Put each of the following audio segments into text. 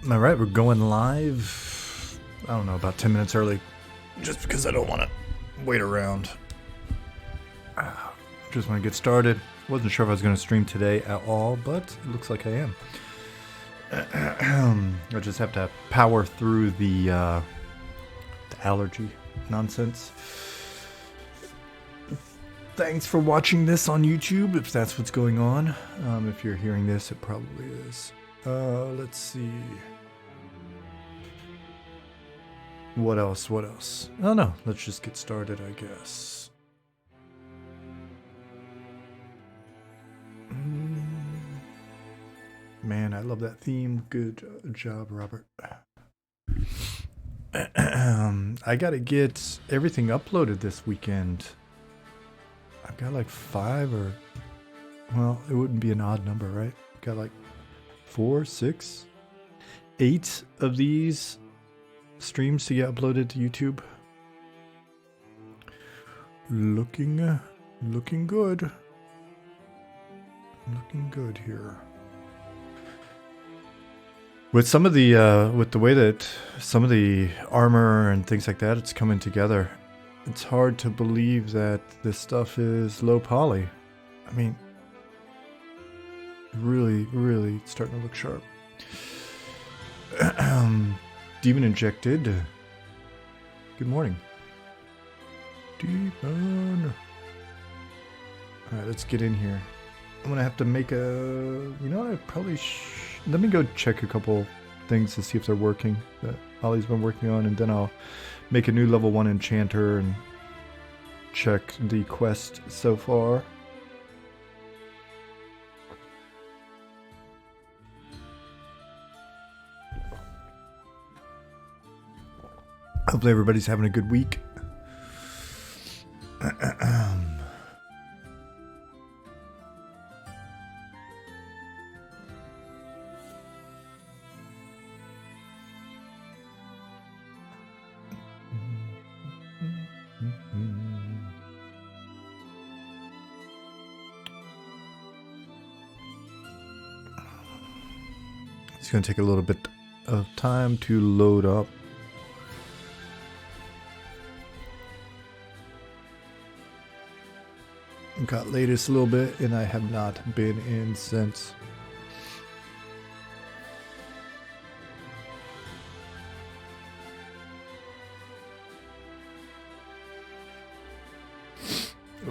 All right, we're going live. I don't know, about 10 minutes early, just because I don't want to wait around. Just want to get started. Wasn't sure if I was going to stream today at all, but it looks like I am. I just have to power through the allergy nonsense. Thanks for watching this on YouTube, if that's what's going on. If you're hearing this, it probably is. Let's see. What else? Oh no, let's just get started, I guess. Man, I love that theme. Good job, Robert. I gotta get everything uploaded this weekend. I've got like 5 or... well, it wouldn't be an odd number, right? Got like 4, 6, 8 of these streams to get uploaded to YouTube. Looking good. Looking good here. With some of the with the way that some of the armor and things like that, it's coming together. It's hard to believe that this stuff is low poly. I mean, really starting to look sharp. Demon injected. Good morning. Demon. Alright, let's get in here. I'm gonna have to make a... you know what, I probably let me go check a couple things to see if they're working that Ollie's been working on, and then I'll make a new level 1 enchanter and check the quest so far. Hopefully everybody's having a good week. It's going to take a little bit of time to load up. Got latest a little bit, and I have not been in since.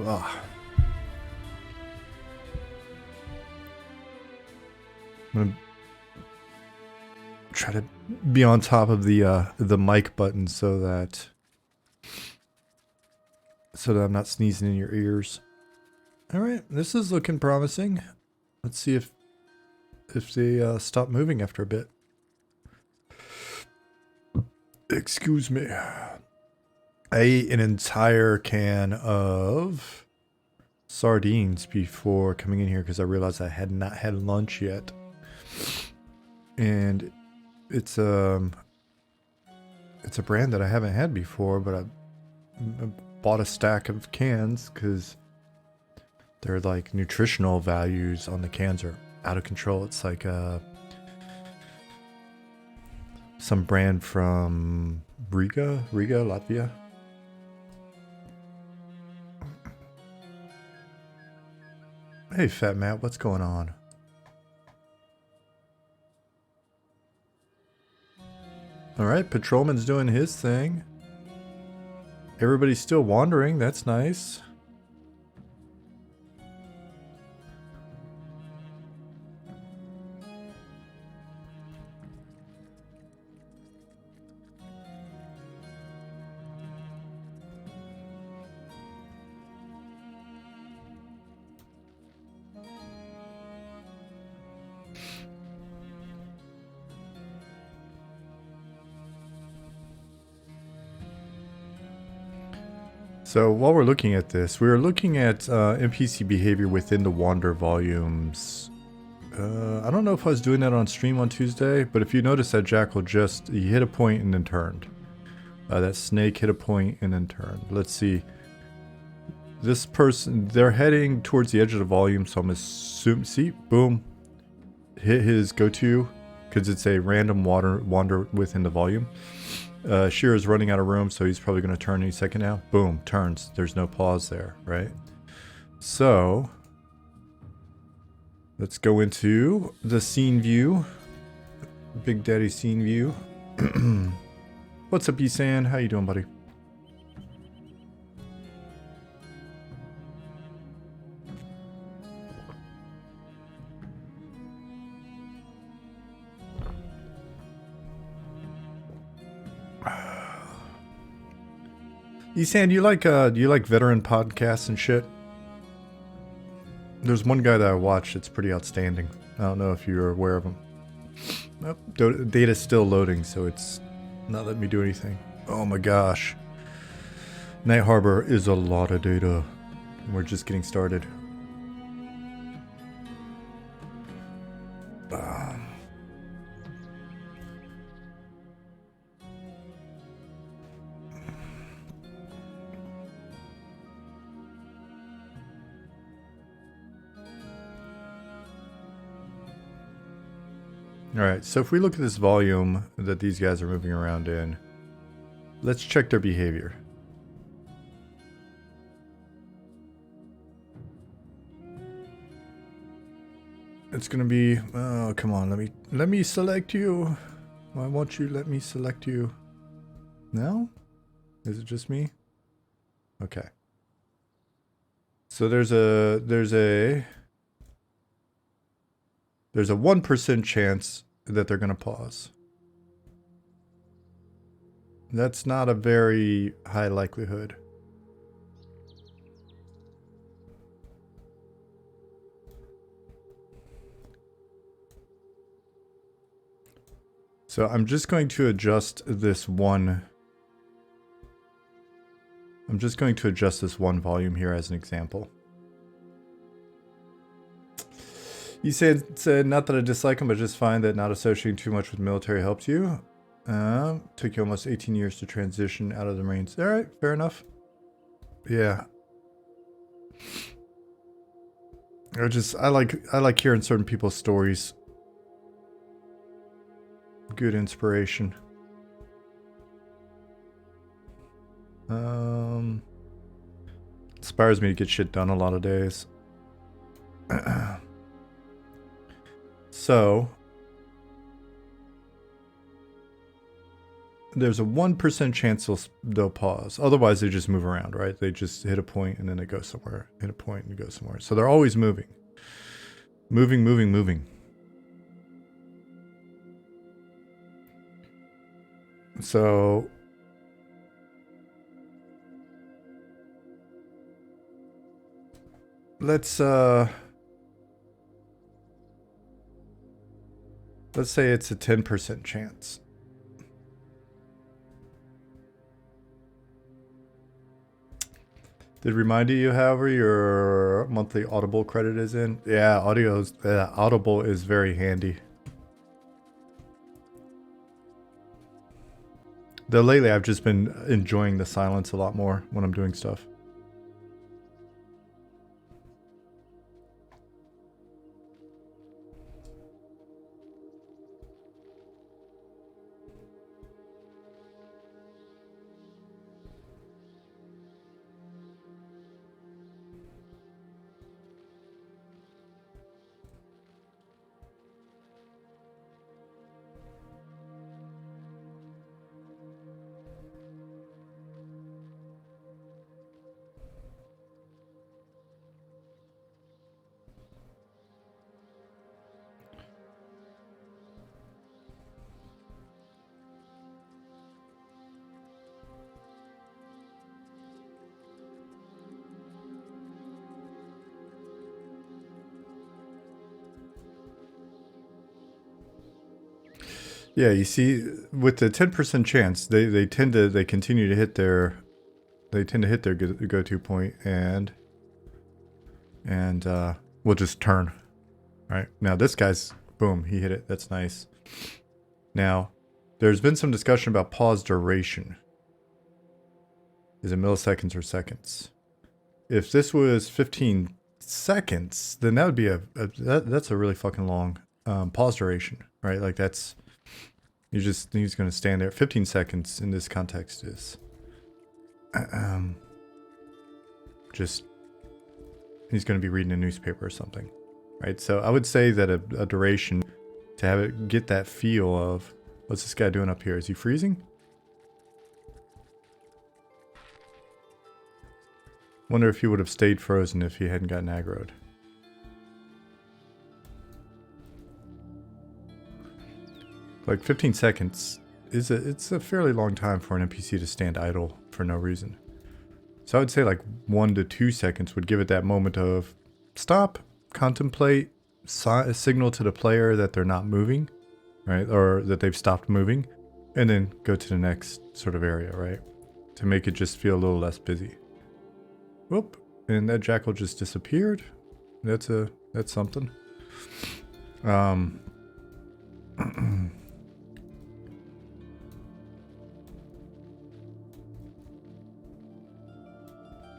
Ugh. I'm gonna try to be on top of the mic button so that I'm not sneezing in your ears. All right, this is looking promising. Let's see if they stop moving after a bit. Excuse me. I ate an entire can of sardines before coming in here because I realized I had not had lunch yet. And it's a brand that I haven't had before, but I bought a stack of cans because their like nutritional values on the cans are out of control. It's like some brand from Riga, Latvia. Hey, Fat Matt, what's going on? All right, Patrolman's doing his thing. Everybody's still wandering. That's nice. So while we're looking at this, we're looking at NPC behavior within the Wander volumes. I don't know if I was doing that on stream on Tuesday, but if you notice that Jackal he hit a point and then turned. That snake hit a point and then turned. Let's see. This person, they're heading towards the edge of the volume, so I'm assuming, see, boom. Hit his go-to, because it's a random wander within the volume. Sheer is running out of room, so he's probably going to turn any second now. Boom, turns. There's no pause there, right? So let's go into the scene view. Big Daddy scene view. What's up, Esan? How you doing, buddy? Esan, do you like veteran podcasts and shit? There's one guy that I watched. It's pretty outstanding. I don't know if you're aware of him. Oh, data's still loading, so it's not letting me do anything. Oh my gosh. Night Harbor is a lot of data. And we're just getting started. Alright, so if we look at this volume that these guys are moving around in, let's check their behavior. It's gonna be, oh come on, let me select you. Why won't you let me select you? No? Is it just me? Okay. So there's a 1% chance that they're going to pause. That's not a very high likelihood. So I'm just going to adjust this one. I'm just going to adjust this one volume here as an example. You said not that I dislike him, but just find that not associating too much with military helps you. Took you almost 18 years to transition out of the Marines. All right, fair enough. Yeah. I like hearing certain people's stories. Good inspiration. Inspires me to get shit done a lot of days. So there's a 1% chance they'll pause. Otherwise, they just move around, right? They just hit a point and then they go somewhere. Hit a point and go somewhere. So they're always moving. Moving. So let's say it's a 10% chance. Did it remind you, however, your monthly Audible credit is in? Yeah, Audible is very handy. Though lately I've just been enjoying the silence a lot more when I'm doing stuff. Yeah, you see, with the 10% chance, they continue to hit their go-to point and we'll just turn. Right now, this guy's boom, he hit it. That's nice. Now, there's been some discussion about pause duration. Is it milliseconds or seconds? If this was 15 seconds, then that would be that's a really fucking long. pause duration, right? Like that's, he's going to stand there. 15 seconds in this context is just, he's going to be reading a newspaper or something, right? So I would say that a duration to have it get that feel of, what's this guy doing up here? Is he freezing? Wonder if he would have stayed frozen if he hadn't gotten aggroed. Like 15 seconds is it's a fairly long time for an NPC to stand idle for no reason. So I would say like 1 to 2 seconds would give it that moment of stop, contemplate, signal to the player that they're not moving, right? Or that they've stopped moving, and then go to the next sort of area, right? To make it just feel a little less busy. Whoop, and that jackal just disappeared. That's something.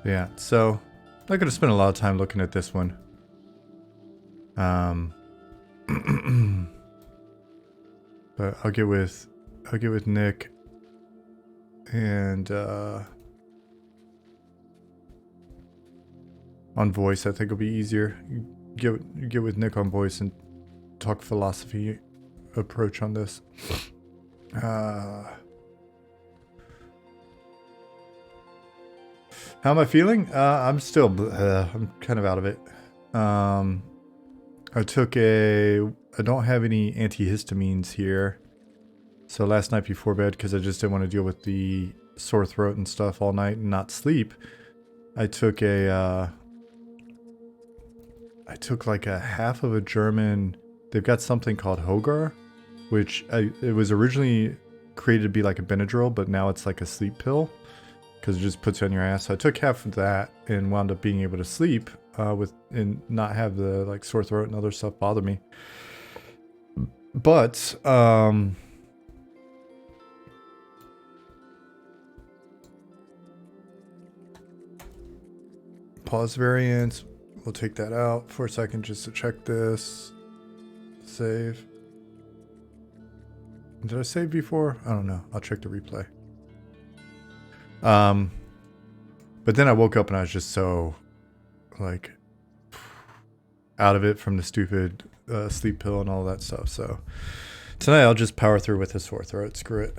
Yeah, so I'm not gonna spend a lot of time looking at this one. But I'll get with Nick and on voice. I think it'll be easier. Get with Nick on voice and talk philosophy approach on this. How am I feeling? I'm still, I'm kind of out of it. I don't have any antihistamines here. So last night before bed, because I just didn't want to deal with the sore throat and stuff all night and not sleep, I took like a half of a German, they've got something called Hogar, which it was originally created to be like a Benadryl, but now it's like a sleep pill. Because it just puts you on your ass. So I took half of that and wound up being able to sleep and not have the like sore throat and other stuff bother me. But pause variance. We'll take that out for a second just to check this. Save. Did I save before? I don't know. I'll check the replay. But then I woke up and I was just so like out of it from the stupid sleep pill and all that stuff. So tonight I'll just power through with a sore throat. Screw it.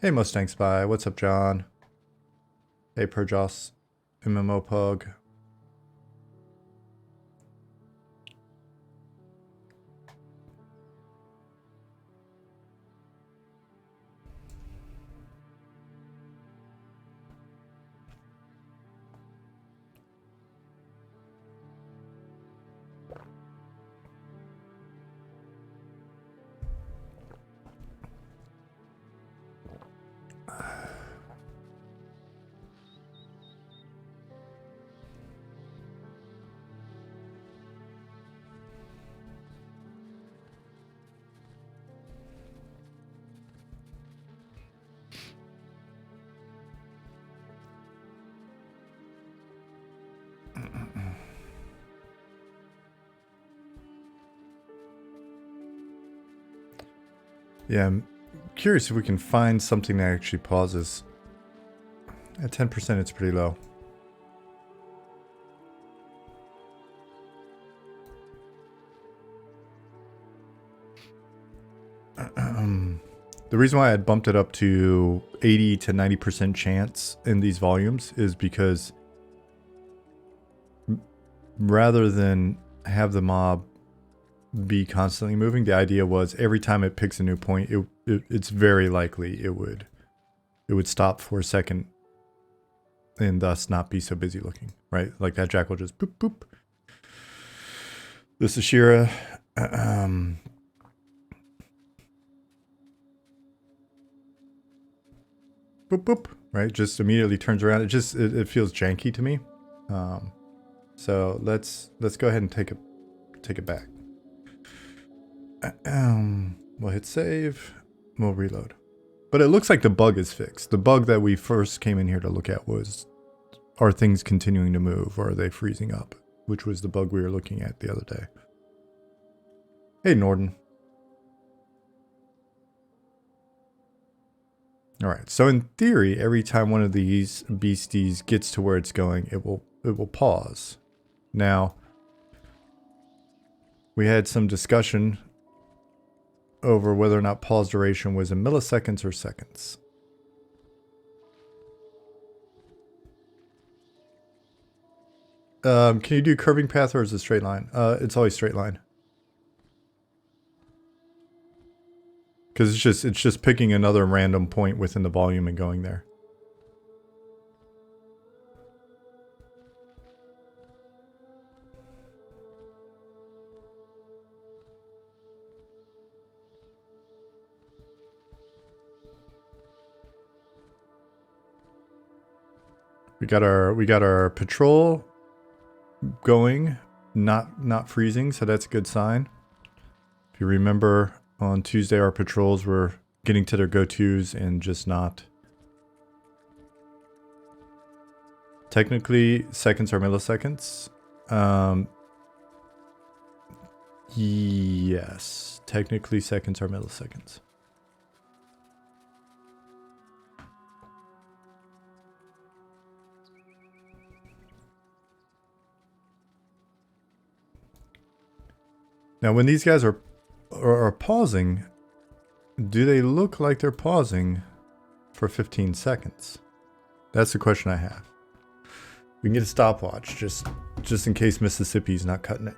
Hey Mustang Spy, what's up, John? Hey Perjos, MMO Pug. Yeah, I'm curious if we can find something that actually pauses. At 10%, it's pretty low. The reason why I bumped it up to 80 to 90% chance in these volumes is because rather than have the mob be constantly moving, the idea was every time it picks a new point, it's very likely it would stop for a second and thus not be so busy looking, right? Like that jack will just boop boop. This is Shira. Boop boop, right? Just immediately turns around. It feels janky to me. So let's go ahead and take it back. We'll hit save. We'll reload. But it looks like the bug is fixed. The bug that we first came in here to look at was, are things continuing to move or are they freezing up? Which was the bug we were looking at the other day. Hey, Norden. All right. So in theory, every time one of these beasties gets to where it's going, it will pause. Now, we had some discussion over whether or not pause duration was in milliseconds or seconds. Can you do curving path or is it straight line? It's always straight line. Because it's just picking another random point within the volume and going there. We got our patrol going, not freezing, so that's a good sign. If you remember, on Tuesday our patrols were getting to their go-tos and just not. Technically, seconds are milliseconds. Yes, technically seconds are milliseconds. Now, when these guys are pausing, do they look like they're pausing for 15 seconds? That's the question I have. We can get a stopwatch just in case Mississippi's not cutting it.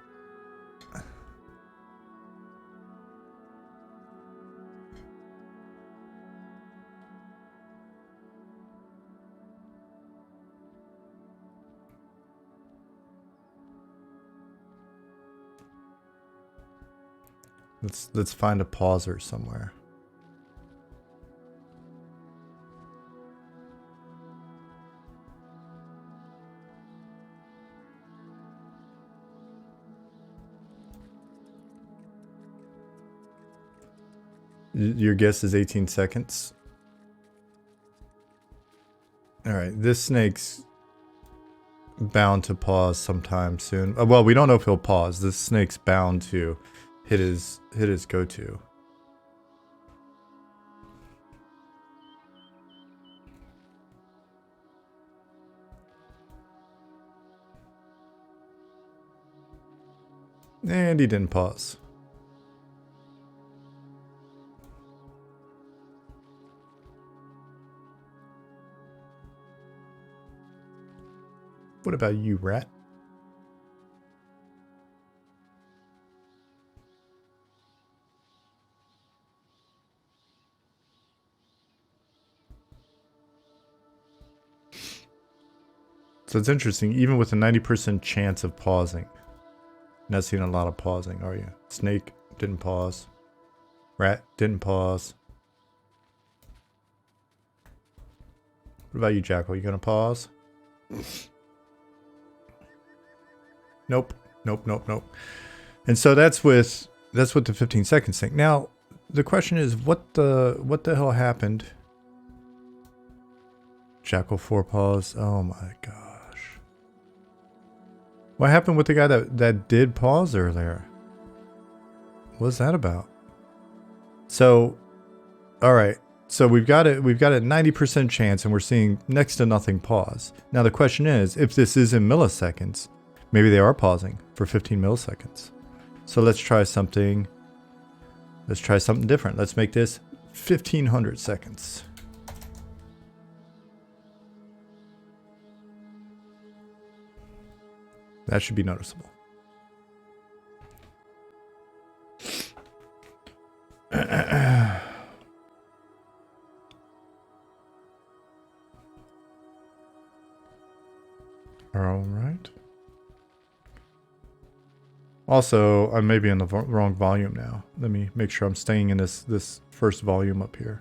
Let's find a pauser somewhere. Your guess is 18 seconds. All right, this snake's bound to pause sometime soon. Well, we don't know if he'll pause. This snake's bound to hit his go-to. And he didn't pause. What about you, rat? So it's interesting, even with a 90% chance of pausing. Not seeing a lot of pausing, are you? Snake didn't pause. Rat didn't pause. What about you, Jackal? You gonna pause? Nope. Nope. And so that's with the 15 seconds thing. Now, the question is, what the hell happened? Jackal 4 pause. Oh my gosh. What happened with the guy that did pause earlier? What's that about? So, all right. So we've got a 90% chance and we're seeing next to nothing pause. Now the question is, if this is in milliseconds, maybe they are pausing for 15 milliseconds. So let's try something different. Let's make this 1500 seconds. That should be noticeable. All right. Also, I may be in the wrong volume now. Let me make sure I'm staying in this first volume up here.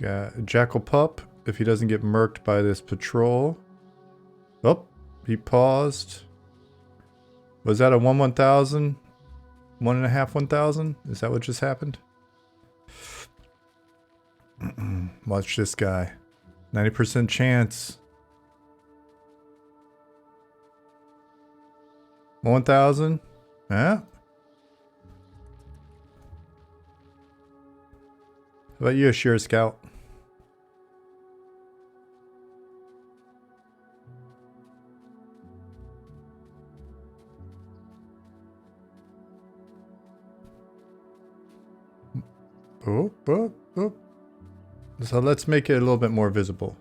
Yeah, Jackal Pup, if he doesn't get murked by this patrol. Oh, he paused. Was that a 1/1000? 1.5 1000? Is that what just happened? Watch this guy. 90% chance. 1,000? Yeah. How about you, Sheer Scout? Oh, oh, oh. So let's make it a little bit more visible.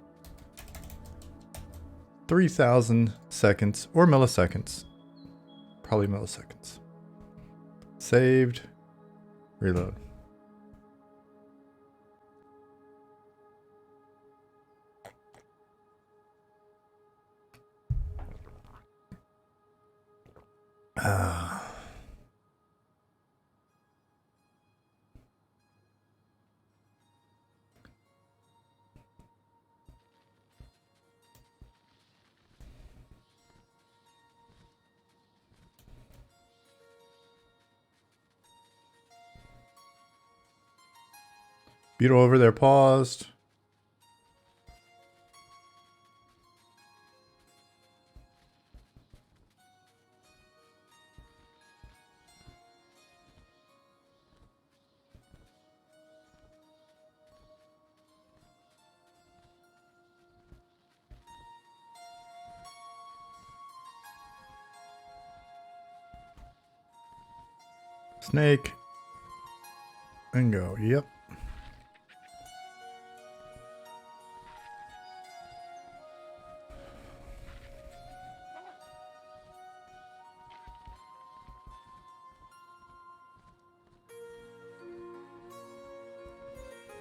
3,000 seconds or milliseconds. Probably milliseconds. Saved. Reload. Beetle over there paused. Snake. And go. Yep.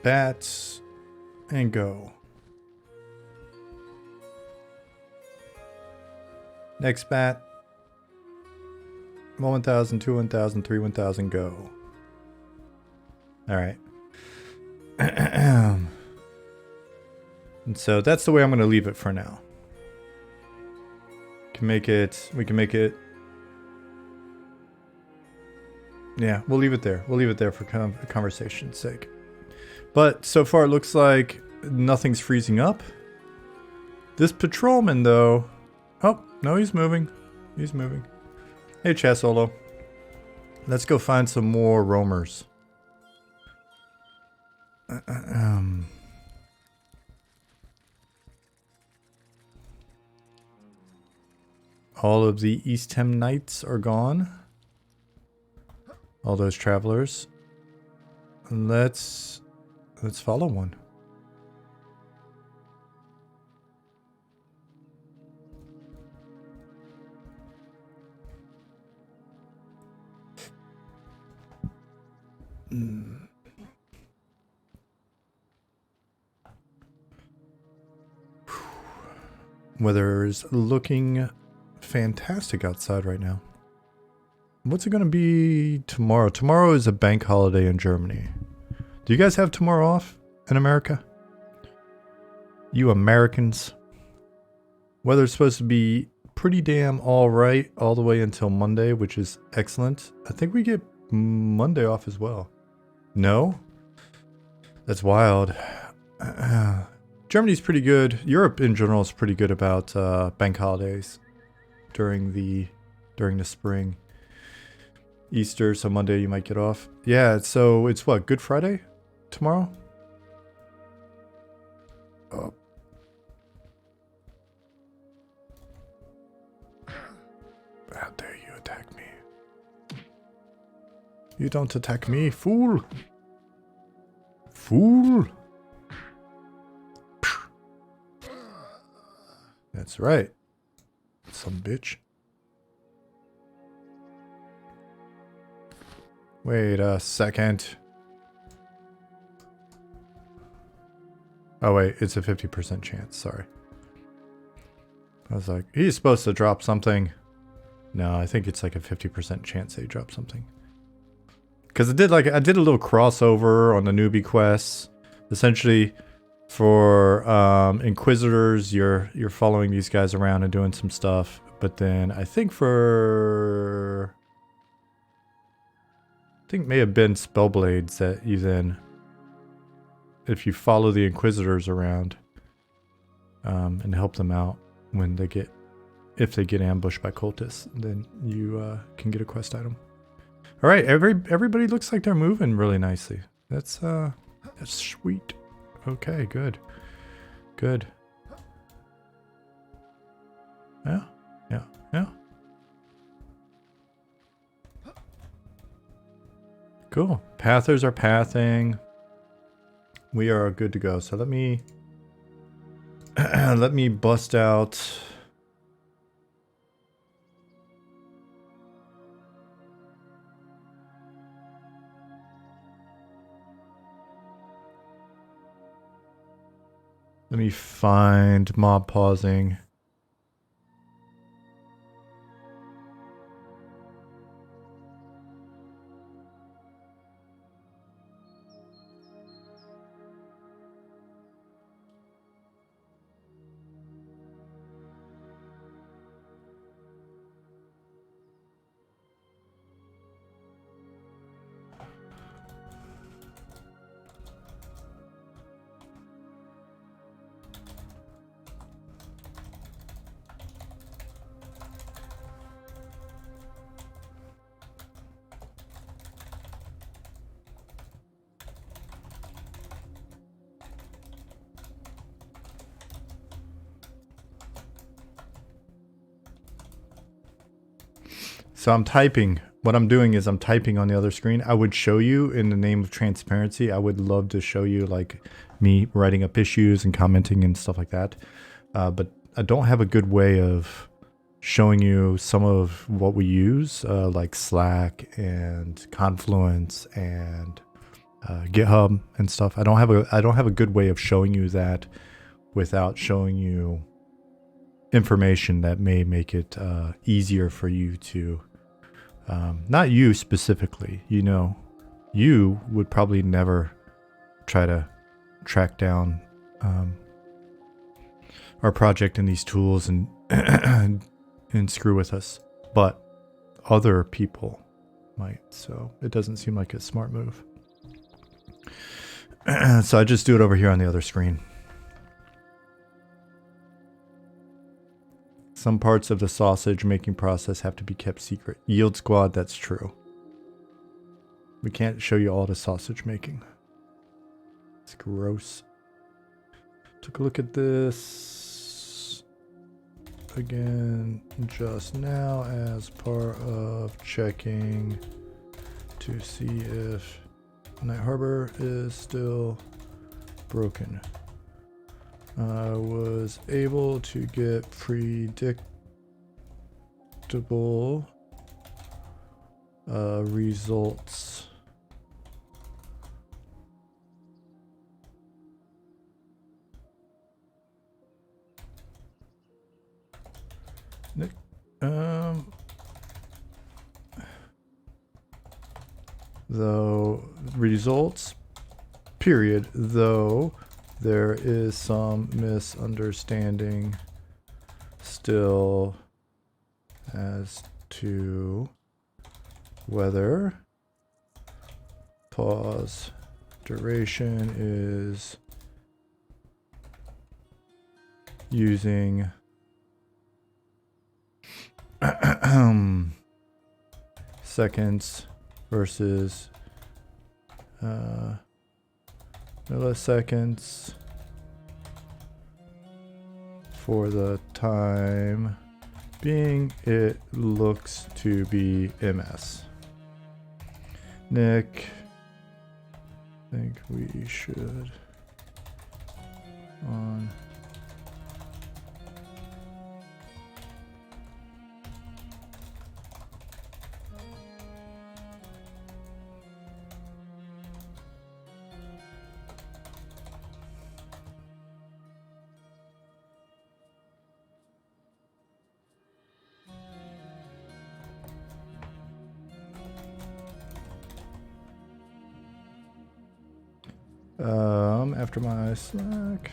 Bats. And go. Next bat. 1,000, 2 1,000, 3 1,000, go. Alright. And so that's the way I'm going to leave it for now. We can make it. Yeah, we'll leave it there. We'll leave it there for conversation's sake. But so far it looks like nothing's freezing up. This patrolman though. Oh, no, he's moving. He's moving. Hey, Chess Solo. Let's go find some more roamers. All of the East Hem Knights are gone. All those travelers. Let's follow one. Weather's looking fantastic outside right now. What's it going to be tomorrow? Tomorrow is a bank holiday in Germany. Do you guys have tomorrow off in America? You Americans. Weather's supposed to be pretty damn alright all the way until Monday, which is excellent. I think we get Monday off as well. No? That's wild. Germany's pretty good. Europe in general is pretty good about bank holidays during the spring. Easter, so Monday you might get off. Yeah, so it's what, Good Friday tomorrow? Oh. How dare you attack me? You don't attack me, fool! Fool! That's right. Some bitch. Wait a second. Oh wait, it's a 50% chance, sorry. I was like, he's supposed to drop something. No, I think it's like a 50% chance they drop something. Because I did a little crossover on the newbie quests. Essentially, for Inquisitors, you're following these guys around and doing some stuff. But then I think it may have been Spellblades that you then, if you follow the Inquisitors around, and help them out when they get, if they get ambushed by cultists, then you can get a quest item. All right, everybody looks like they're moving really nicely. That's sweet. Okay, good. Good. Yeah, yeah, yeah. Cool. Pathers are pathing. We are good to go. So let me let me bust out. Let me find mob pausing. So I'm typing. What I'm doing is I'm typing on the other screen. I would show you in the name of transparency. I would love to show you like me writing up issues and commenting and stuff like that. But I don't have a good way of showing you some of what we use, like Slack and Confluence and GitHub and stuff. I don't have a good way of showing you that without showing you information that may make it easier for you to, not you specifically, you know, you would probably never try to track down our project in these tools and and screw with us, but other people might, so it doesn't seem like a smart move. So I just do it over here on the other screen. Some parts of the sausage making process have to be kept secret. Yield Squad, that's true. We can't show you all the sausage making. It's gross. Took a look at this again just now as part of checking to see if Night Harbor is still broken. I was able to get predictable results. Nick, though results, period, though there is some misunderstanding still as to whether pause duration is using seconds versus milliseconds for the time being. It looks to be MS. Nick, I think we should on after my Slack.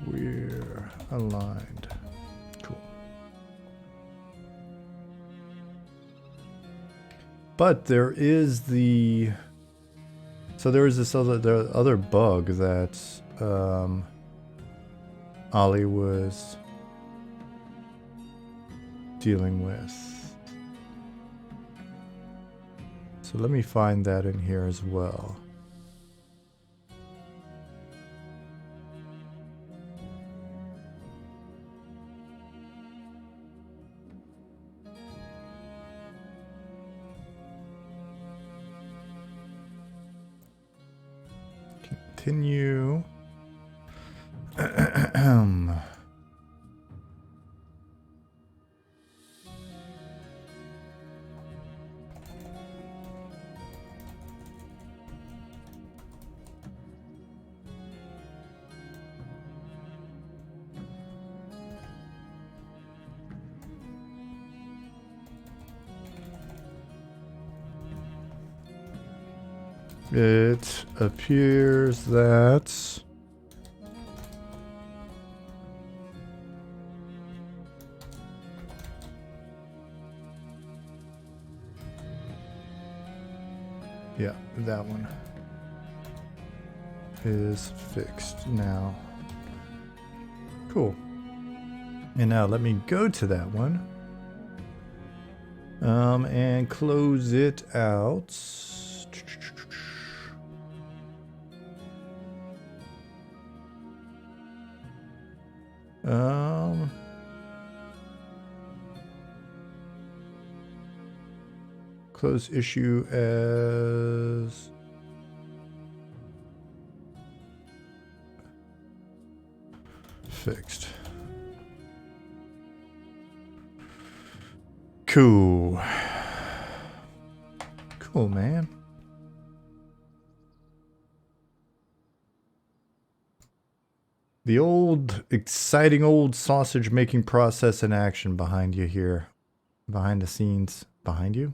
We're aligned. Cool. But there is the... So there is this other bug that Ollie was dealing with. So let me find that in here as well. Continue. It appears that yeah, that one is fixed now. Cool. And now let me go to that one and close it out. Close issue as fixed. Cool. Cool, man. The old, exciting old sausage making process in action behind you here. Behind the scenes. Behind you?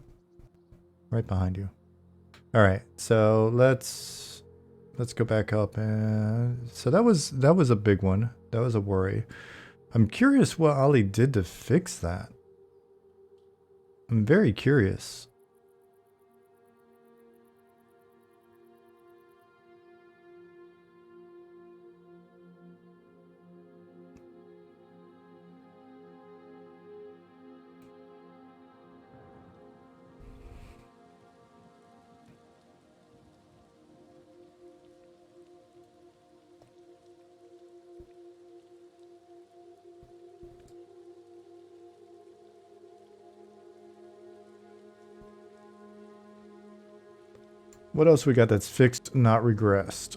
Right behind you. All right, so let's go back up, and so that was a big one. That was a worry. I'm curious what Ollie did to fix that. I'm very curious. What else we got that's fixed, not regressed?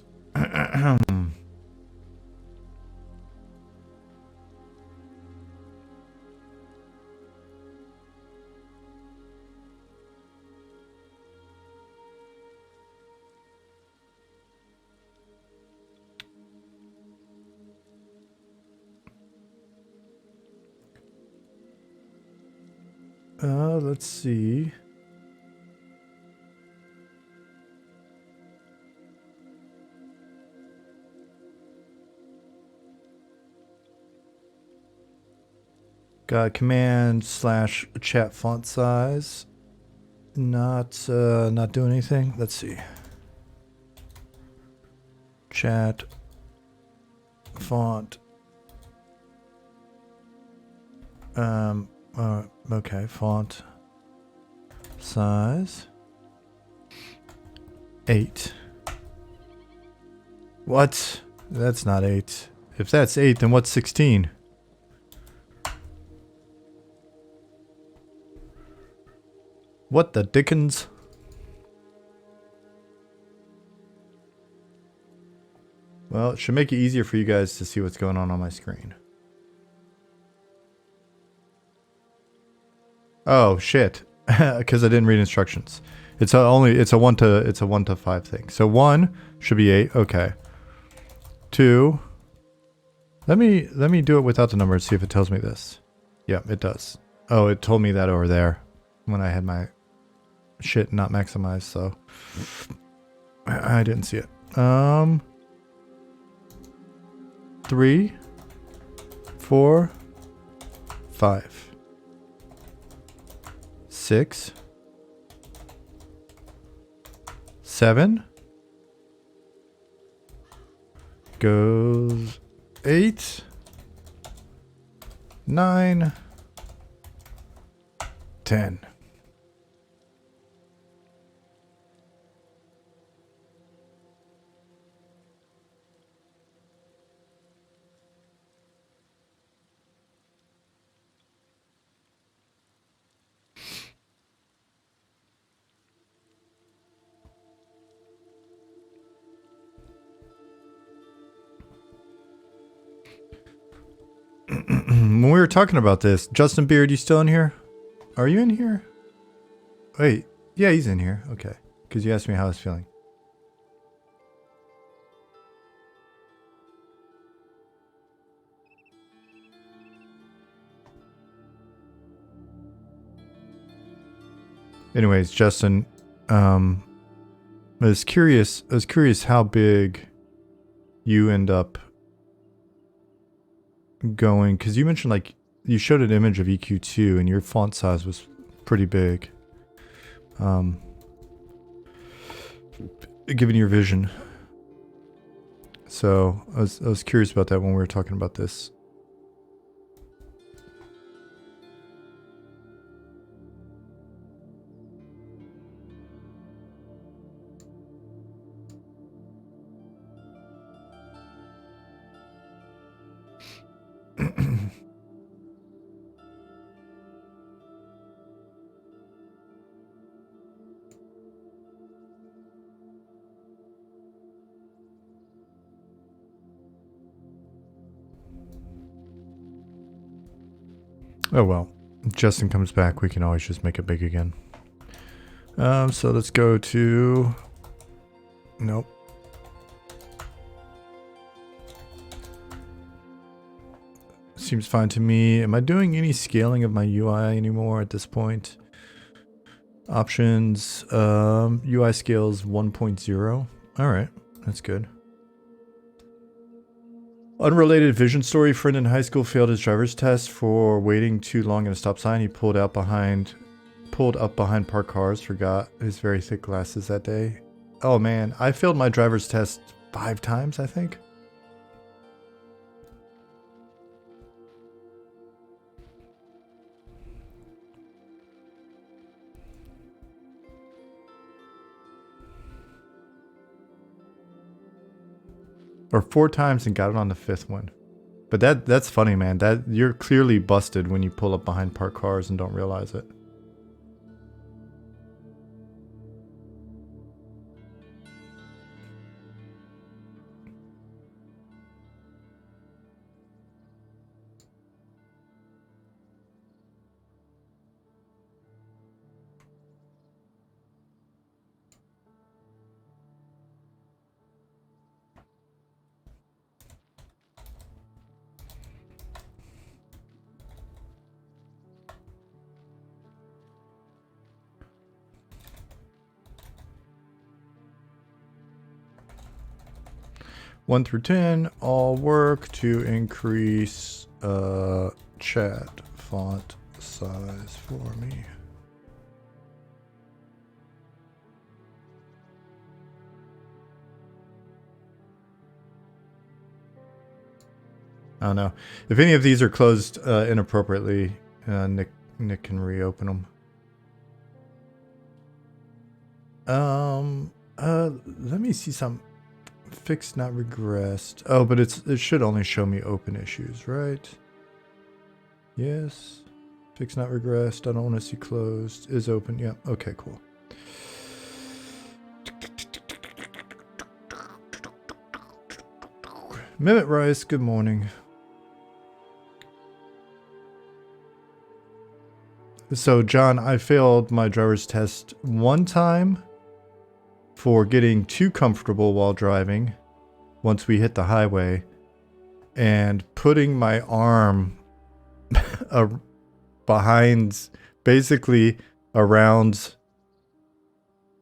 Let's see. Got command/chat font size. Not doing anything. Let's see. Chat font. Okay, font size 8. What? That's not 8. If that's 8, then what's 16? What the dickens? Well, it should make it easier for you guys to see what's going on my screen. Oh shit! Because I didn't read instructions. It's a 1 to 5 thing. So 1 should be 8. Okay. 2. Let me do it without the number and see if it tells me this. Yeah, it does. Oh, it told me that over there when I had my shit not maximized, so I didn't see it. 3, 4, 5, 6, 7. Goes 8. 9. 10. When we were talking about this, Justin Beard, you still in here? Are you in here? Wait, yeah, he's in here. Okay, because you asked me how I was feeling. Anyways, Justin, I was curious how big you end up going, because you mentioned like you showed an image of EQ2 and your font size was pretty big. Given your vision. So I was curious about that when we were talking about this. Oh well, if Justin comes back, we can always just make it big again. So let's go to... Nope. Seems fine to me. Am I doing any scaling of my UI anymore at this point? Options, UI scales 1.0. Alright, that's good. Unrelated vision story. Friend in high school failed his driver's test for waiting too long at a stop sign. He pulled up behind parked cars. Forgot his very thick glasses that day. Oh man, I failed my driver's test 5 times, I think. Or 4 times and got it on the 5th one. But that's funny, man. That you're clearly busted when you pull up behind parked cars and don't realize it. One through 10, all work to increase chat font size for me. I don't know. If any of these are closed inappropriately, Nick can reopen them. Let me see some. Fixed, not regressed. Oh, but it should only show me open issues, right? Yes. Fixed, not regressed. I don't want to see closed. Is open. Yeah. Okay, cool. Mehmet Rice, good morning. So, John, I failed my driver's test 1 time for getting too comfortable while driving once we hit the highway and putting my arm behind, basically around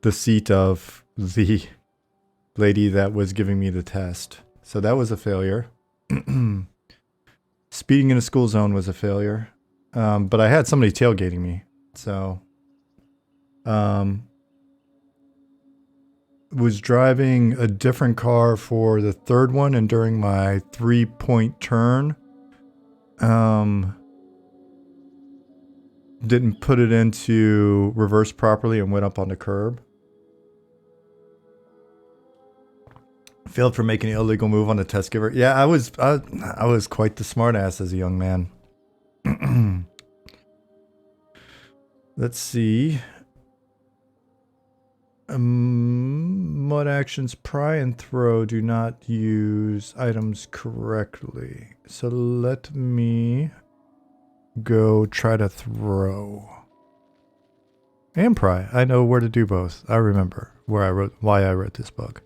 the seat of the lady that was giving me the test. So that was a failure. Speeding in a school zone was a failure. But I had somebody tailgating me. So was driving a different car for the third one, and during my 3-point turn, didn't put it into reverse properly and went up on the curb. Failed for making an illegal move on the test giver. Yeah, I was quite the smartass as a young man. Let's see. Mud actions pry and throw do not use items correctly. So let me go try to throw. And pry. I know where to do both. I remember why I wrote this bug.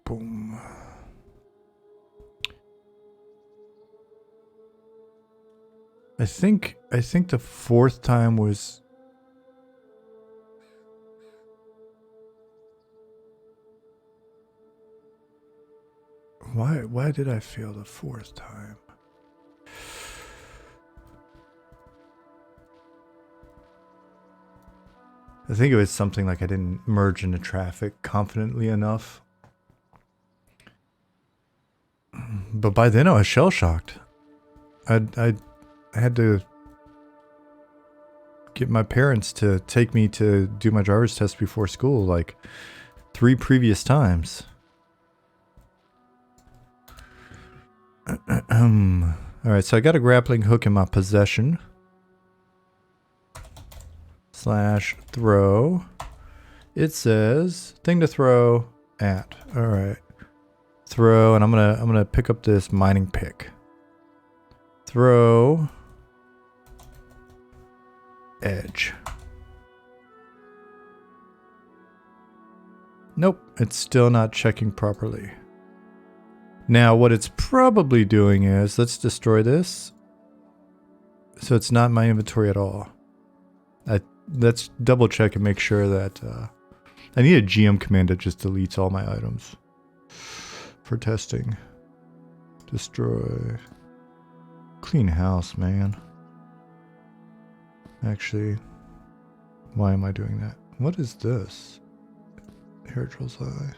Boom. I think the fourth time was. Why did I fail the fourth time? I think it was something like I didn't merge into traffic confidently enough. But by then I was shell-shocked. I had to get my parents to take me to do my driver's test before school like 3 previous times. Alright, so I got a grappling hook in my possession. /throw. It says thing to throw at. Alright. Throw, and I'm gonna pick up this mining pick. Throw. Edge. Nope, it's still not checking properly. Now what it's probably doing is, let's destroy this. So it's not in my inventory at all. Let's double check and make sure that I need a GM command that just deletes all my items for testing. Destroy. Clean house, man. Actually, why am I doing that? What is this? Hair drills eye.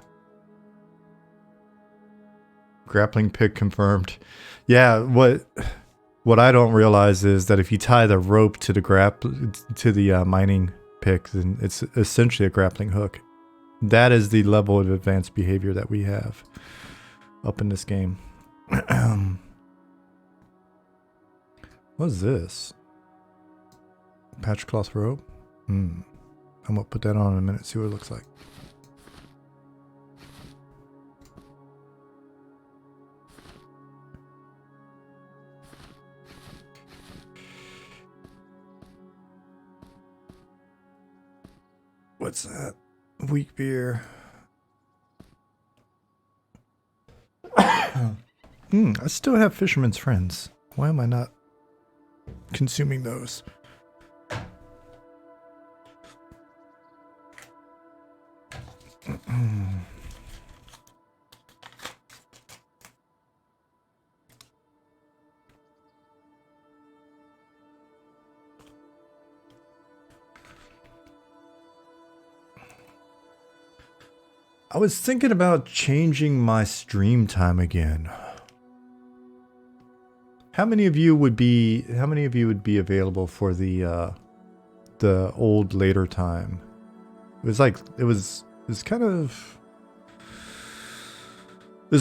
Grappling pick confirmed. Yeah, what I don't realize is that if you tie the rope to the mining pick, then it's essentially a grappling hook. That is the level of advanced behavior that we have up in this game. What is this? Patch cloth rope? I'm gonna put that on in a minute, see what it looks like. What's that? Weak beer. I still have Fisherman's Friends. Why am I not consuming those? I was thinking about changing my stream time again. How many of you would be available for the old later time? It was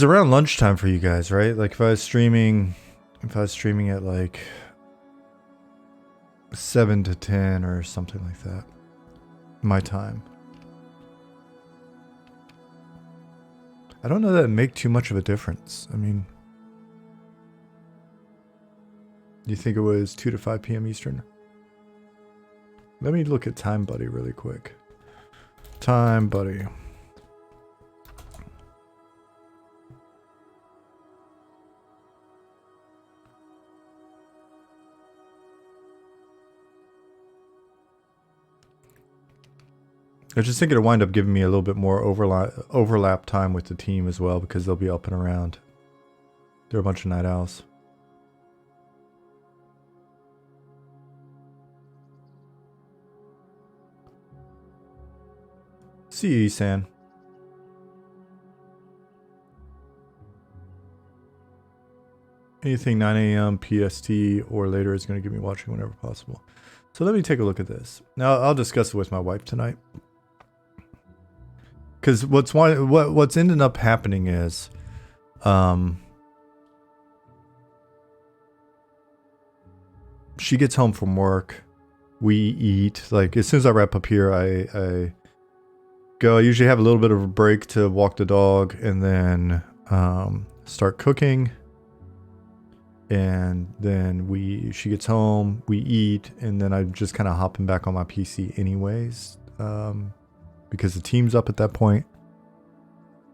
around lunchtime for you guys, right? Like if I was streaming at like 7 to 10 or something like that. My time. I don't know that it'd make too much of a difference. I mean, you think it was 2 to 5 p.m. Eastern? Let me look at Time Buddy really quick. Time Buddy. I just think it'll wind up giving me a little bit more overlap time with the team as well, because they'll be up and around. They're a bunch of night owls. See you, San. Anything 9 a.m. PST or later is going to get me watching whenever possible. So let me take a look at this. Now I'll discuss it with my wife tonight. Because what's ended up happening is, she gets home from work, we eat. Like as soon as I wrap up here, I go. I usually have a little bit of a break to walk the dog, and then start cooking. And then she gets home, we eat, and then I'm just kind of hopping back on my PC anyways, because the team's up at that point.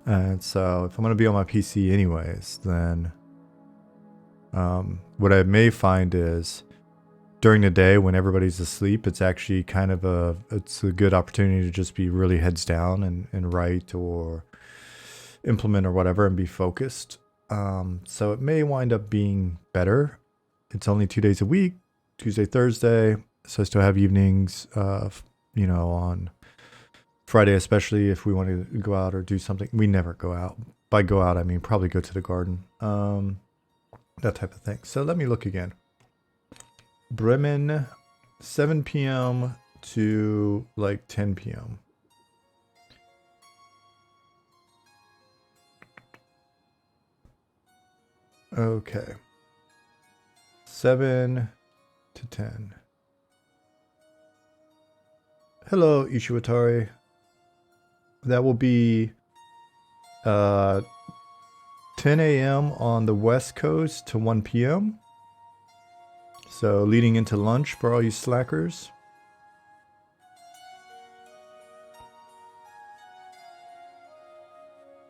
And so if I'm going to be on my PC anyways, then what I may find is during the day when everybody's asleep, it's actually kind of it's a good opportunity to just be really heads down and write or implement or whatever and be focused. So it may wind up being better. It's only 2 days a week, Tuesday, Thursday. So I still have evenings, on Friday, especially if we want to go out or do something. We never go out. By go out, I mean probably go to the garden, that type of thing. So let me look again. Bremen, 7 p.m. to like 10 p.m. Okay. 7 to 10. Hello, Ishiwatari. That will be 10 a.m. on the West Coast to 1 p.m. So leading into lunch for all you slackers.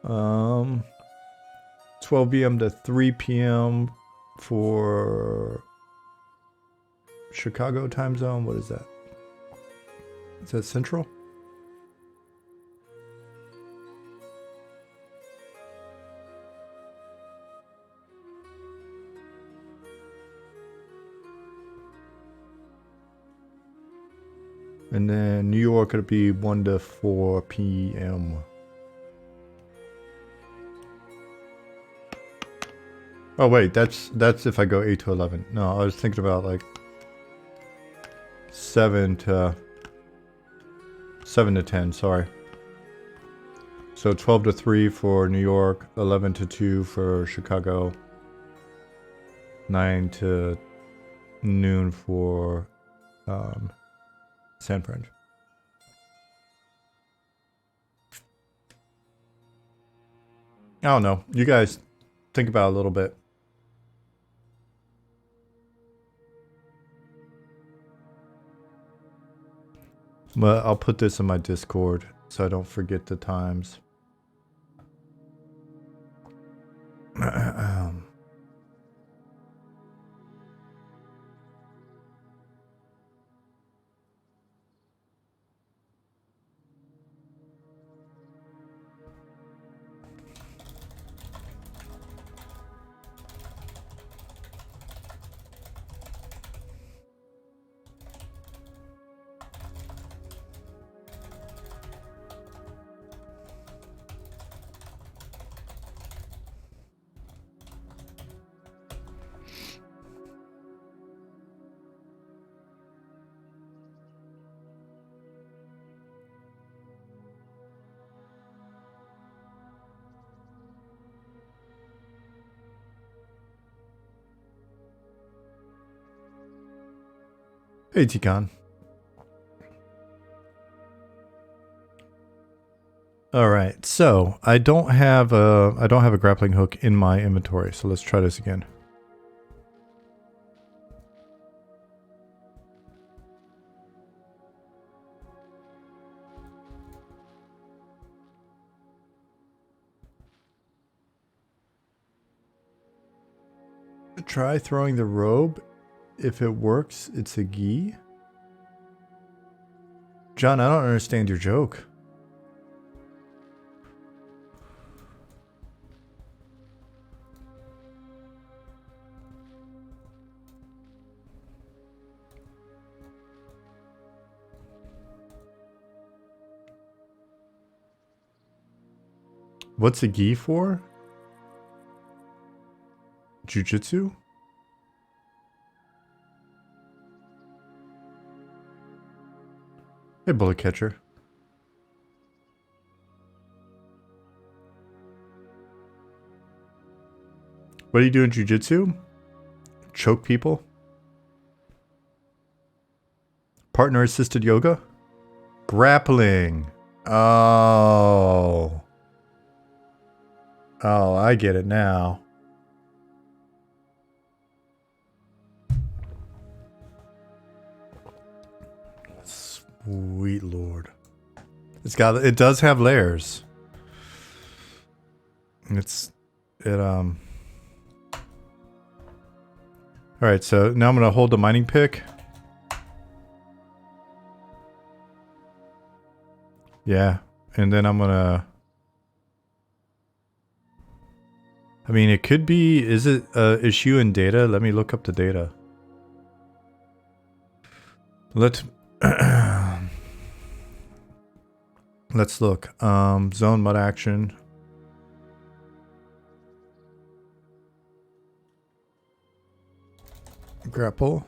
Um, 12 p.m. to 3 p.m. for Chicago time zone. What is that? Is that Central? And then New York, it'll be 1 to 4 p.m. Oh wait, that's if I go 8 to 11. No, I was thinking about like 7 to 10, sorry. So 12 to 3 for New York, 11 to 2 for Chicago, 9 to noon for San Fran. I don't know. You guys think about it a little bit. But I'll put this in my Discord so I don't forget the times. Hey, Tikan. All right, so I don't have a grappling hook in my inventory, so let's try this again. Try throwing the robe. If it works, it's a gi. John, I don't understand your joke. What's a gi for? Jujutsu? Hey, bullet catcher. What do you do in jujutsu? Choke people? Partner assisted yoga? Grappling. Oh. Oh, I get it now. Sweet Lord. It does have layers. Alright, so now I'm gonna hold the mining pick. Yeah, and then I'm gonna... I mean, it could be... Is it an issue in data? Let me look up the data. Let's look. Zone mud action. Grapple.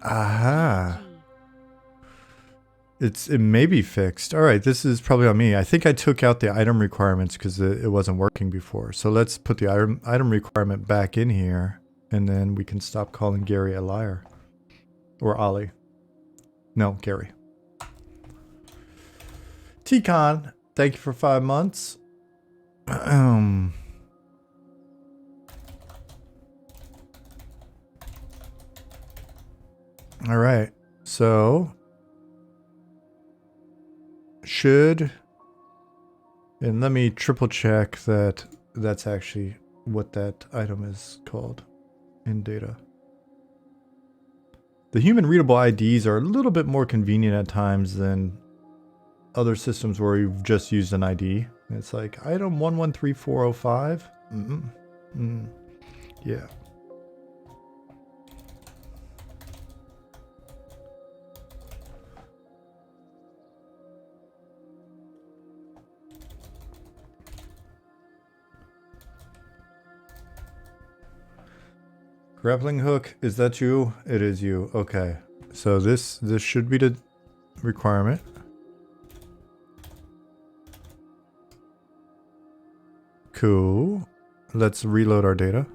Aha. It may be fixed. Alright, this is probably on me. I think I took out the item requirements because it wasn't working before. So let's put the item requirement back in here. And then we can stop calling Gary a liar. Or Ollie. No, Gary. T-Con, thank you for 5 months. Alright, so... And let me triple check that that's actually what that item is called in data. The human readable IDs are a little bit more convenient at times than other systems where you've just used an ID. It's like item 113405. Yeah. Grappling hook, is that you? It is you. Okay. So this should be the requirement. Cool. Let's reload our data.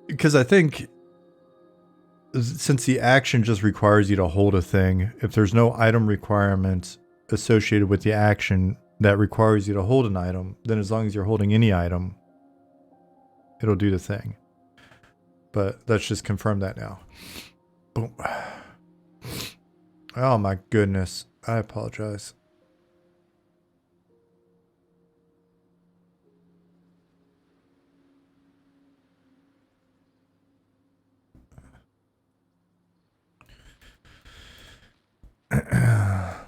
Because I think since the action just requires you to hold a thing, if there's no item requirements associated with the action that requires you to hold an item, then as long as you're holding any item, it'll do the thing. But let's just confirm that now. Boom. Oh my goodness. I apologize.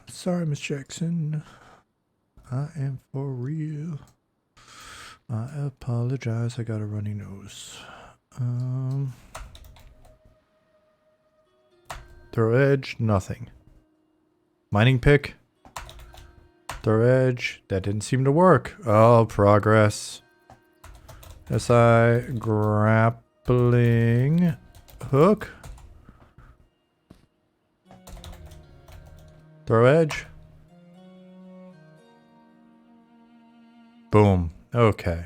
Sorry, Miss Jackson. I am for real. I apologize. I got a runny nose. Throw edge, nothing. Mining pick. Throw edge. That didn't seem to work. Oh, progress. SI grappling hook. Throw edge. Boom. Okay.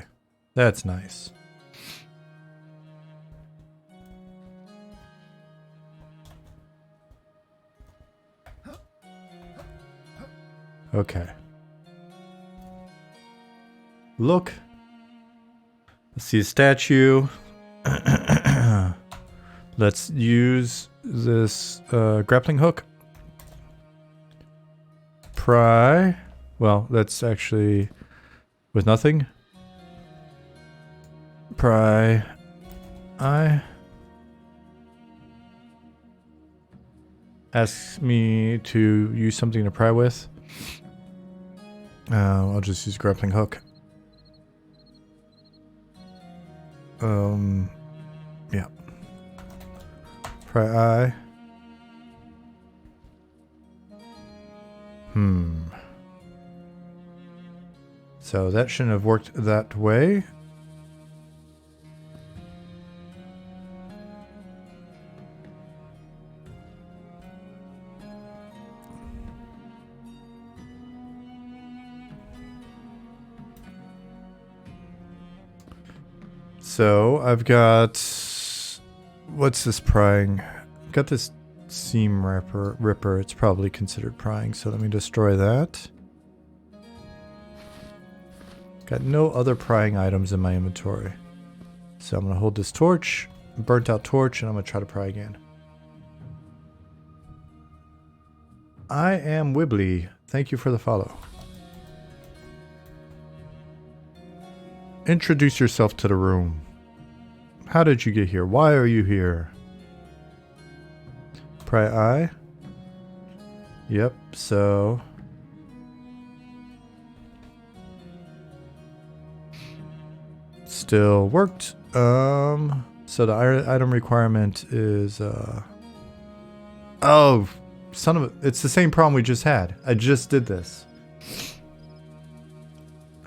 That's nice. Okay. Look. Let's see a statue. Let's use this grappling hook. Pry. Well, that's actually with nothing. Pry. Asks me to use something to pry with. I'll just use grappling hook. Yeah. Pry eye. So that shouldn't have worked that way. So I've got, what's this prying? I've got this seam ripper. It's probably considered prying. So let me destroy that. Got no other prying items in my inventory. So I'm going to hold this torch, burnt out torch, and I'm going to try to pry again. I am Wibbly. Thank you for the follow. Introduce yourself to the room. How did you get here? Why are you here? Pry eye. Yep, so... Still worked. So the item requirement is, oh, son of a... It's the same problem we just had. I just did this.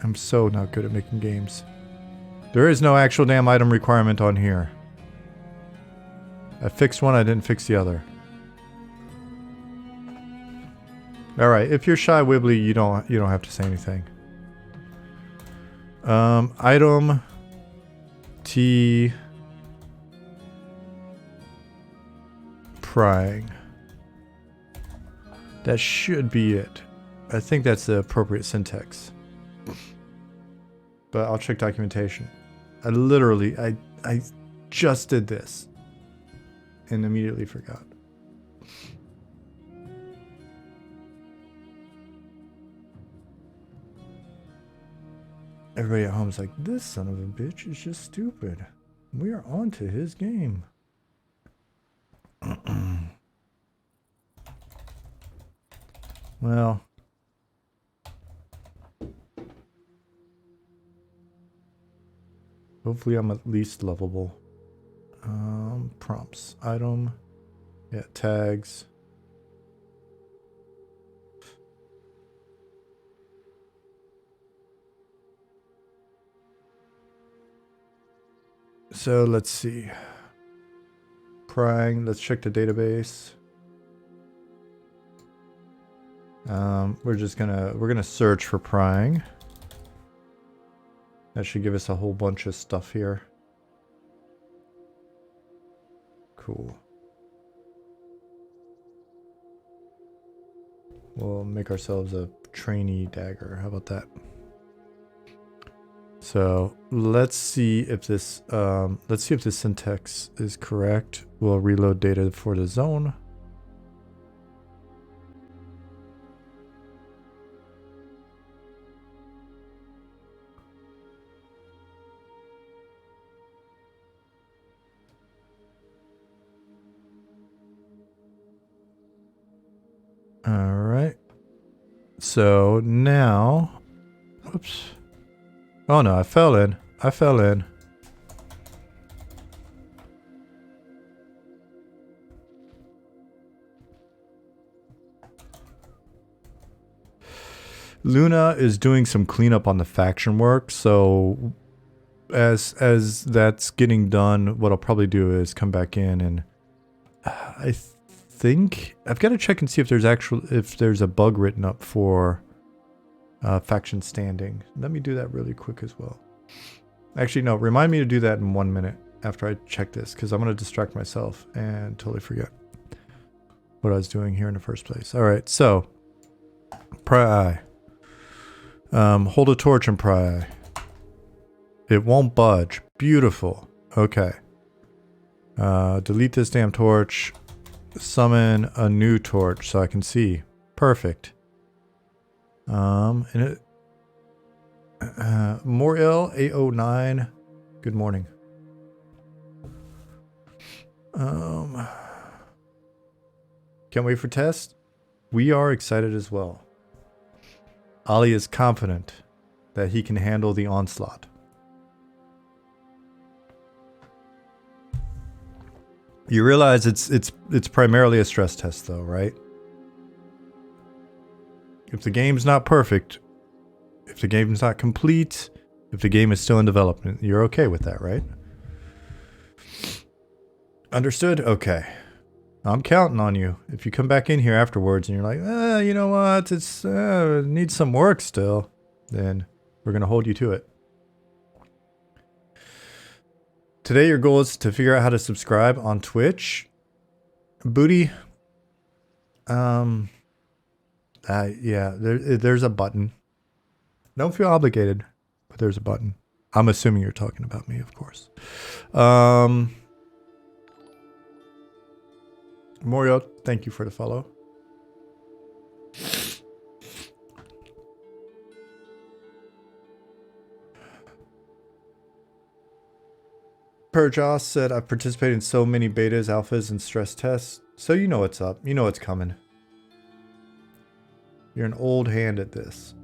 I'm so not good at making games. There is no actual damn item requirement on here. I fixed one, I didn't fix the other. Alright, if you're shy Wibbly, you don't have to say anything. Item T prying. That should be it. I think that's the appropriate syntax. But I'll check documentation. I just did this and immediately forgot. Everybody at home is like, this son of a bitch is just stupid. We are on to his game. Well. Hopefully I'm at least lovable. Prompts. Item. Yeah, tags. So let's see. Prying. Let's check the database. We're gonna search for prying. That should give us a whole bunch of stuff here. Cool. We'll make ourselves a trainee dagger. How about that? So let's see if this syntax is correct. We'll reload data for the zone. All right. So now, oops. Oh no, I fell in. Luna is doing some cleanup on the faction work, so as that's getting done, what I'll probably do is come back in and I think I've got to check and see if there's a bug written up for faction standing. Let me do that really quick as well. Actually, no, remind me to do that in 1 minute after I check this, because I'm going to distract myself and totally forget what I was doing here in the first place. All right, so pry eye. Hold a torch and pry eye. It won't budge. Beautiful. Okay. Delete this damn torch. Summon a new torch so I can see. Perfect. And it more ill 809. Good morning. Can't wait for test. We are excited as well. Ali is confident that he can handle the onslaught. You realize it's primarily a stress test though, right? If the game's not perfect, if the game's not complete, if the game is still in development, you're okay with that, right? Understood? Okay. I'm counting on you. If you come back in here afterwards and you're like, you know what, it needs some work still, then we're going to hold you to it. Today your goal is to figure out how to subscribe on Twitch. Booty. Yeah, there's a button. Don't feel obligated, but there's a button. I'm assuming you're talking about me, of course. Morio, thank you for the follow. Perjoss said, I've participated in so many betas, alphas, and stress tests, so you know what's up. You know what's coming. You're an old hand at this.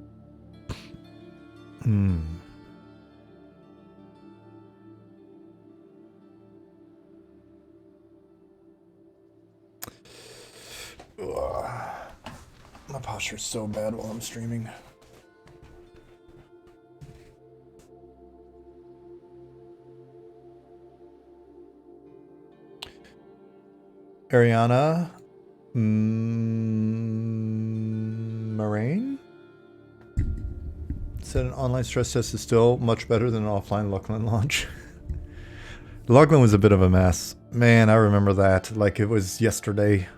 My posture's so bad while I'm streaming. Ariana Moraine said an online stress test is still much better than an offline Lucklin launch. Lucklin was a bit of a mess. Man, I remember that like it was yesterday.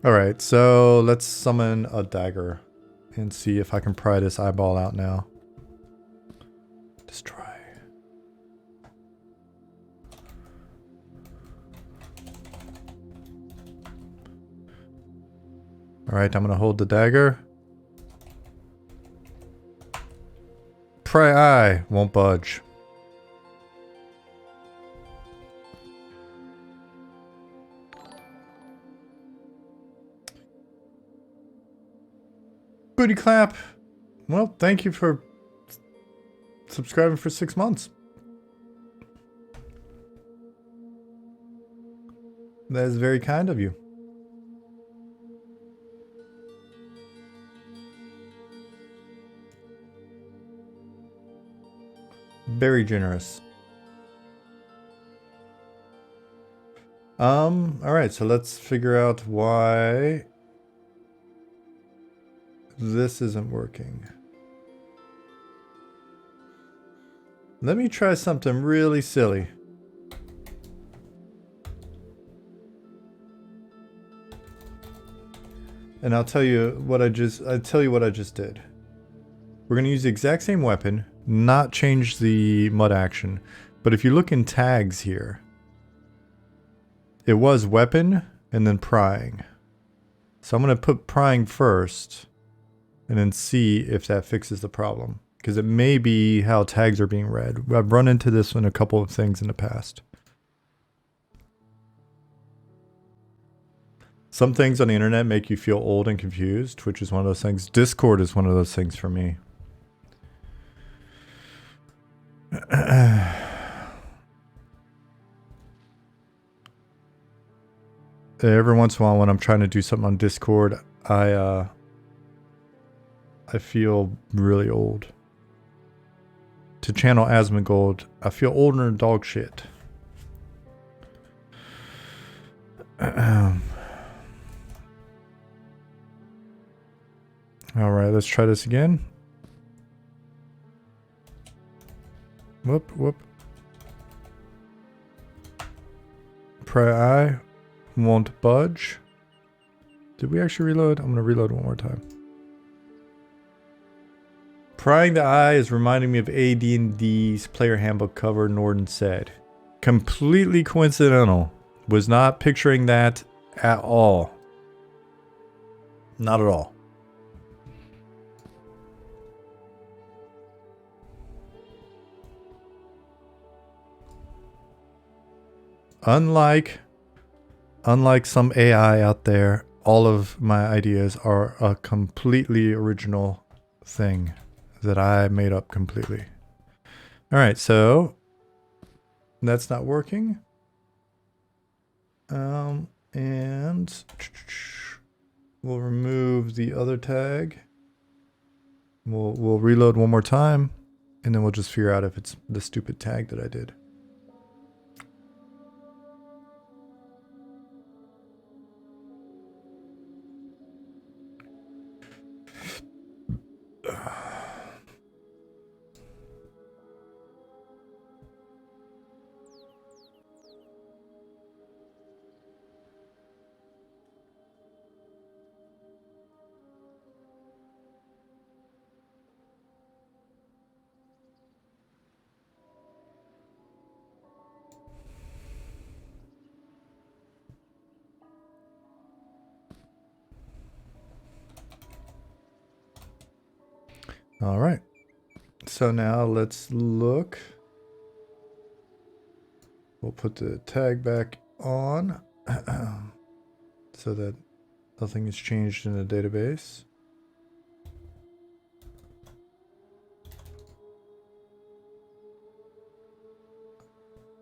Alright, so let's summon a dagger and see if I can pry this eyeball out now. Destroy. Alright, I'm gonna hold the dagger. Pry eye won't budge. Booty clap. Well, thank you for subscribing for 6 months. That is very kind of you. Very generous. Alright, so let's figure out why this isn't working. Let me try something really silly. And I'll tell you what I just did. We're going to use the exact same weapon, not change the mud action. But if you look in tags here, it was weapon and then prying. So I'm going to put prying first and then see if that fixes the problem. Because it may be how tags are being read. I've run into this in a couple of things in the past. Some things on the internet make you feel old and confused, which is one of those things. Discord is one of those things for me. Every once in a while when I'm trying to do something on Discord, I feel really old. To channel Asmongold, I feel older than dog shit. Alright, let's try this again. Whoop, whoop. Pry eye won't budge. Did we actually reload? I'm going to reload one more time. Prying the eye is reminding me of AD&D's player handbook cover, Norden said. Completely coincidental. Was not picturing that at all. Not at all. Unlike some AI out there, all of my ideas are a completely original thing that I made up completely. All right, so that's not working. And we'll remove the other tag. We'll reload one more time, and then we'll just figure out if it's the stupid tag that I did. All right. So now let's look. We'll put the tag back on so that nothing is changed in the database.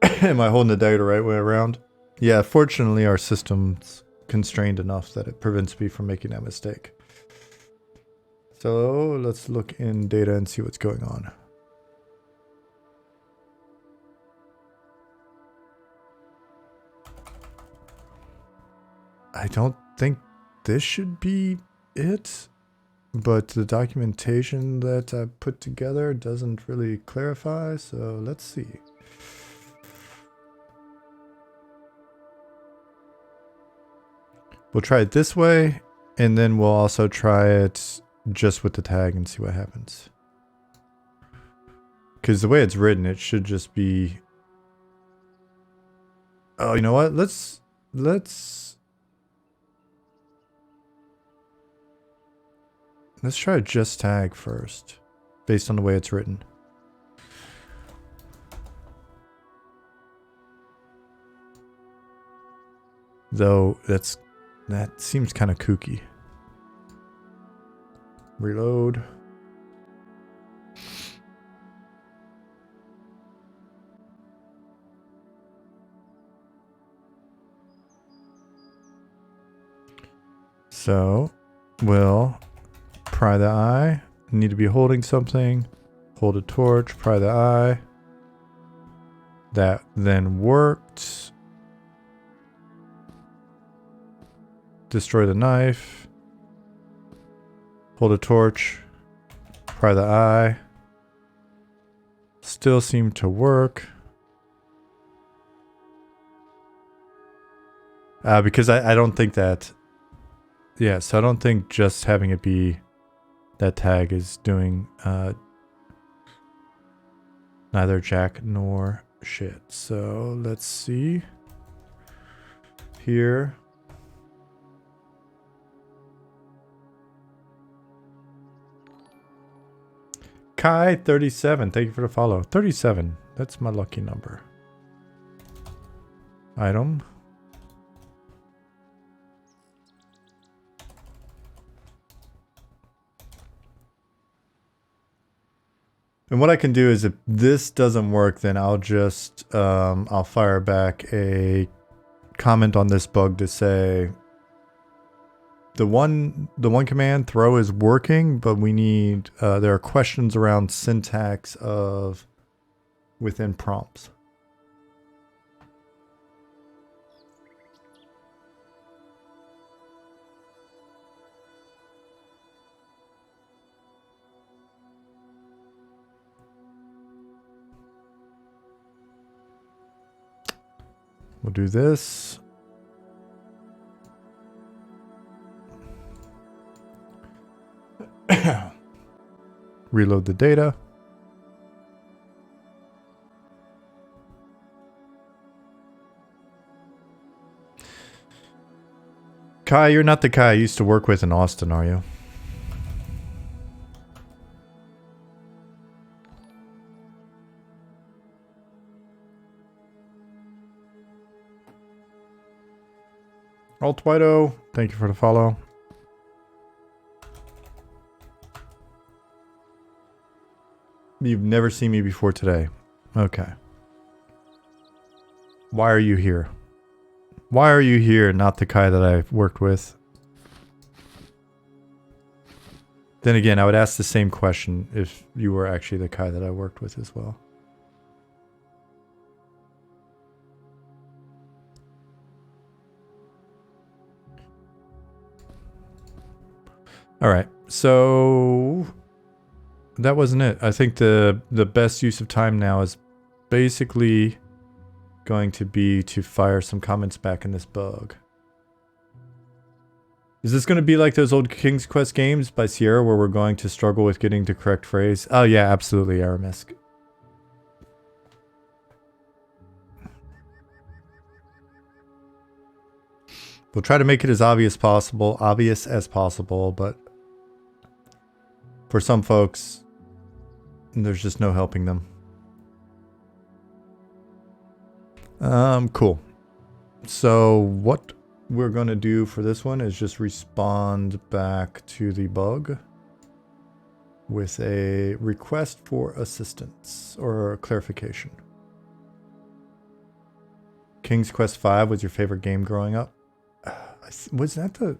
Am I holding the tag the right way around? Yeah, fortunately our system's constrained enough that it prevents me from making that mistake. So let's look in data and see what's going on. I don't think this should be it, but the documentation that I put together doesn't really clarify, so let's see. We'll try it this way, and then we'll also try it just with the tag and see what happens. Because the way it's written, it should just be... Oh, you know what? Let's try just tag first, based on the way it's written. Though that seems kind of kooky. Reload. So we'll pry the eye. Need to be holding something. Hold a torch, pry the eye. That then worked. Destroy the knife. Hold a torch. Pry the eye. Still seemed to work. Because I don't think that... Yeah, so I don't think just having it be that tag is doing neither jack nor shit. So let's see. Here. Kai37, thank you for the follow. 37, that's my lucky number. Item. And what I can do is if this doesn't work, then I'll just, I'll fire back a comment on this bug to say the one command throw is working, but we need, there are questions around syntax of within prompts. We'll do this. Reload the data. Kai, you're not the Kai I used to work with in Austin, are you? Altwido, thank you for the follow. You've never seen me before today. Okay. Why are you here? Why are you here, not the Kai that I've worked with? Then again, I would ask the same question if you were actually the Kai that I worked with as well. Alright, so that wasn't it. I think the best use of time now is basically going to be to fire some comments back in this bug. Is this going to be like those old King's Quest games by Sierra where we're going to struggle with getting the correct phrase? Oh yeah, absolutely, Aramisk. We'll try to make it as obvious as possible, but for some folks, there's just no helping them. Cool. So what we're going to do for this one is just respond back to the bug with a request for assistance or clarification. King's Quest V was your favorite game growing up? Was that the...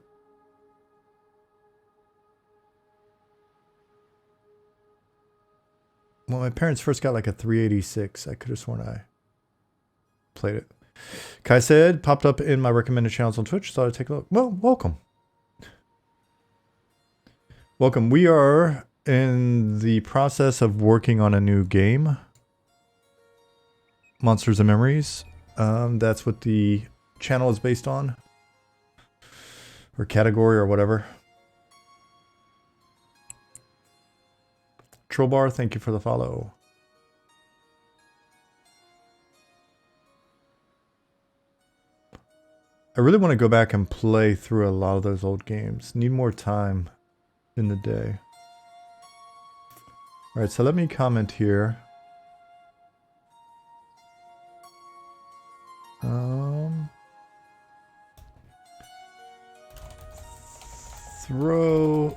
Well, my parents first got like a 386. I could have sworn I played it. Kai said, popped up in my recommended channels on Twitch. Thought I'd take a look. Well, welcome. Welcome. We are in the process of working on a new game. Monsters and Memories. That's what the channel is based on. Or category or whatever. Trollbar, thank you for the follow. I really want to go back and play through a lot of those old games. Need more time in the day. Alright, so let me comment here. Throw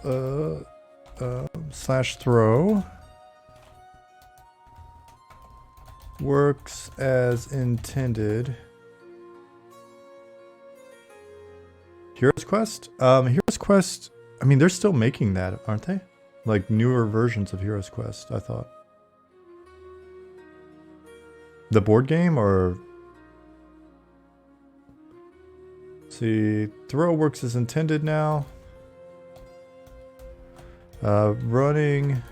works as intended. Heroes Quest? Heroes Quest, I mean, they're still making that, aren't they? Like newer versions of Heroes Quest, I thought. The board game, or... Let's see, throw works as intended now. Running...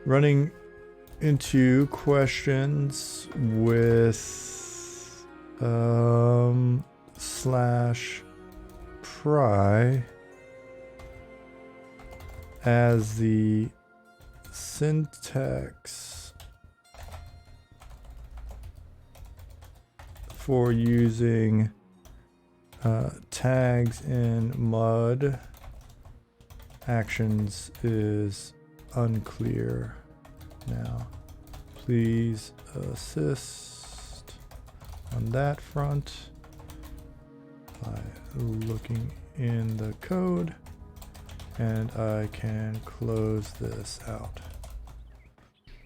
running into questions with slash pry as the syntax for using tags in mud actions is unclear now. Please assist on that front by looking in the code, and I can close this out.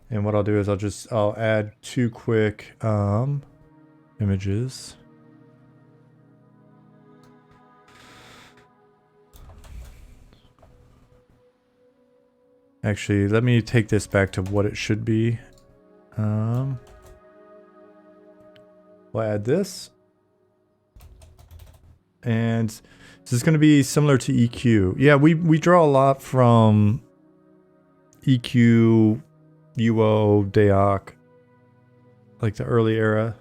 And what I'll do is I'll add two quick images. Actually, let me take this back to what it should be. We'll add this. And this is going to be similar to EQ. Yeah, we draw a lot from EQ, UO, Deoc, like the early era.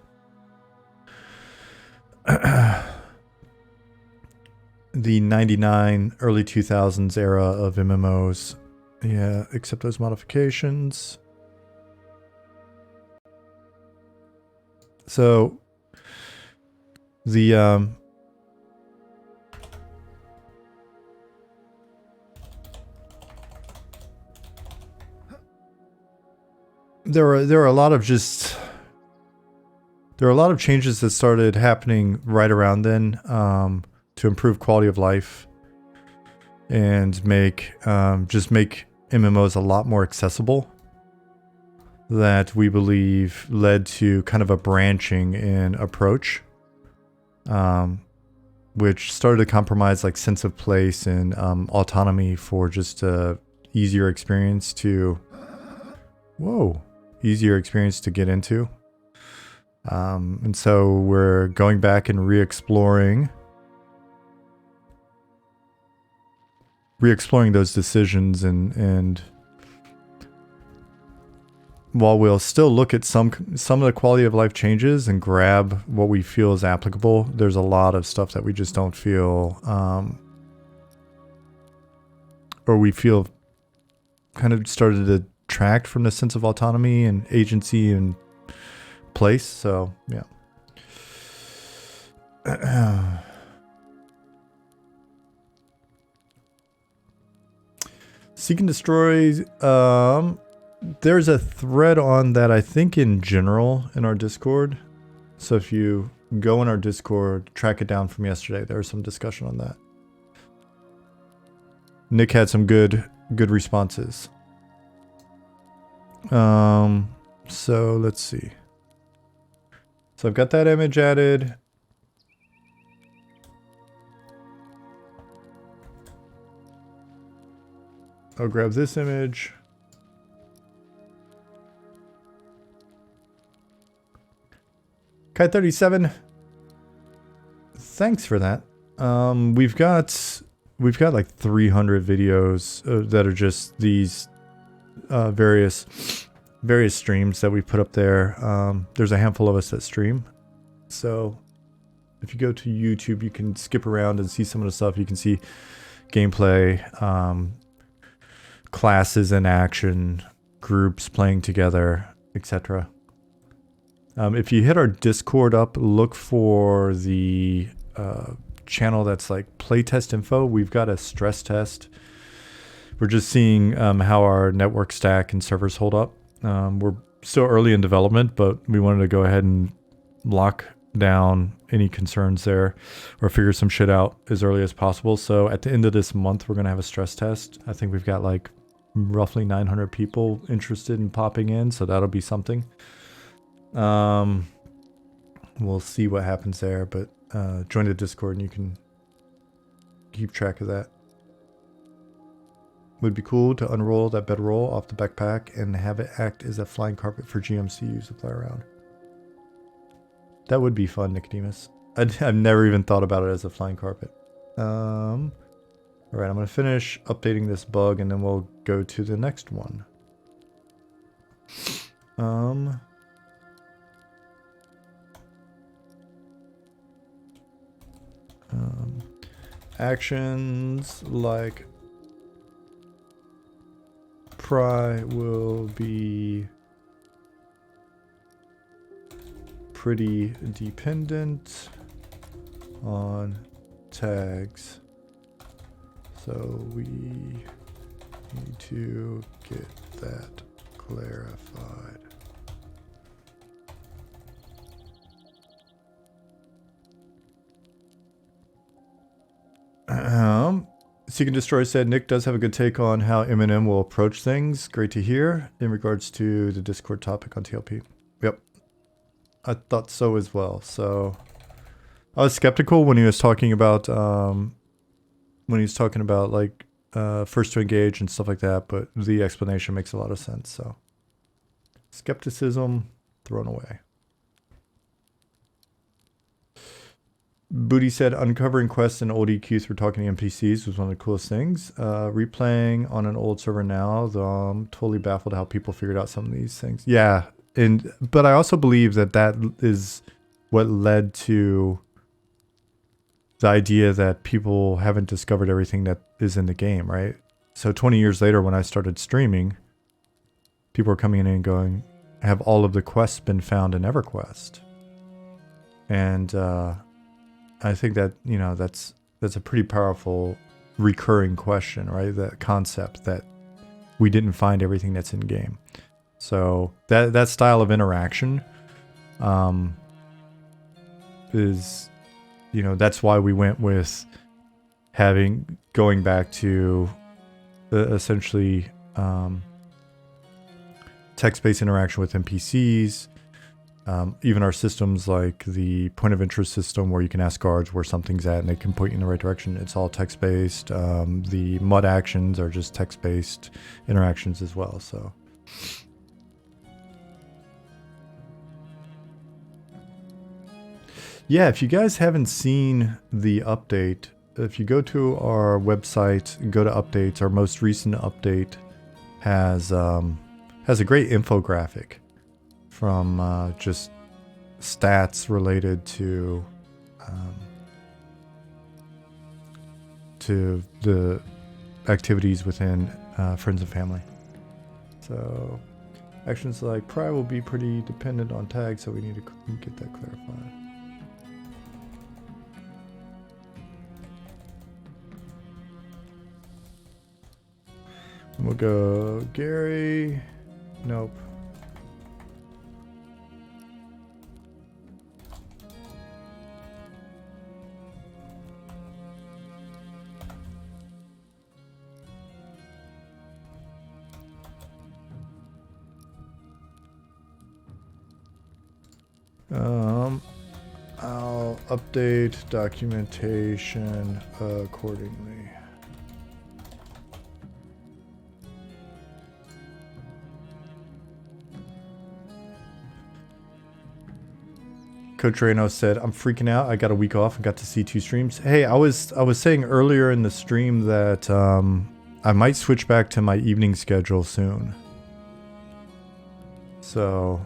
The 99, early 2000s era of MMOs. Yeah, accept those modifications. So the there are a lot of changes that started happening right around then to improve quality of life and make MMOs a lot more accessible, that we believe led to kind of a branching in approach, which started to compromise like sense of place and autonomy for just a easier experience to get into. And so we're going back and re-exploring those decisions, and while we'll still look at some of the quality of life changes and grab what we feel is applicable, there's a lot of stuff that we just don't feel, or we feel kind of started to detract from the sense of autonomy and agency and place. So yeah. Seek and destroy. There's a thread on that, I think, in general in our Discord. So if you go in our Discord, track it down from yesterday, there was some discussion on that. Nick had some good responses. So let's see. So I've got that image added. I'll grab this image. Kai37, thanks for that. We've got like 300 videos that are just these various streams that we put up there. There's a handful of us that stream, so if you go to YouTube, you can skip around and see some of the stuff. You can see gameplay, classes in action, groups playing together, etc. If you hit our Discord up, look for the channel that's like playtest info. We've got a stress test. We're just seeing how our network stack and servers hold up. We're still early in development, but we wanted to go ahead and lock down any concerns there or figure some shit out as early as possible. So at the end of this month, we're going to have a stress test. I think we've got like roughly 900 people interested in popping in, so that'll be something. We'll see what happens there, but join the Discord and you can keep track of that. Would be cool to unroll that bedroll off the backpack and have it act as a flying carpet for GMCs to play around. That would be fun, Nicodemus. I've never even thought about it as a flying carpet. Alright, I'm going to finish updating this bug and then we'll go to the next one. Actions like pry will be pretty dependent on tags, so we need to get that clarified. Seek and Destroy said Nick does have a good take on how Eminem will approach things. Great to hear in regards to the Discord topic on TLP. Yep, I thought so as well. So I was skeptical when he was talking about like first to engage and stuff like that, but the explanation makes a lot of sense. So skepticism thrown away. Booty said uncovering quests and old EQs through talking to NPCs was one of the coolest things. Replaying on an old server now, though I'm totally baffled how people figured out some of these things. Yeah, but I also believe that is what led to the idea that people haven't discovered everything that is in the game, right? So 20 years later when I started streaming, people are coming in and going, have all of the quests been found in EverQuest? And I think that, you know, that's a pretty powerful recurring question, right? That concept that we didn't find everything that's in game. So that style of interaction is, you know, that's why we went with going back to essentially text-based interaction with NPCs. Even our systems like the point of interest system where you can ask guards where something's at and they can point you in the right direction. It's all text-based. The mud actions are just text-based interactions as well. So yeah, if you guys haven't seen the update, if you go to our website and go to updates, our most recent update has a great infographic from just stats related to the activities within friends and family. So actions like pry will be pretty dependent on tags, so we need to get that clarified. We'll go Gary. Nope. I'll update documentation accordingly. Coach Reno said, "I'm freaking out. I got a week off and got to see 2 streams." Hey, I was saying earlier in the stream that I might switch back to my evening schedule soon. So,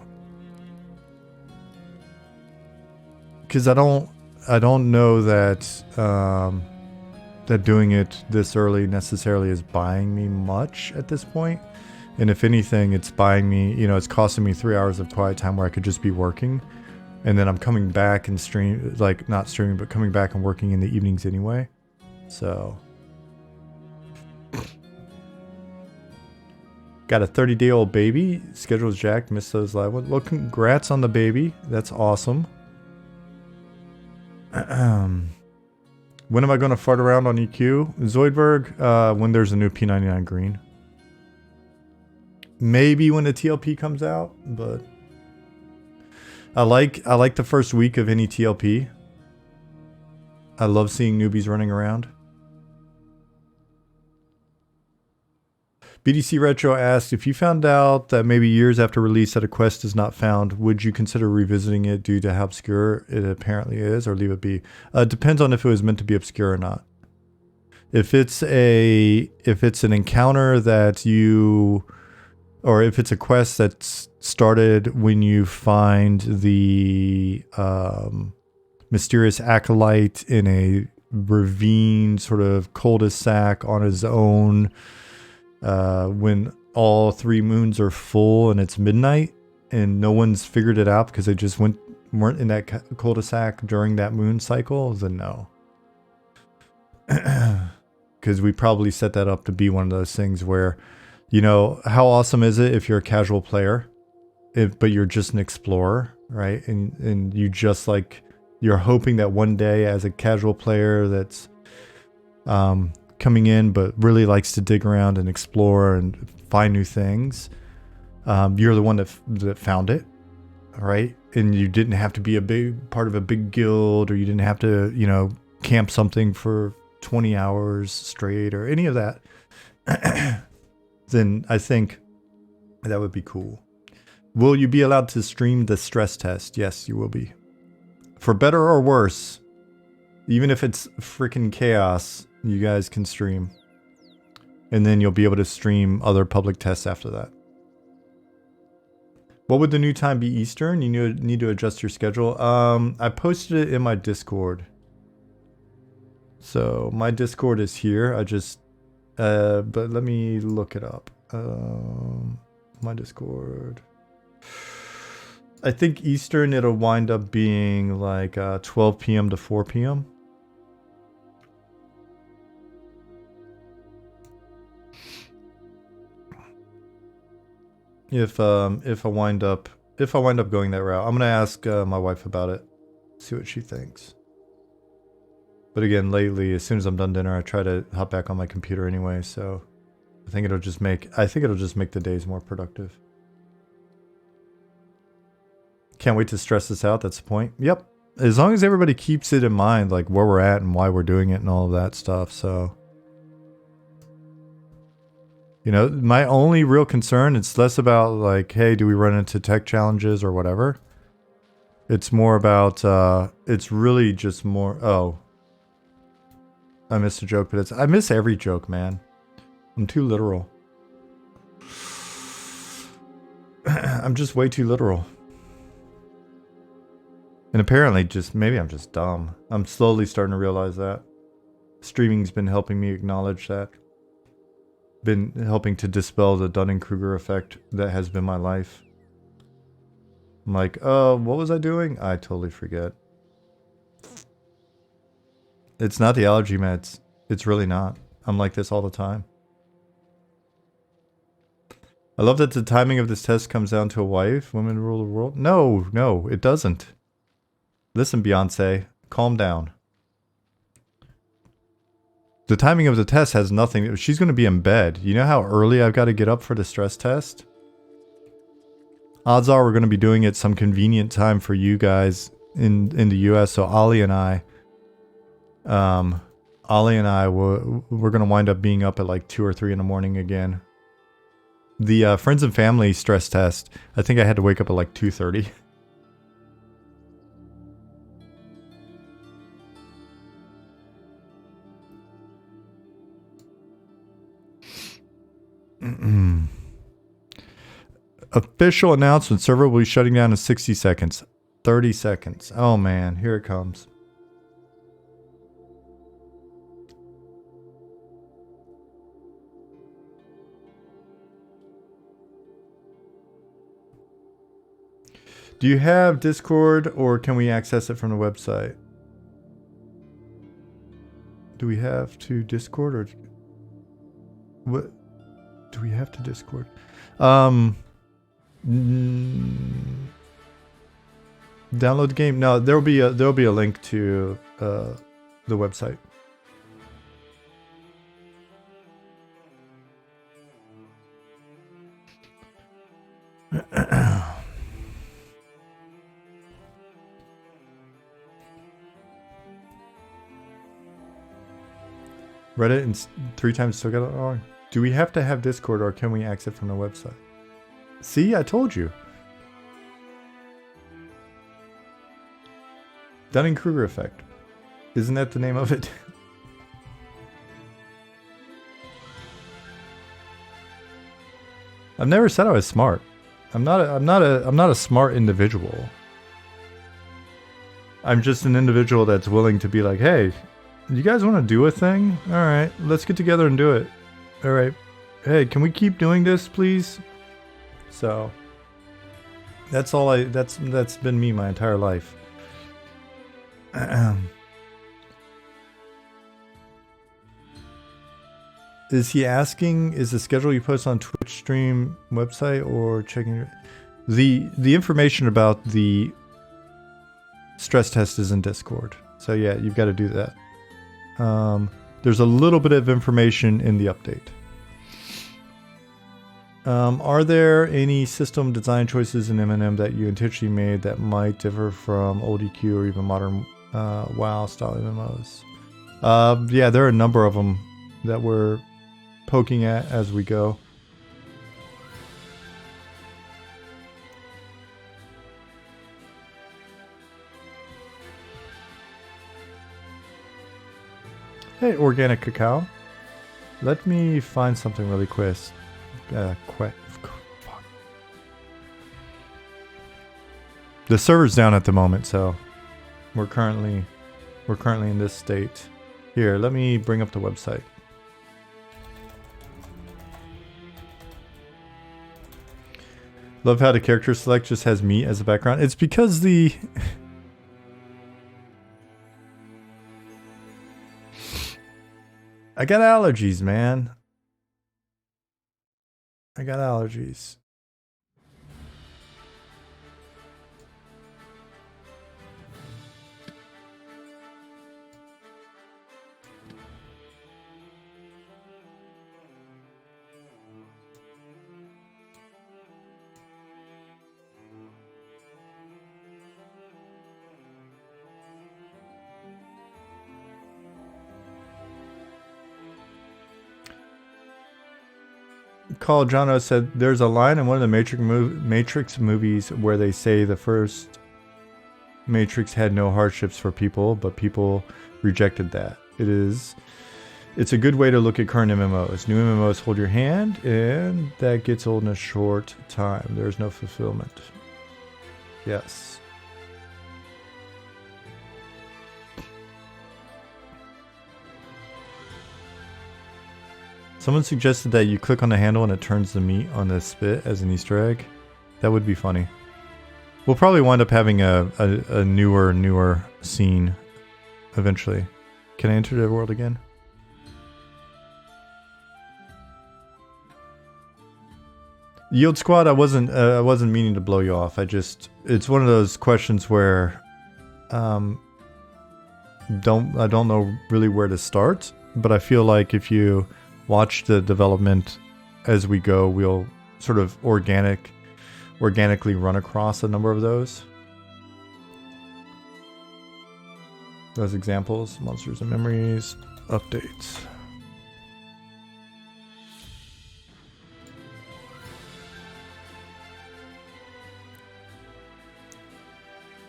because I don't know that that doing it this early necessarily is buying me much at this point. And if anything, it's buying me, you know, it's costing me 3 hours of quiet time where I could just be working. And then I'm coming back and not streaming, but coming back and working in the evenings anyway. So. Got a 30-day-old baby. Schedule's jacked. Missed those live ones. Well, congrats on the baby. That's awesome. When am I going to fart around on EQ? Zoidberg, when there's a new P99 green. Maybe when the TLP comes out, but I like the first week of any TLP. I love seeing newbies running around. BDC Retro asked, if you found out that maybe years after release that a quest is not found, would you consider revisiting it due to how obscure it apparently is, or leave it be? Depends on if it was meant to be obscure or not. If it's an encounter that or if it's a quest that's started when you find the mysterious acolyte in a ravine sort of cul-de-sac on his own, when all 3 moons are full and it's midnight and no one's figured it out because they just weren't in that cul-de-sac during that moon cycle, then no. Because we probably set that up to be one of those things where, you know, how awesome is it if you're a casual player, but you're just an explorer, right? And you just you're hoping that one day as a casual player that's coming in but really likes to dig around and explore and find new things, you're the one that found it, right? And you didn't have to be a big part of a big guild, or you didn't have to, you know, camp something for 20 hours straight or any of that. Then I think that would be cool. Will you be allowed to stream the stress test? Yes, you will be. For better or worse, even if it's freaking chaos, you guys can stream. And then you'll be able to stream other public tests after that. What would the new time be? Eastern? You need to adjust your schedule. I posted it in my Discord. So my Discord is here. I just but let me look it up. My Discord. I think Eastern it'll wind up being like 12 p.m. to 4 p.m. if I wind up going that route. I'm gonna ask my wife about it, see what she thinks. But again, lately, as soon as I'm done dinner, I try to hop back on my computer anyway. So I think it'll just make the days more productive. Can't wait to stress this out. That's the point. Yep. As long as everybody keeps it in mind, like where we're at and why we're doing it and all of that stuff. So, you know, my only real concern, it's less about like, hey, do we run into tech challenges or whatever? It's more about, it's really just more, oh, I missed a joke, but I miss every joke, man. I'm too literal. I'm just way too literal. And apparently maybe I'm just dumb. I'm slowly starting to realize that. Streaming's been helping me acknowledge that. Been helping to dispel the Dunning-Kruger effect that has been my life. I'm like, what was I doing? I totally forget. It's not the allergy meds. It's really not. I'm like this all the time. I love that the timing of this test comes down to a wife. Women rule the world. No, it doesn't. Listen, Beyonce, calm down. The timing of the test has nothing. She's going to be in bed. You know how early I've got to get up for the stress test? Odds are we're going to be doing it some convenient time for you guys in the US. So Ollie and I, we're going to wind up being up at like 2 or 3 in the morning again. The friends and family stress test, I think I had to wake up at like 2:30. Official announcement, server will be shutting down in 60 seconds. 30 seconds. Oh man, here it comes. Do you have Discord or can we access it from the website? Do we have to Discord or what? Do we have to Discord? Download the game. No, there'll be a link to the website. Read it and 3 times still got it wrong. Do we have to have Discord or can we access it from the website? See, I told you. Dunning-Kruger effect. Isn't that the name of it? I've never said I was smart. I'm not a smart individual. I'm just an individual that's willing to be like, hey, you guys want to do a thing? All right, let's get together and do it. All right. Hey, can we keep doing this, please? So that's been me my entire life. Is he asking, is the schedule you post on Twitch stream website or checking the information about the stress test is in Discord. So yeah, you've got to do that. There's a little bit of information in the update. Are there any system design choices in M&M that you intentionally made that might differ from old EQ or even modern WoW style MMOs? Yeah, there are a number of them that we're poking at as we go. Hey, organic cacao. Let me find something really quick. The server's down at the moment, so we're currently in this state. Here, let me bring up the website. Love how the character select just has me as a background. It's because the I got allergies, man. I got allergies. Call Jono said there's a line in one of the Matrix movies where they say the first Matrix had no hardships for people, but people rejected that. It's a good way to look at current MMOs. New MMOs hold your hand, and that gets old in a short time. There's no fulfillment. Yes. Someone suggested that you click on the handle and it turns the meat on the spit as an Easter egg. That would be funny. We'll probably wind up having a newer scene eventually. Can I enter the world again? Yield Squad, I wasn't meaning to blow you off. It's one of those questions where I don't know really where to start, but I feel like if you watch the development as we go, we'll sort of organically run across a number of those examples. Monsters and Memories updates.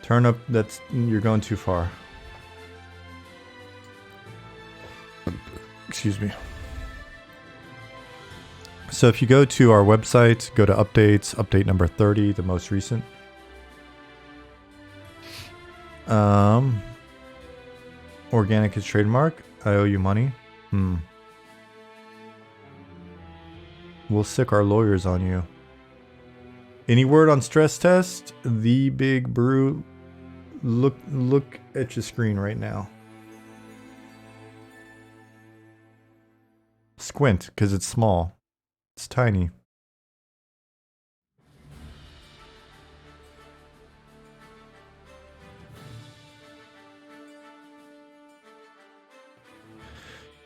Turn up, you're going too far. Excuse me. So if you go to our website, go to updates, update number 30, the most recent. Organic is trademark. I owe you money. We'll sick our lawyers on you. Any word on stress test? The Big Brew. Look at your screen right now. Squint, because it's small. It's tiny.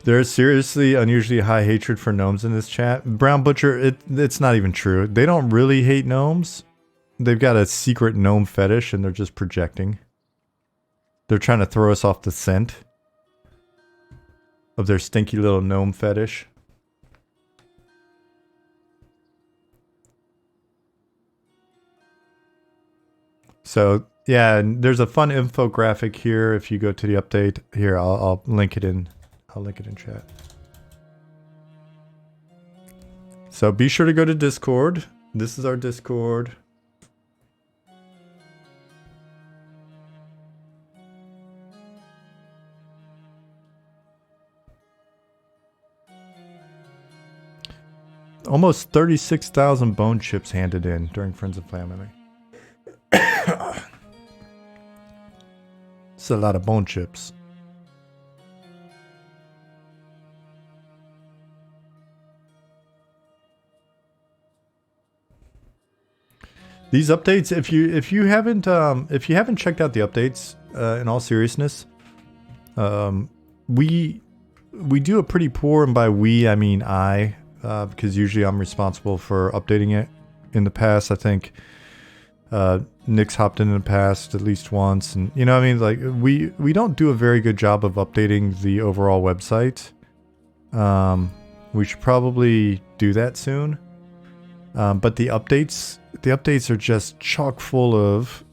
There's seriously unusually high hatred for gnomes in this chat. Brown Butcher, it's not even true. They don't really hate gnomes. They've got a secret gnome fetish and they're just projecting. They're trying to throw us off the scent of their stinky little gnome fetish. So yeah, there's a fun infographic here. If you go to the update here, I'll link it in. I'll link it in chat. So be sure to go to Discord. This is our Discord. Almost 36,000 bone chips handed in during Friends of Family. It's a lot of bone chips. These updates, if you haven't checked out the updates, in all seriousness, we do a pretty poor, and by we I mean I, because usually I'm responsible for updating it. In the past, I think Nick's hopped in the past at least once, and you know what I mean, like we don't do a very good job of updating the overall website. We should probably do that soon. But the updates are just chock full of.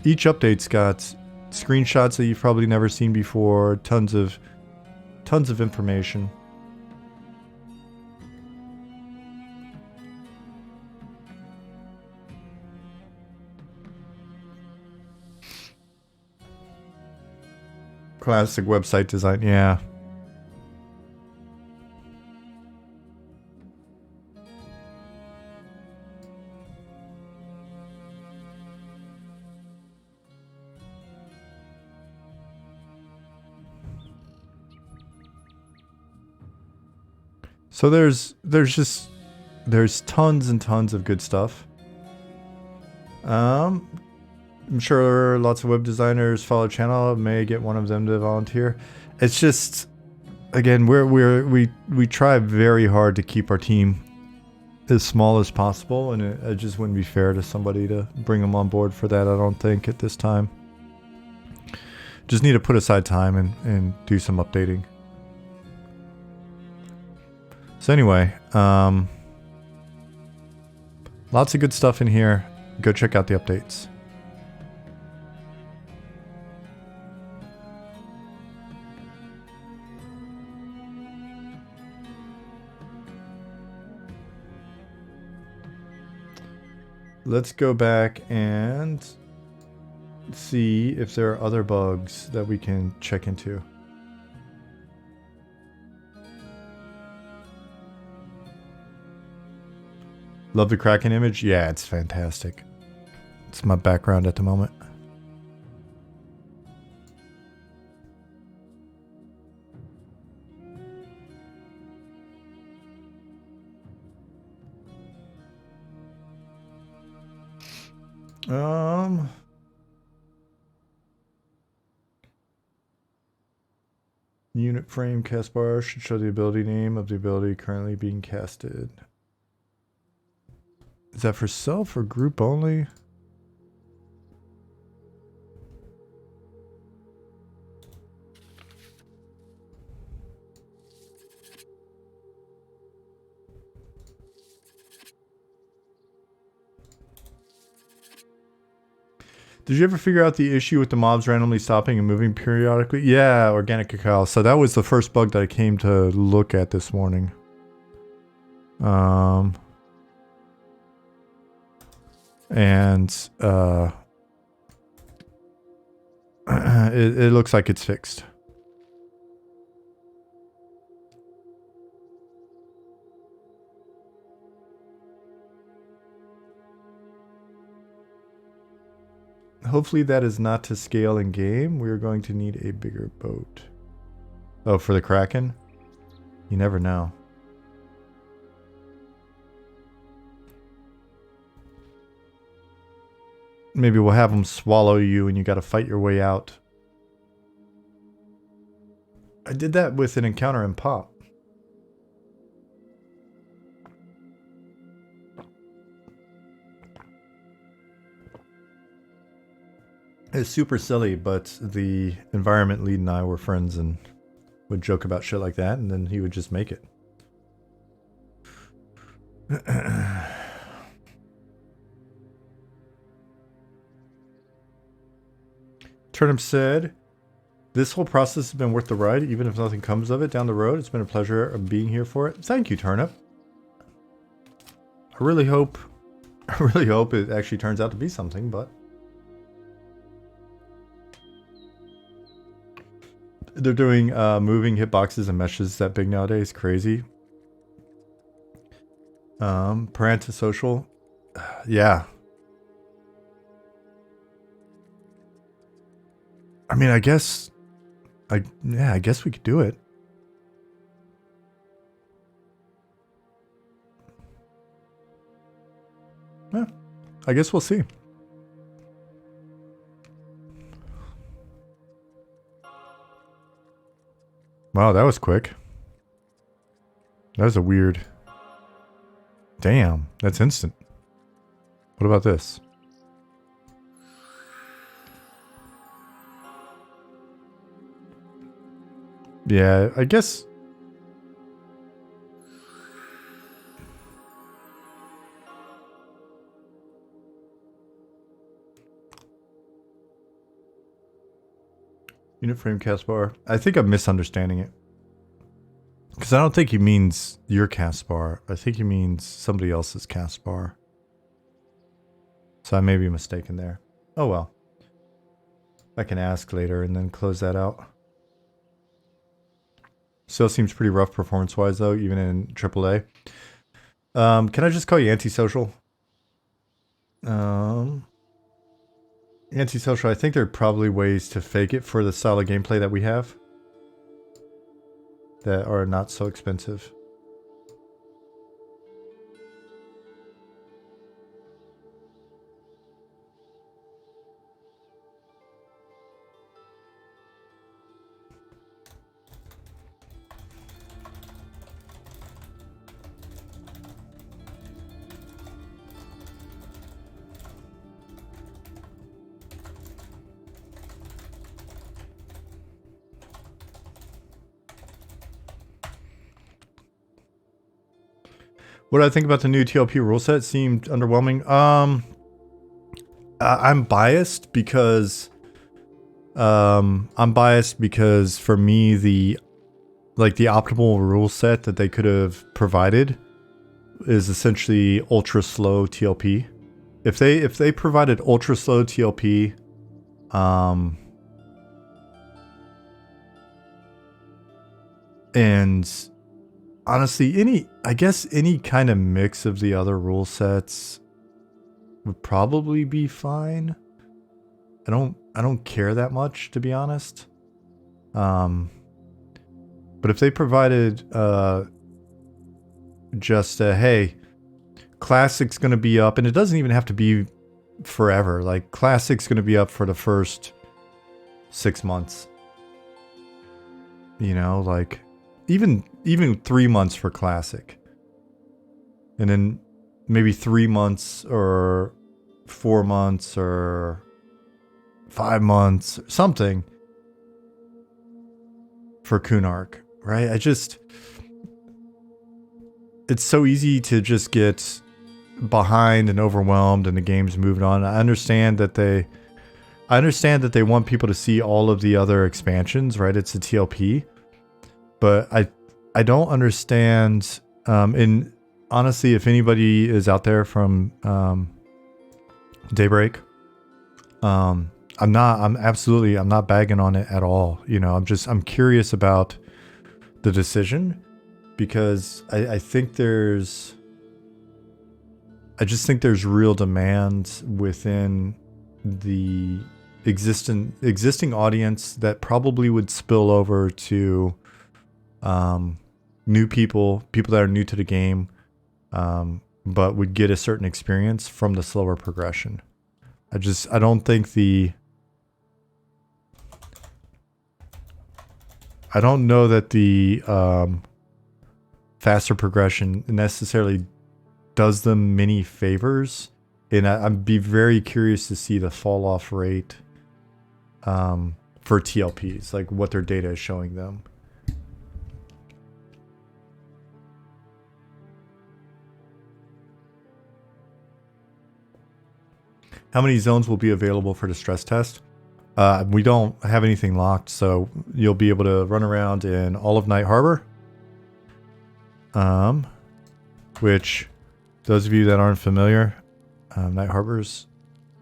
Each update's got screenshots that you've probably never seen before, tons of information. Classic website design, yeah. So there's tons and tons of good stuff. I'm sure lots of web designers follow the channel. May get one of them to volunteer. It's just, again, we try very hard to keep our team as small as possible, and it just wouldn't be fair to somebody to bring them on board for that. I don't think at this time. Just need to put aside time and do some updating. So anyway, Lots of good stuff in here. Go check out the updates. Let's go back and see if there are other bugs that we can check into. Love the Kraken image? Yeah, it's fantastic. It's my background at the moment. Unit frame cast bar should show the ability name of the ability currently being casted. Is that for self or group only? Did you ever figure out the issue with the mobs randomly stopping and moving periodically? Yeah, organic cacao. So that was the first bug that I came to look at this morning. It looks like it's fixed. Hopefully that is not to scale in game. We're going to need a bigger boat. Oh, for the Kraken? You never know. Maybe we'll have them swallow you and you gotta fight your way out. I did that with an encounter in Pop. It's super silly, but the environment lead and I were friends and would joke about shit like that, and then he would just make it. Turnip said, this whole process has been worth the ride, even if nothing comes of it down the road. It's been a pleasure of being here for it. Thank you, Turnip. I really hope it actually turns out to be something, but they're doing moving hitboxes and meshes that big nowadays. Crazy. Parentasocial. Yeah. I mean, I guess we could do it. Yeah, I guess we'll see. Wow, that was quick. That was a weird... Damn, that's instant. What about this? Yeah, I guess... Unit frame cast bar. I think I'm misunderstanding it. Because I don't think he means your cast bar. I think he means somebody else's cast bar. So I may be mistaken there. Oh well. I can ask later and then close that out. Still seems pretty rough performance-wise though, even in AAA. Can I just call you antisocial? Antisocial, I think there are probably ways to fake it for the style of gameplay that we have that are not so expensive. What do I think about the new TLP rule set? Seemed underwhelming. I'm biased because for me the optimal rule set that they could have provided is essentially ultra slow TLP. If they provided ultra slow TLP, and honestly, I guess any kind of mix of the other rule sets would probably be fine. I don't care that much, to be honest. But if they provided just hey, Classic's going to be up, and it doesn't even have to be forever. Like Classic's going to be up for the first 6 months. You know, like even 3 months for Classic. And then maybe 3 months or 4 months or 5 months, something for Kunark, right? It's so easy to just get behind and overwhelmed and the game's moving on. I understand that they want people to see all of the other expansions, right? It's a TLP. But I don't understand, and honestly, if anybody is out there from Daybreak, I'm not bagging on it at all. You know, I'm curious about the decision, because I think there's real demand within the existing audience that probably would spill over to new people that are new to the game, but would get a certain experience from the slower progression. I don't know that the faster progression necessarily does them many favors, and I'd be very curious to see the fall off rate for TLPs, like what their data is showing them. How many zones will be available for the stress test? We don't have anything locked, so you'll be able to run around in all of Night Harbor. Which, those of you that aren't familiar, Night Harbor's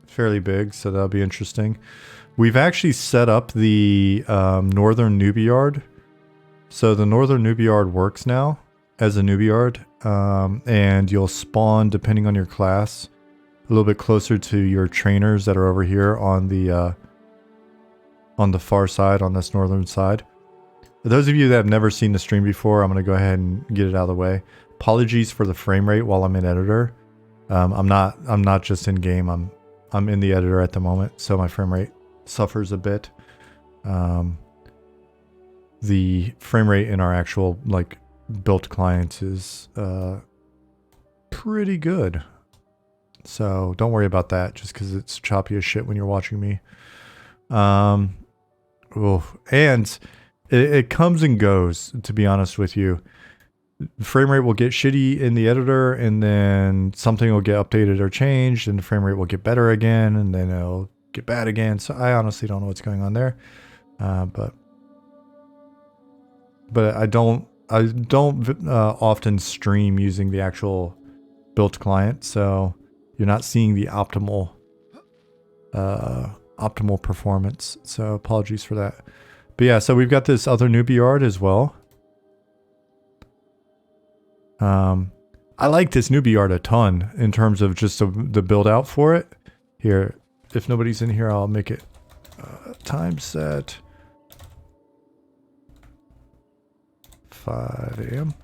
fairly big, so that'll be interesting. We've actually set up the Northern Newbie Yard. So the Northern Newbie Yard works now as a Newbie Yard, and you'll spawn, depending on your class, a little bit closer to your trainers that are over here on the far side, on this northern side. For those of you that have never seen the stream before, I'm going to go ahead and get it out of the way. Apologies for the frame rate while I'm in editor. I'm not just in game. I'm in the editor at the moment, so my frame rate suffers a bit. The frame rate in our actual built client is pretty good. So don't worry about that, just because it's choppy as shit when you're watching me. And it comes and goes, to be honest with you. The frame rate will get shitty in the editor, and then something will get updated or changed, and the frame rate will get better again, and then it'll get bad again. So I honestly don't know what's going on there. But I don't often stream using the actual built client, so you're not seeing the optimal performance. So apologies for that. But yeah, so we've got this other newbie yard as well. I like this newbie yard a ton in terms of just the build out for it. Here, if nobody's in here, I'll make it time set 5 a.m.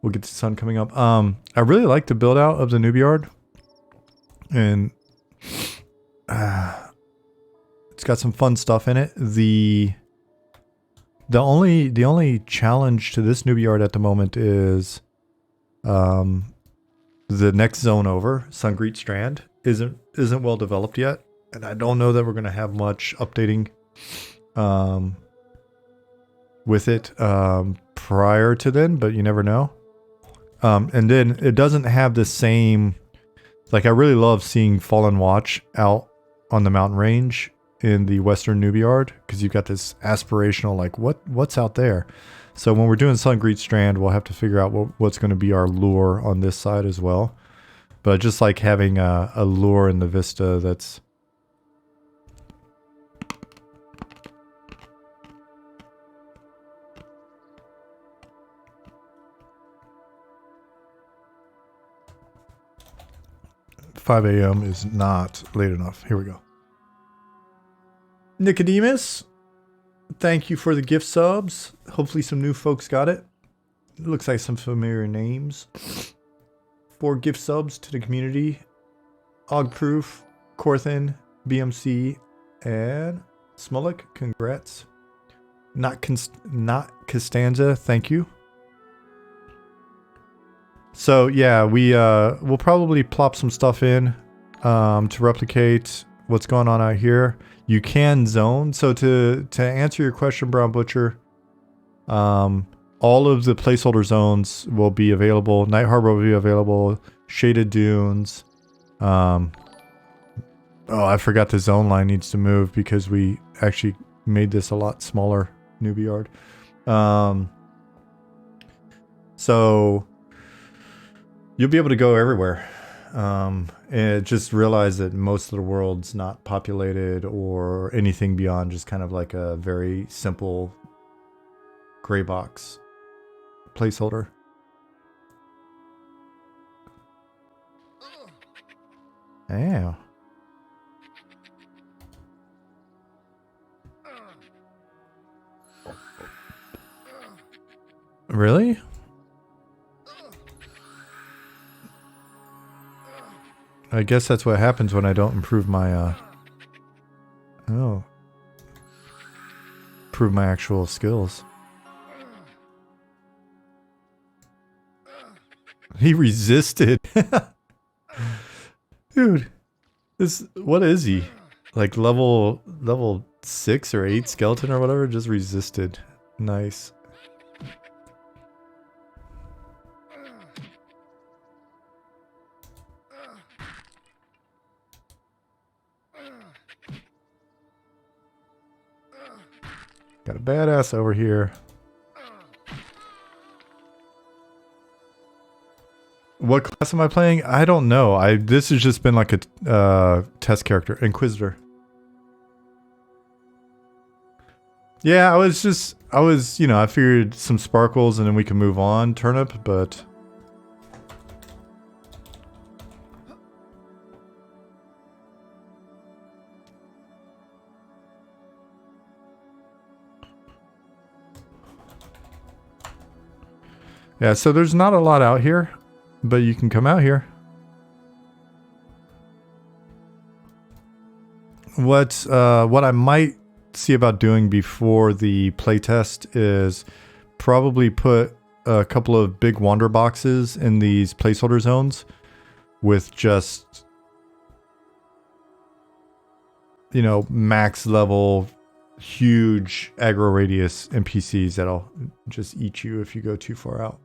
We'll get the sun coming up. I really like the build out of the newbie yard, and it's got some fun stuff in it. The only challenge to this newbie yard at the moment is the next zone over, Sungreet Strand, isn't well developed yet, and I don't know that we're going to have much updating with it prior to then, but you never know. And then it doesn't have the same, like I really love seeing Fallen Watch out on the mountain range in the Western Newbyard, because you've got this aspirational, like what's out there. So when we're doing Sungreet Strand, we'll have to figure out what's going to be our lure on this side as well. But I just like having a lure in the vista that's... "5 a.m. is not late enough." Here we go. Nicodemus, thank you for the gift subs. Hopefully some new folks got it. It looks like some familiar names. 4 gift subs to the community. Ogproof, Corthin, BMC, and Smolik. Congrats. Not Costanza, thank you. So yeah, we'll probably plop some stuff in to replicate what's going on out here. You can zone. So to answer your question, Brown Butcher, all of the placeholder zones will be available. Night Harbor will be available. Shaded Dunes. Oh, I forgot the zone line needs to move because we actually made this a lot smaller, Newbyard. So you'll be able to go everywhere. And just realize that most of the world's not populated or anything beyond just kind of like a very simple gray box placeholder. Damn. Really? I guess that's what happens when I don't improve my, improve my actual skills. He resisted. Dude, what is he? Like level 6 or 8 skeleton or whatever, just resisted. Nice. Got a badass over here. What class am I playing? I don't know. This has just been like a test character. Inquisitor. Yeah, I was, you know, I figured some sparkles and then we can move on, Turnip, but... Yeah, so there's not a lot out here, but you can come out here. What I might see about doing before the playtest is probably put a couple of big wander boxes in these placeholder zones with just, you know, max level, huge aggro radius NPCs that'll just eat you if you go too far out.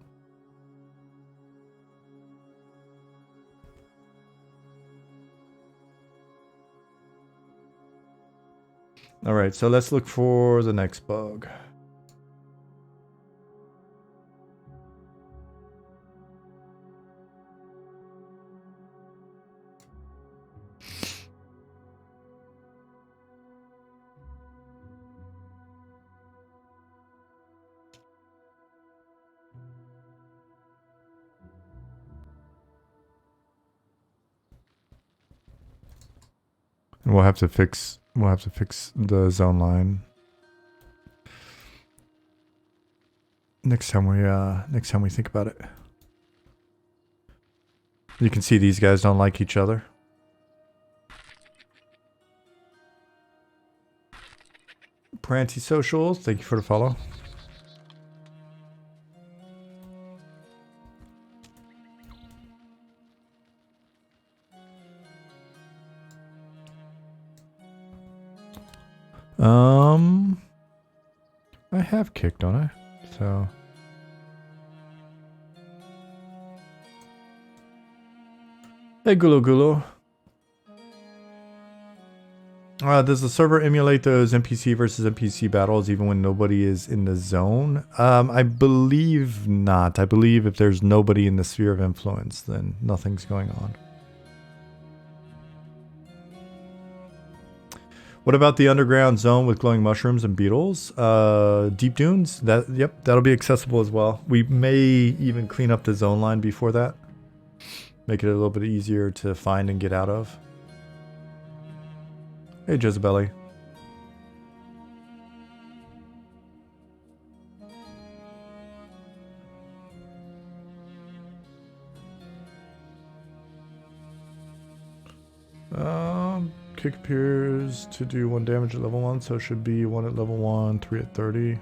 All right, so let's look for the next bug. And we'll have to fix the zone line next time we think about it. You can see these guys don't like each other. Pranty Socials, thank you for the follow. I have kicked, don't I? So Hey, Gulo Gulo. Does the server emulate those NPC versus NPC battles even when nobody is in the zone? I believe not. I believe if there's nobody in the sphere of influence, then nothing's going on. What about the underground zone with glowing mushrooms and beetles? Deep dunes? Yep, that'll be accessible as well. We may even clean up the zone line before that. Make it a little bit easier to find and get out of. Hey, Jezebeli. Kick appears to do 1 damage at level 1, so it should be 1 at level 1, 3 at 30.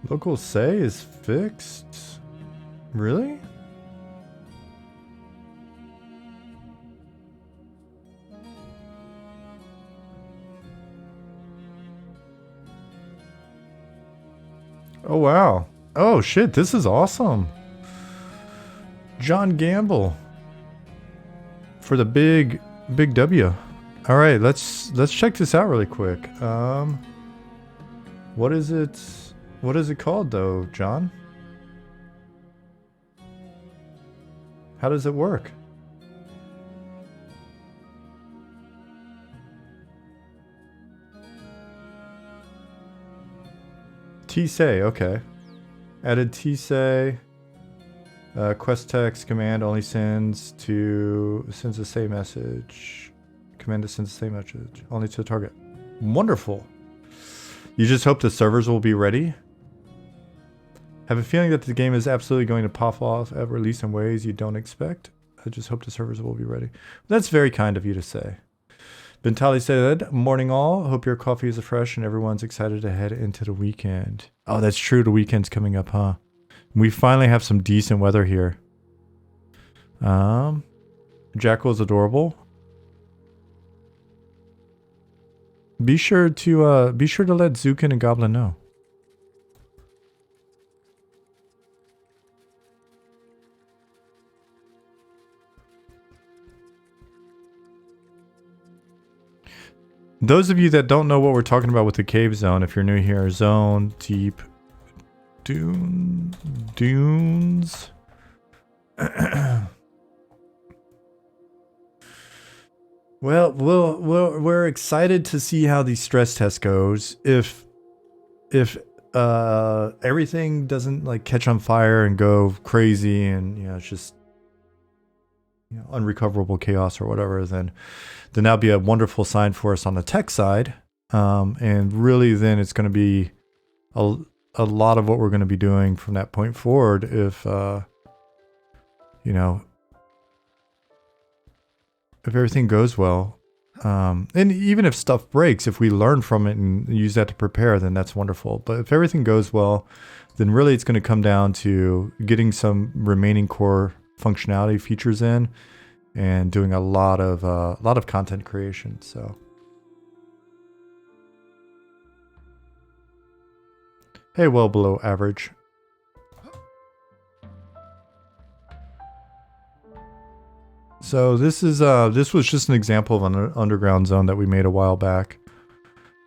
Local say is fixed? Really? Oh wow. Oh shit, this is awesome. John Gamble. For the big W. Alright, let's check this out really quick. What is it called though, John? How does it work? T-say, okay. Added T-say. Quest text command only sends the same message. Command that sends the same message only to the target. Wonderful. You just hope the servers will be ready. Have a feeling that the game is absolutely going to pop off at release in ways you don't expect. I just hope the servers will be ready. That's very kind of you to say. Bentali said, morning all. Hope your coffee is fresh and everyone's excited to head into the weekend. Oh, that's true. The weekend's coming up, huh? We finally have some decent weather here. Jackal is adorable. Be sure to let Zukin and Goblin know. Those of you that don't know what we're talking about with the cave zone, if you're new here, zone, deep, dunes. Well, we're excited to see how the stress test goes. If everything doesn't like catch on fire and go crazy and it's just unrecoverable chaos or whatever, then that'll be a wonderful sign for us on the tech side. And really then it's going to be a lot of what we're going to be doing from that point forward if everything goes well. And even if stuff breaks, if we learn from it and use that to prepare, then that's wonderful. But if everything goes well, then really it's going to come down to getting some remaining core functionality features in and doing a lot of content creation. So hey, well below average. So this was just an example of an underground zone that we made a while back.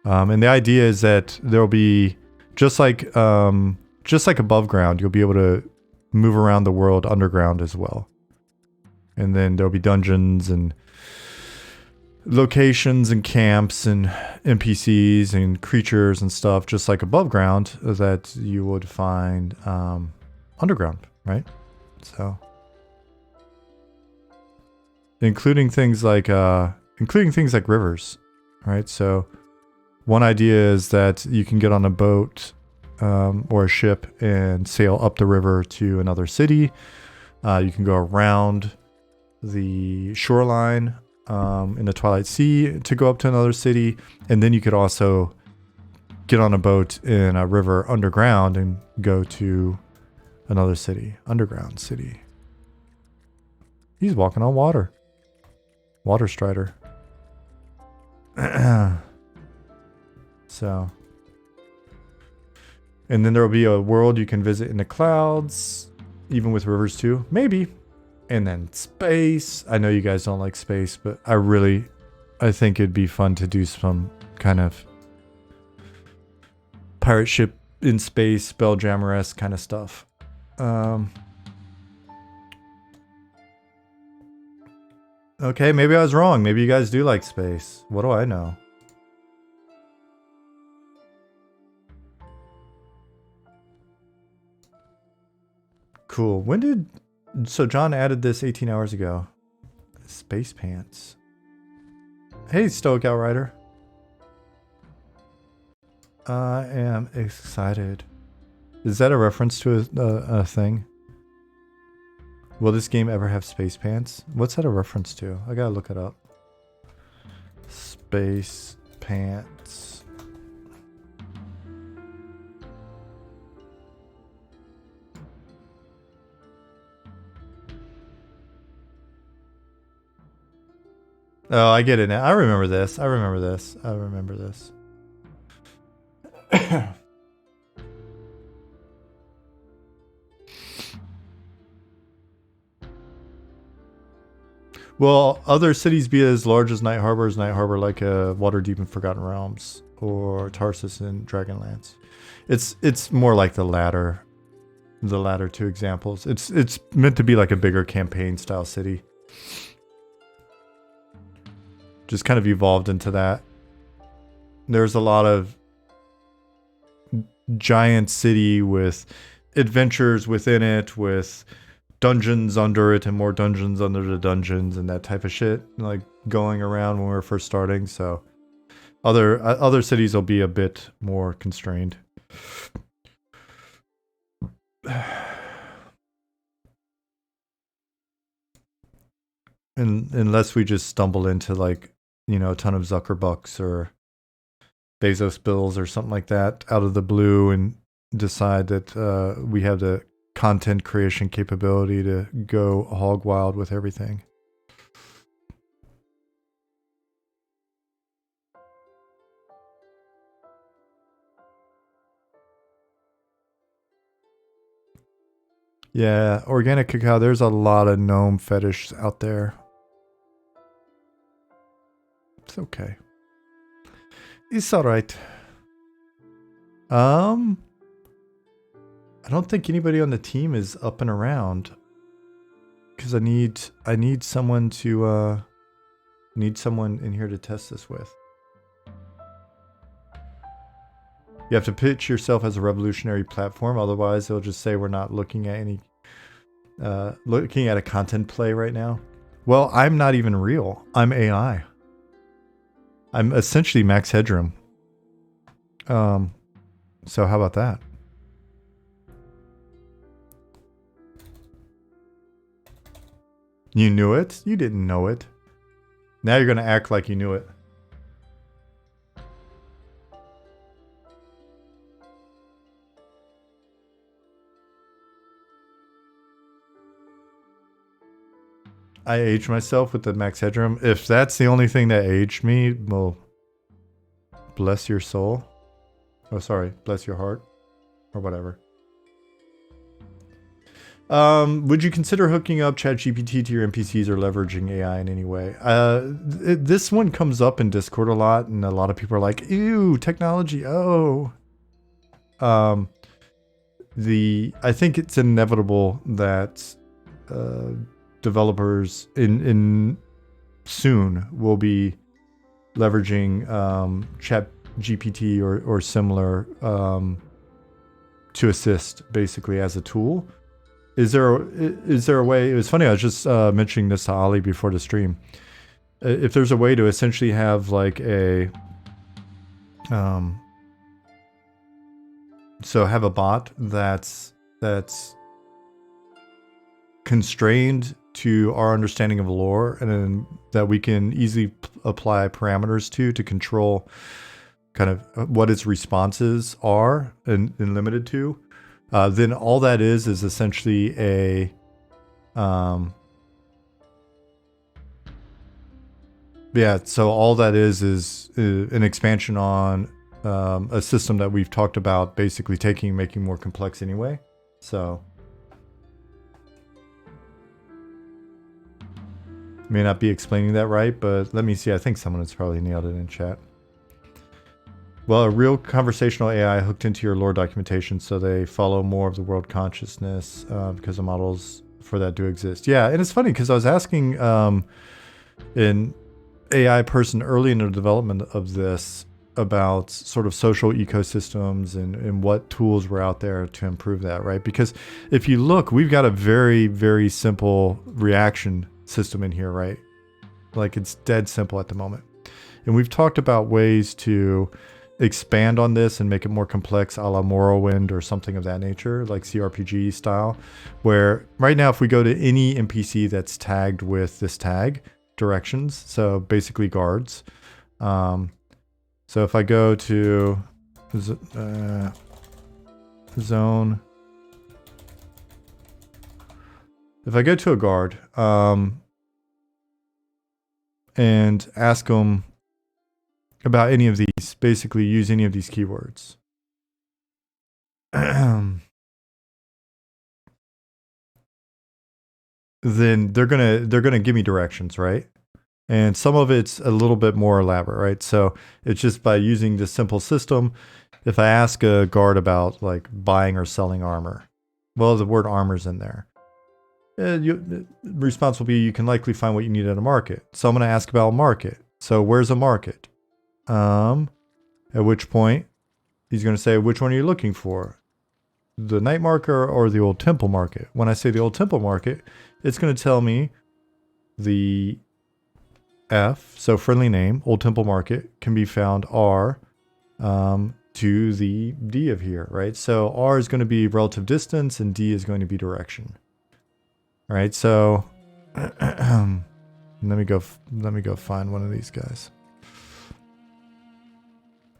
And the idea is that there'll be just like above ground, you'll be able to move around the world underground as well. And then there'll be dungeons and locations and camps and NPCs and creatures and stuff just like above ground that you would find underground, right? So, including things like rivers, right? So, one idea is that you can get on a boat or a ship and sail up the river to another city. You can go around the shoreline in the Twilight Sea to go up to another city, and then you could also get on a boat in a river underground and go to another city, underground city. He's walking on water. Water Strider. So. And then there will be a world you can visit in the clouds, even with rivers too. Maybe. And then space. I know you guys don't like space, but I think it'd be fun to do some kind of pirate ship in space, Spelljammer-esque kind of stuff. Okay, maybe I was wrong. Maybe you guys do like space. What do I know? Cool. So John added this 18 hours ago. Space pants. Hey, Stoic Outrider. I am excited. Is that a reference to a thing? Will this game ever have space pants? What's that a reference to? I gotta look it up. Space pants. Oh, I get it now. I remember this. Will other cities be as large as Night Harbor? Is Night Harbor like a Waterdeep and Forgotten Realms or Tarsus and Dragonlance? It's more like the latter two examples. It's meant to be like a bigger campaign style city. Just kind of evolved into that. There's a lot of giant city with adventures within it, with dungeons under it and more dungeons under the dungeons and that type of shit, like going around when we were first starting. So other cities will be a bit more constrained. And unless we just stumble into like, you know, a ton of Zuckerbucks or Bezos bills or something like that out of the blue and decide that we have the content creation capability to go hog wild with everything. Yeah, organic cacao, there's a lot of gnome fetish out there. It's okay. It's alright. I don't think anybody on the team is up and around. Because I need someone to need someone in here to test this with. You have to pitch yourself as a revolutionary platform, otherwise they'll just say we're not looking at any looking at a content play right now. Well, I'm not even real. I'm AI. I'm essentially Max Headroom. So how about that? You knew it? You didn't know it. Now you're going to act like you knew it. I aged myself with the Max Headroom. If that's the only thing that aged me, well, bless your soul. Oh, sorry. Bless your heart. Or whatever. Would you consider hooking up ChatGPT to your NPCs or leveraging AI in any way? This one comes up in Discord a lot, and a lot of people are like, ew, technology, oh. I think it's inevitable that developers in soon will be leveraging ChatGPT or similar to assist basically as a tool. is there a way? It was funny. I was just mentioning this to Ali before the stream. If there's a way to essentially have like a so have a bot that's constrained to our understanding of lore, and then that we can easily apply parameters to control kind of what its responses are and limited to, then all that is essentially a yeah, so all that is an expansion on a system that we've talked about basically making more complex anyway. So may not be explaining that right, but let me see. I think someone has probably nailed it in chat. Well, a real conversational AI hooked into your lore documentation so they follow more of the world consciousness because the models for that do exist. Yeah, and it's funny because I was asking an AI person early in the development of this about sort of social ecosystems and what tools were out there to improve that, right? Because if you look, we've got a very, very simple reaction system in here, right? Like it's dead simple at the moment. And we've talked about ways to expand on this and make it more complex, a la Morrowind or something of that nature, like CRPG style, where right now if we go to any NPC that's tagged with this tag, directions, so basically guards. So if I go to zone, if I go to a guard and ask them about any of these, basically use any of these keywords. Then they're gonna give me directions, right? And some of it's a little bit more elaborate, right? So it's just by using this simple system. If I ask a guard about like buying or selling armor, well, the word armor's in there. The response will be, you can likely find what you need at a market. So I'm going to ask about a market. So where's a market? At which point he's going to say, which one are you looking for? The night market or the old temple market? When I say the old temple market, it's going to tell me the F, so friendly name, old temple market, can be found R to the D of here, right? So R is going to be relative distance and D is going to be direction. All right, so let me go find one of these guys.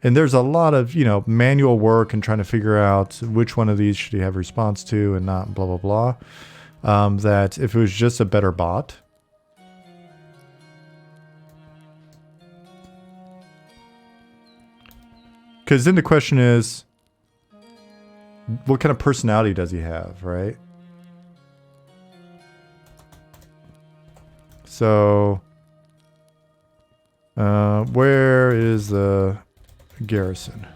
And there's a lot of, manual work and trying to figure out which one of these should you have response to and not, blah, blah, blah. That if it was just a better bot, because then the question is, what kind of personality does he have, right? So, where is the garrison?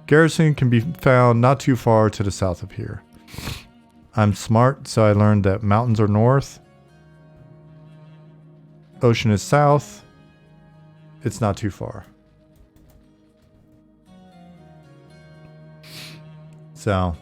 Garrison can be found not too far to the south of here. I'm smart, so I learned that mountains are north. Ocean is south. It's not too far. So.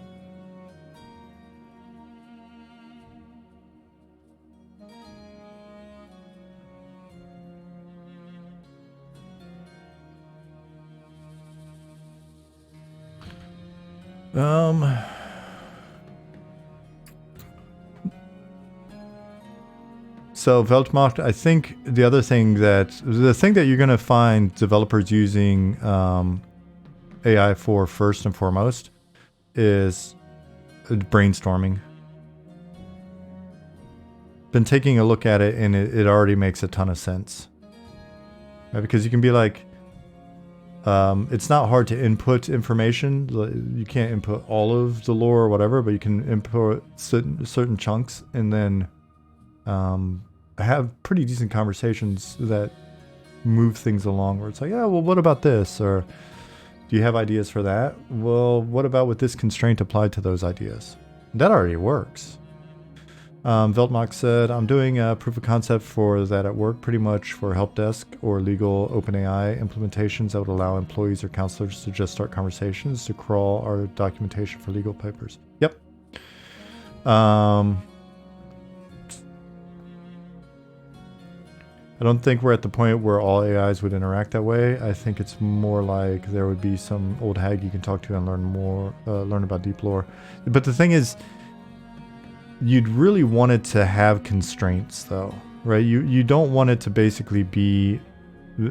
So Weltmacht, I think the thing that you're going to find developers using AI for first and foremost is brainstorming. Been taking a look at it and it already makes a ton of sense. Right? Because you can be like, it's not hard to input information. You can't input all of the lore or whatever, but you can input certain chunks and then have pretty decent conversations that move things along where it's like, yeah, well, what about this? Or do you have ideas for that? Well, what about with this constraint applied to those ideas? That already works. Veltmach said, I'm doing a proof of concept for that at work, pretty much for help desk or legal OpenAI implementations that would allow employees or counselors to just start conversations to crawl our documentation for legal papers. Yep. I don't think we're at the point where all AIs would interact that way. I think it's more like there would be some old hag you can talk to and learn more, learn about deep lore. But the thing is, you'd really want it to have constraints, though, right? You don't want it to basically be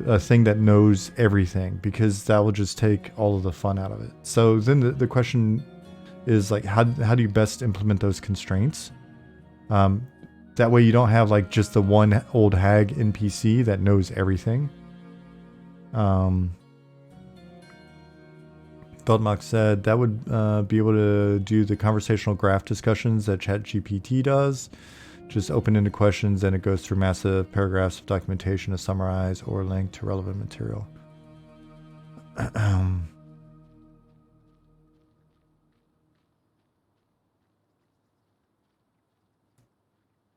a thing that knows everything, because that will just take all of the fun out of it. So then the question is, like, how do you best implement those constraints? That way you don't have like just the one old hag NPC that knows everything. Feldmark said that would be able to do the conversational graph discussions that ChatGPT does. Just open-ended questions, and it goes through massive paragraphs of documentation to summarize or link to relevant material.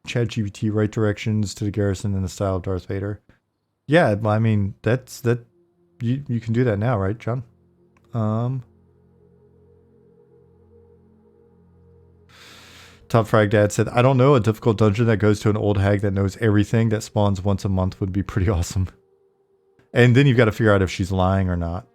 ChatGPT write directions to the garrison in the style of Darth Vader. Yeah, I mean, that you can do that now, right, John? Top Frag Dad said, I don't know, a difficult dungeon that goes to an old hag that knows everything that spawns once a month would be pretty awesome. And then you've got to figure out if she's lying or not.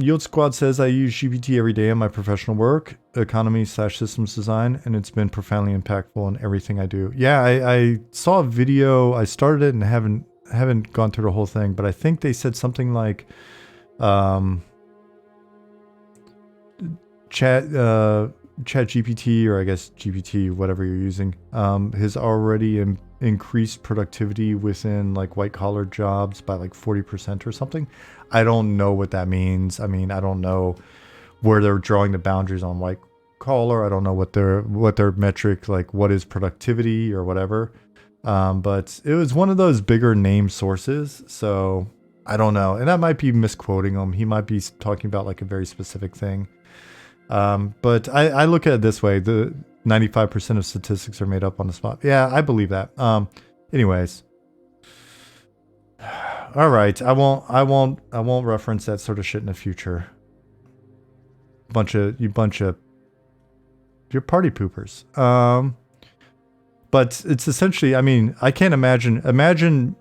Yield Squad says, I use GPT every day in my professional work, economy/systems design, and it's been profoundly impactful in everything I do. Yeah, I saw a video. I started it and haven't gone through the whole thing, but I think they said something like, ChatGPT, or I guess GPT, whatever you're using, has already increased productivity within like white collar jobs by like 40% or something. I don't know what that means. I mean, I don't know where they're drawing the boundaries on white collar. I don't know what their metric, like what is productivity or whatever. But it was one of those bigger name sources, so I don't know. And I might be misquoting him. He might be talking about like a very specific thing. But I look at it this way: the 95% of statistics are made up on the spot. Yeah, I believe that. Anyways. All right, I won't reference that sort of shit in the future. You're party poopers. But it's essentially, I mean, I can't imagine,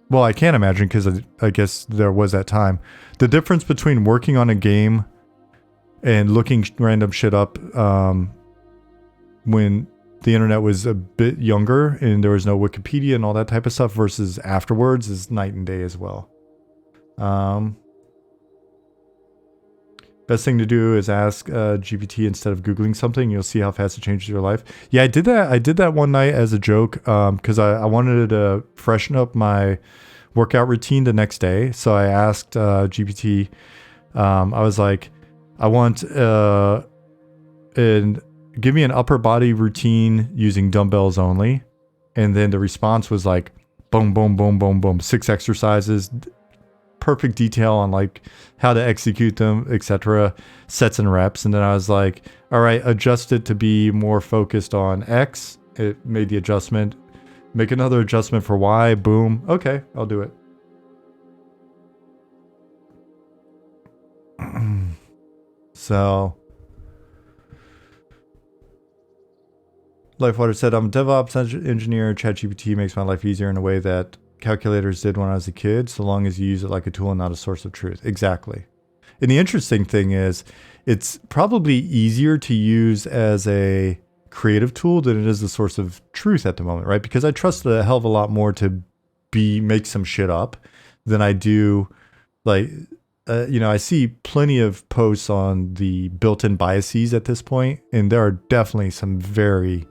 well, I can't imagine, because I guess there was that time. The difference between working on a game and looking random shit up when the internet was a bit younger and there was no Wikipedia and all that type of stuff versus afterwards is night and day as well. Best thing to do is ask GPT instead of Googling something. You'll see how fast it changes your life. Yeah, I did that one night as a joke because I wanted to freshen up my workout routine the next day. So I asked GPT, I was like, I want give me an upper body routine using dumbbells only. And then the response was like, boom, boom, boom, boom, boom, 6 exercises, perfect detail on like how to execute them, etc., sets and reps. And then I was like, all right, adjust it to be more focused on X. It made the adjustment. Make another adjustment for Y. Boom. Okay, I'll do it. So Lifewater said, I'm a DevOps engineer. ChatGPT makes my life easier in a way that calculators did when I was a kid, so long as you use it like a tool and not a source of truth. Exactly. And the interesting thing is, it's probably easier to use as a creative tool than it is the source of truth at the moment, right? Because I trust it a hell of a lot more to make some shit up than I do, like, I see plenty of posts on the built-in biases at this point, and there are definitely some very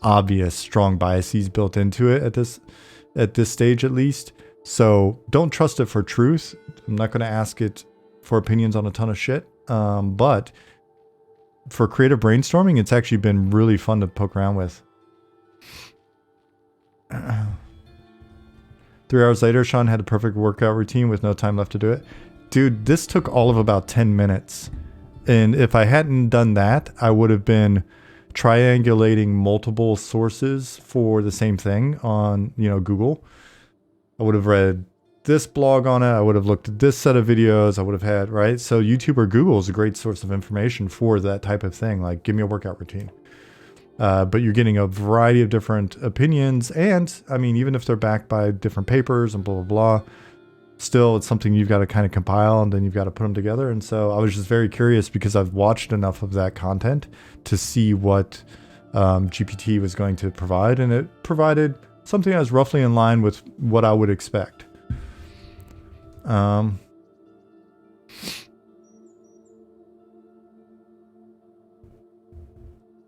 obvious strong biases built into it at this stage, at least. So don't trust it for truth. I'm not going to ask it for opinions on a ton of shit. But for creative brainstorming, it's actually been really fun to poke around with. 3 hours later, Sean had a perfect workout routine with no time left to do it. Dude, this took all of about 10 minutes. And if I hadn't done that, I would have been triangulating multiple sources for the same thing on, Google. I would have read this blog on it. I would have looked at this set of videos. I would have had, right? So YouTube or Google is a great source of information for that type of thing. Like, give me a workout routine. But you're getting a variety of different opinions. And I mean, even if they're backed by different papers and blah, blah, blah, still it's something you've got to kind of compile and then you've got to put them together. And so I was just very curious because I've watched enough of that content to see what GPT was going to provide. And it provided something that was roughly in line with what I would expect. I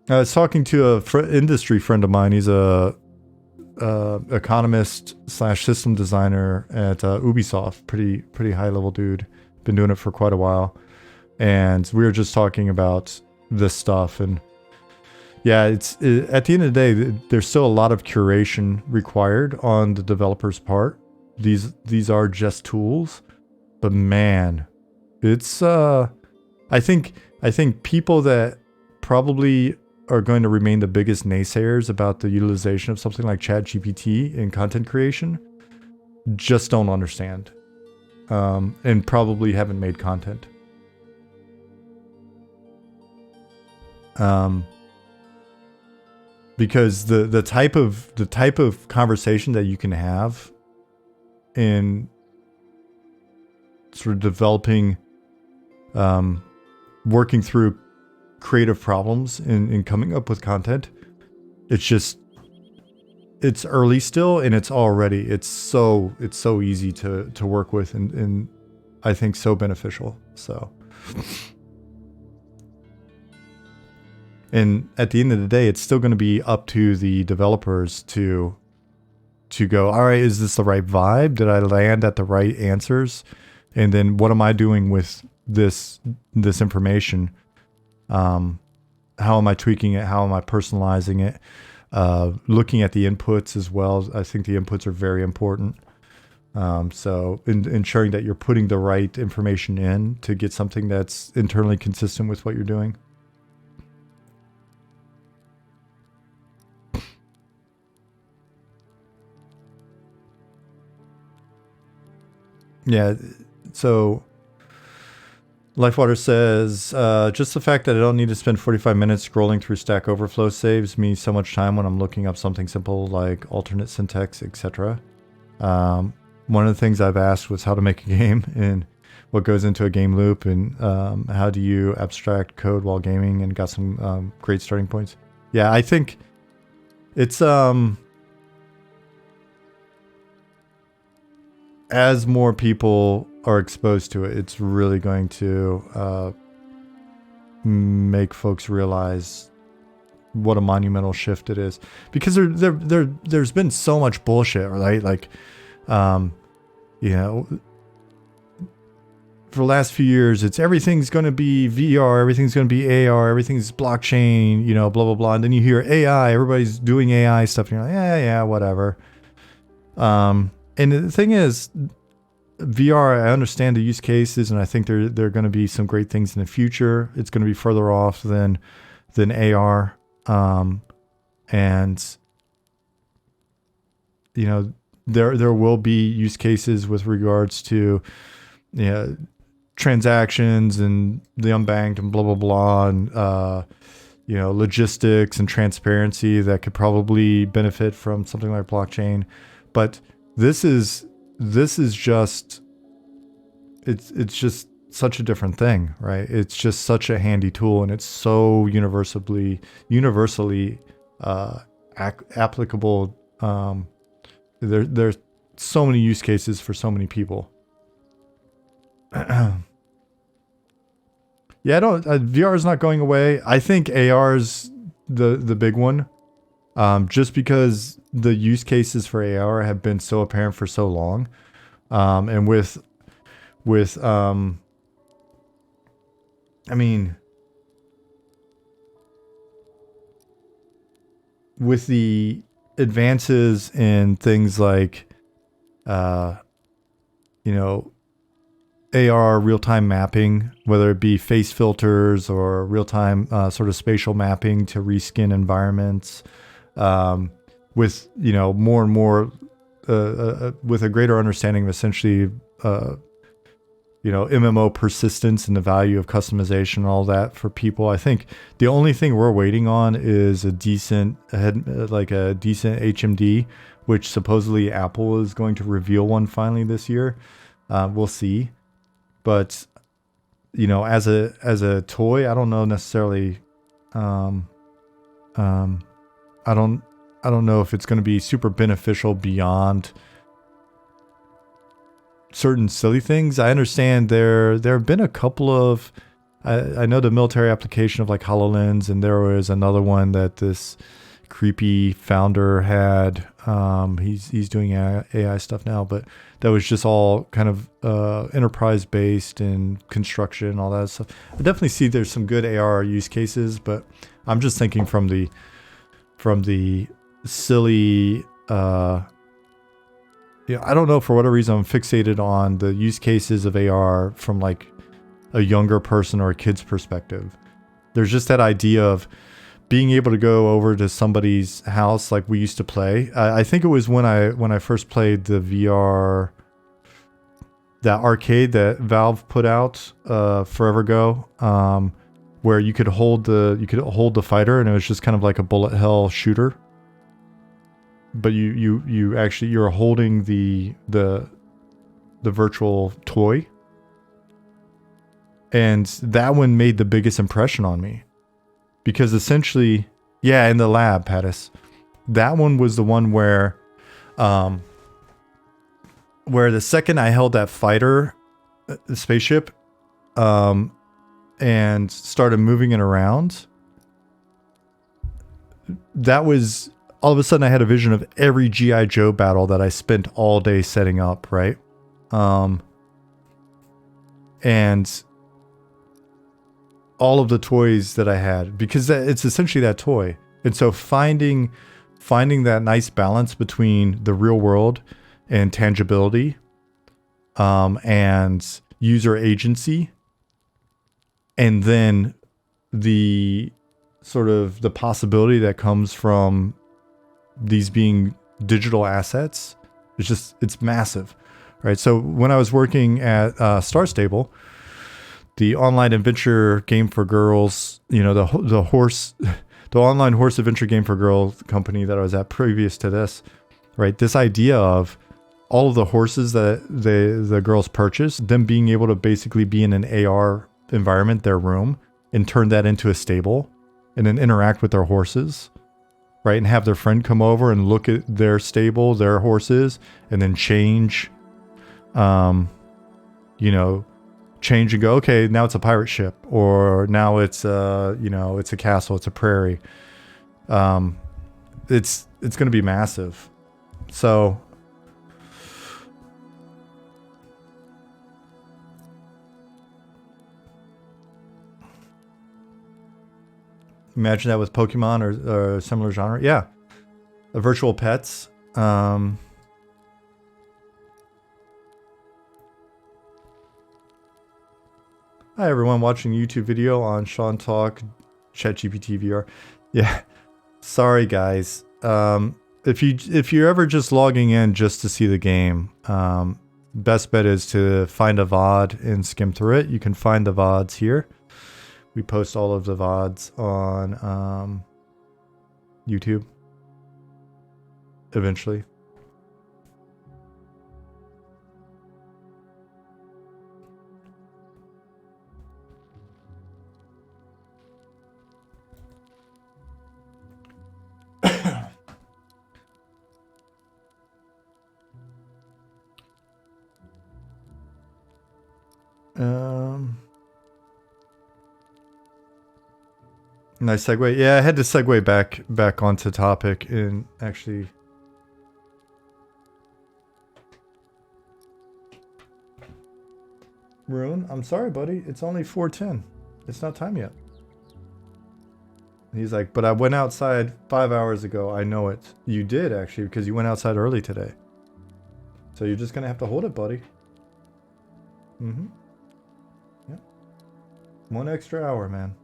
was talking to a industry friend of mine. He's a economist / system designer at Ubisoft. Pretty high level dude. Been doing it for quite a while. And we were just talking about this stuff. And yeah, at the end of the day, there's still a lot of curation required on the developer's part. These are just tools, but man, it's I think people that probably are going to remain the biggest naysayers about the utilization of something like ChatGPT in content creation just don't understand, and probably haven't made content. Because the type of conversation that you can have in sort of developing, working through creative problems in coming up with content, it's early still, and it's so easy to work with, and I think so beneficial. So, and at the end of the day, it's still going to be up to the developers to go, all right, is this the right vibe? Did I land at the right answers? And then what am I doing with this information? How am I tweaking it? How am I personalizing it? Looking at the inputs as well. I think the inputs are very important. So ensuring that you're putting the right information in to get something that's internally consistent with what you're doing. Yeah, so Lifewater says, just the fact that I don't need to spend 45 minutes scrolling through Stack Overflow saves me so much time when I'm looking up something simple like alternate syntax, etc. One of the things I've asked was how to make a game and what goes into a game loop, and how do you abstract code while gaming, and got some great starting points. Yeah, I think it's as more people are exposed to it, it's really going to make folks realize what a monumental shift it is. Because there's been so much bullshit, right? Like, for the last few years, it's everything's going to be VR, everything's going to be AR, everything's blockchain, blah, blah, blah. And then you hear AI, everybody's doing AI stuff, and you're like, yeah, whatever. And the thing is, VR, I understand the use cases, and I think there are going to be some great things in the future. It's going to be further off than AR, and there will be use cases with regards to transactions and the unbanked and blah blah blah, and logistics and transparency that could probably benefit from something like blockchain, but This is just, it's just such a different thing, right? It's just such a handy tool, and it's so universally applicable. There's so many use cases for so many people. Yeah, VR is not going away. I think AR is the big one. Just because the use cases for AR have been so apparent for so long. And with the advances in things like, AR real-time mapping, whether it be face filters or real-time sort of spatial mapping to reskin environments, with more and more with a greater understanding of essentially MMO persistence and the value of customization and all that for people. I think the only thing we're waiting on is a decent HMD, which supposedly Apple is going to reveal one finally this year. We'll see. But as a toy, I don't know necessarily. I don't know if it's going to be super beneficial beyond certain silly things. I understand there have been a couple of. I know the military application of like HoloLens, and there was another one that this creepy founder had. He's doing AI stuff now, but that was just all kind of enterprise based and construction and all that stuff. I definitely see there's some good AR use cases, but I'm just thinking from the silly. I don't know, for whatever reason I'm fixated on the use cases of AR from like a younger person or a kid's perspective. There's just that idea of being able to go over to somebody's house like we used to play. I think it was when I first played the VR, that arcade that Valve put out forever ago, where you could hold the fighter and it was just kind of like a bullet hell shooter. But you're holding the virtual toy, and that one made the biggest impression on me. Because essentially, yeah, in the lab, Pattis. That one was the one where the second I held that fighter, the spaceship, and started moving it around, that was, all of a sudden I had a vision of every G.I. Joe battle that I spent all day setting up, right? And all of the toys that I had, because it's essentially that toy. And so finding that nice balance between the real world and tangibility, and user agency, and then the sort of the possibility that comes from these being digital assets, it's massive, right? So when I was working at Star Stable, the online adventure game for girls, the online horse adventure game for girls company that I was at previous to this, right? This idea of all of the horses that the girls purchase, them being able to basically be in an AR environment, their room, and turn that into a stable, and then interact with their horses, right? And have their friend come over and look at their stable, their horses, and then change, change and go, okay, now it's a pirate ship, or now it's it's a castle, it's a prairie. It's going to be massive. So imagine that with Pokemon or similar genre. Yeah. Virtual pets. Hi everyone watching YouTube video on Sean Talk, ChatGPT VR. Yeah, sorry guys. If you're ever just logging in just to see the game, best bet is to find a VOD and skim through it. You can find the VODs here. We post all of the VODs on YouTube eventually. Nice segue. Yeah, I had to segue back onto topic and actually. Rune, I'm sorry, buddy. It's only 4:10. It's not time yet. He's like, but I went outside 5 hours ago. I know it. You did, actually, because you went outside early today. So you're just going to have to hold it, buddy. Mm-hmm. Yep. 1 extra hour, man.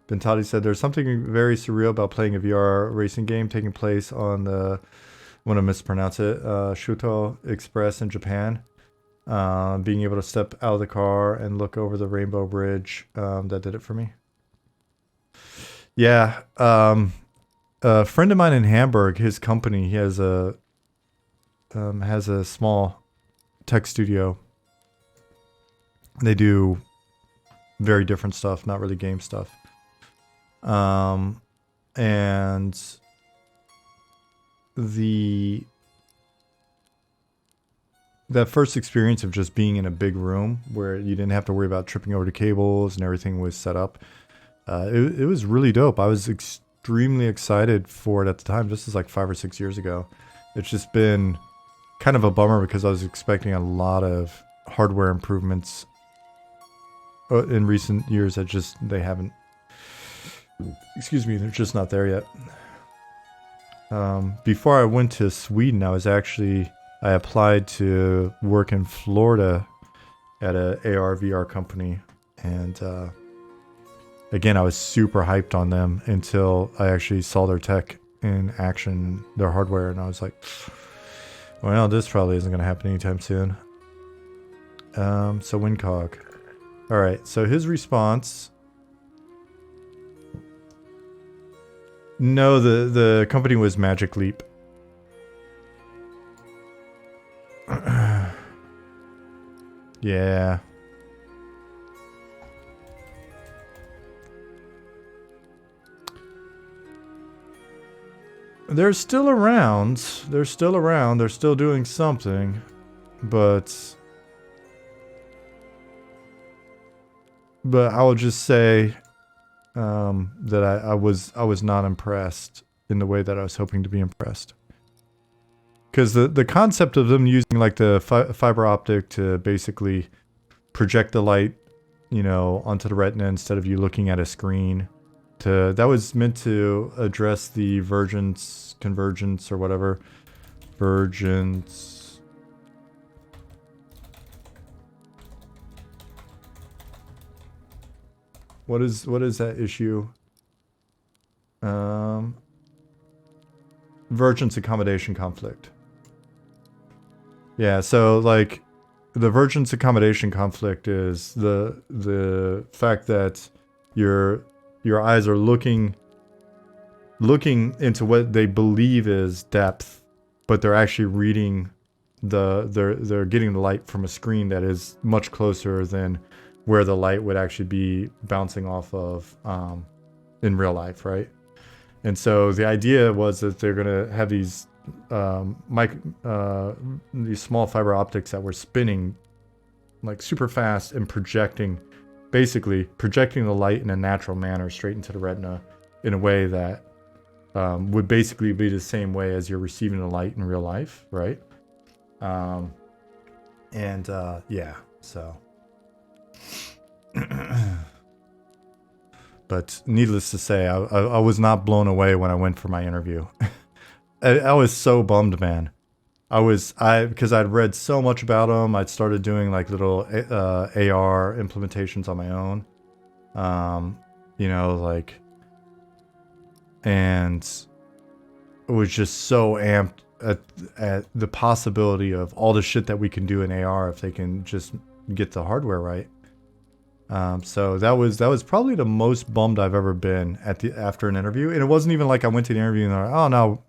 Bentati said there's something very surreal about playing a VR racing game taking place on the, I'm gonna mispronounce it, Shuto Express in Japan. Being able to step out of the car and look over the Rainbow Bridge, that did it for me. Yeah, a friend of mine in Hamburg, his company, he has a small tech studio. They do very different stuff, not really game stuff. And that first experience of just being in a big room where you didn't have to worry about tripping over the cables and everything was set up, it was really dope. I was extremely excited for it at the time. This is like 5 or 6 years ago. It's just been kind of a bummer because I was expecting a lot of hardware improvements in recent years that just they haven't. Excuse me, they're just not there yet. Before I went to Sweden, I applied to work in Florida at a AR VR company, and again, I was super hyped on them until I actually saw their tech in action, their hardware, and I was like, well, this probably isn't going to happen anytime soon. So Wincog. All right, so his response. No, the company was Magic Leap. Yeah. They're still around. They're still around. They're still doing something. But I will just say that I was not impressed in the way that I was hoping to be impressed. Because the concept of them using like the fiber optic to basically project the light, you know, onto the retina instead of you looking at a screen, that was meant to address the convergence or whatever. Vergence. What is that issue? Vergence accommodation conflict. Yeah, so like the vergence accommodation conflict is the fact that your eyes are looking into what they believe is depth, but they're actually reading they're getting the light from a screen that is much closer than where the light would actually be bouncing off of in real life, right? And so the idea was that they're gonna have these these small fiber optics that were spinning like super fast and basically projecting the light in a natural manner straight into the retina in a way that would basically be the same way as you're receiving the light in real life, right? Yeah, so. But needless to say, I was not blown away when I went for my interview. I was so bummed, man. Because I'd read so much about them. I'd started doing like little AR implementations on my own. You know, like, and it was just so amped at the possibility of all the shit that we can do in AR if they can just get the hardware right. So that was probably the most bummed I've ever been after an interview. And it wasn't even like I went to the interview and they're like, oh no,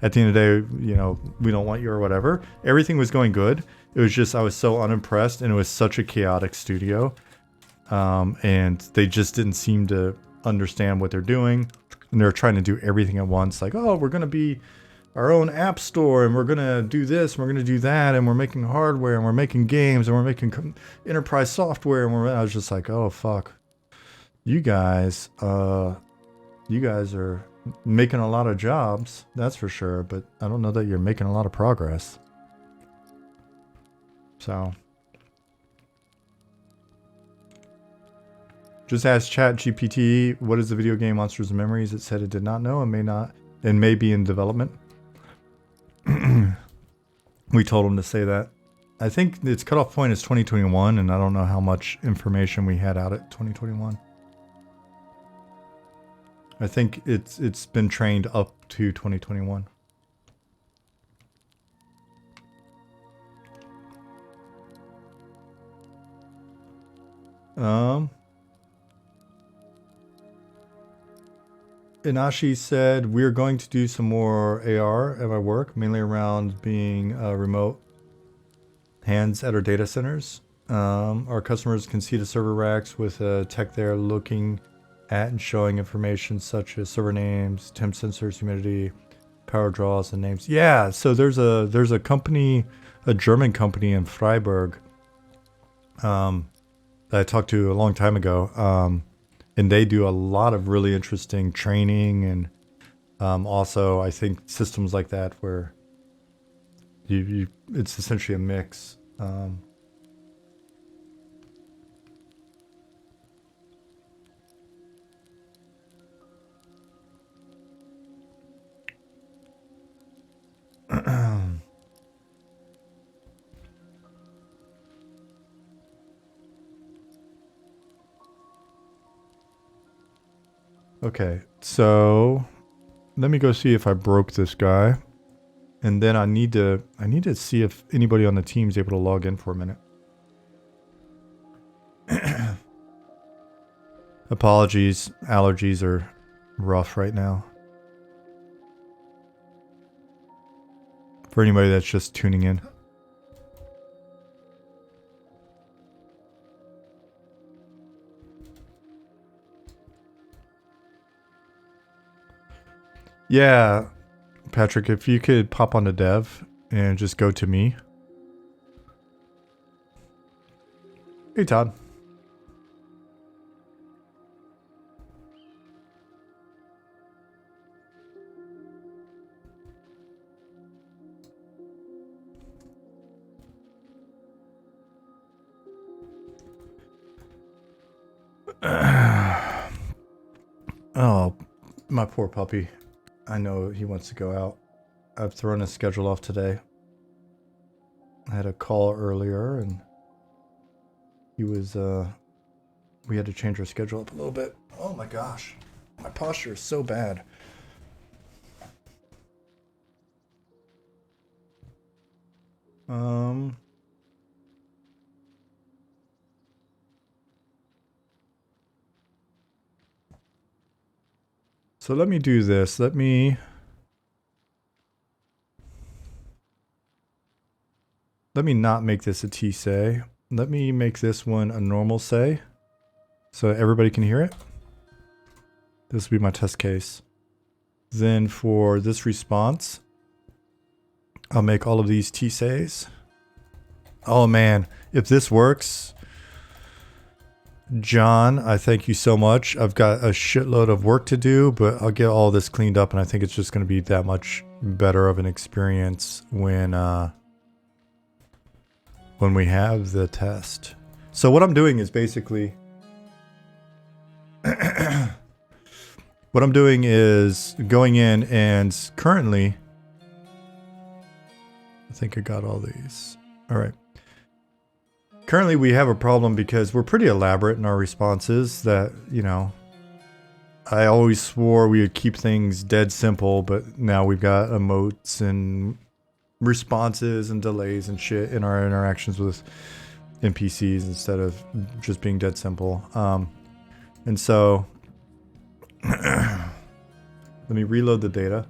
at the end of the day, you know, we don't want you or whatever. Everything was going good. It was just I was so unimpressed, and it was such a chaotic studio. And they just didn't seem to understand what they're doing. And they're trying to do everything at once. Like, oh, we're going to be our own app store, and we're going to do this, and we're going to do that, and we're making hardware, and we're making games, and we're making enterprise software. And I was just like, oh, fuck. You guys are making a lot of jobs, that's for sure, but I don't know that you're making a lot of progress. So just ask ChatGPT, what is the video game Monsters and Memories? It said it did not know and may be in development. We told him to say that. I think its cutoff point is 2021, and I don't know how much information we had out at 2021. I think it's been trained up to 2021. Inashi said, we're going to do some more AR at my work, mainly around being remote hands at our data centers. Our customers can see the server racks with tech there looking at and showing information such as server names, temp sensors, humidity, power draws, and names. Yeah, so there's a company, a German company in Freiburg that I talked to a long time ago. And they do a lot of really interesting training and also I think systems like that where it's essentially a mix. Okay, so let me go see if I broke this guy. And then I need to see if anybody on the team is able to log in for a minute. Apologies, allergies are rough right now. For anybody that's just tuning in. Yeah, Patrick, if you could pop on the dev and just go to me. Hey, Todd. Oh, my poor puppy. I know he wants to go out. I've thrown his schedule off today. I had a call earlier and he was, we had to change our schedule up a little bit. Oh my gosh. My posture is so bad. So let me do this. Let me not make this a T say. Let me make this one a normal say so everybody can hear it. This will be my test case. Then for this response, I'll make all of these T says. Oh man, if this works, John, I thank you so much. I've got a shitload of work to do, but I'll get all this cleaned up, and I think it's just going to be that much better of an experience when we have the test. So what I'm doing is basically what I'm doing is going in and currently I think I got all these. All right. Currently we have a problem because we're pretty elaborate in our responses that, you know, I always swore we would keep things dead simple, but now we've got emotes and responses and delays and shit in our interactions with NPCs instead of just being dead simple. And so let me reload the data.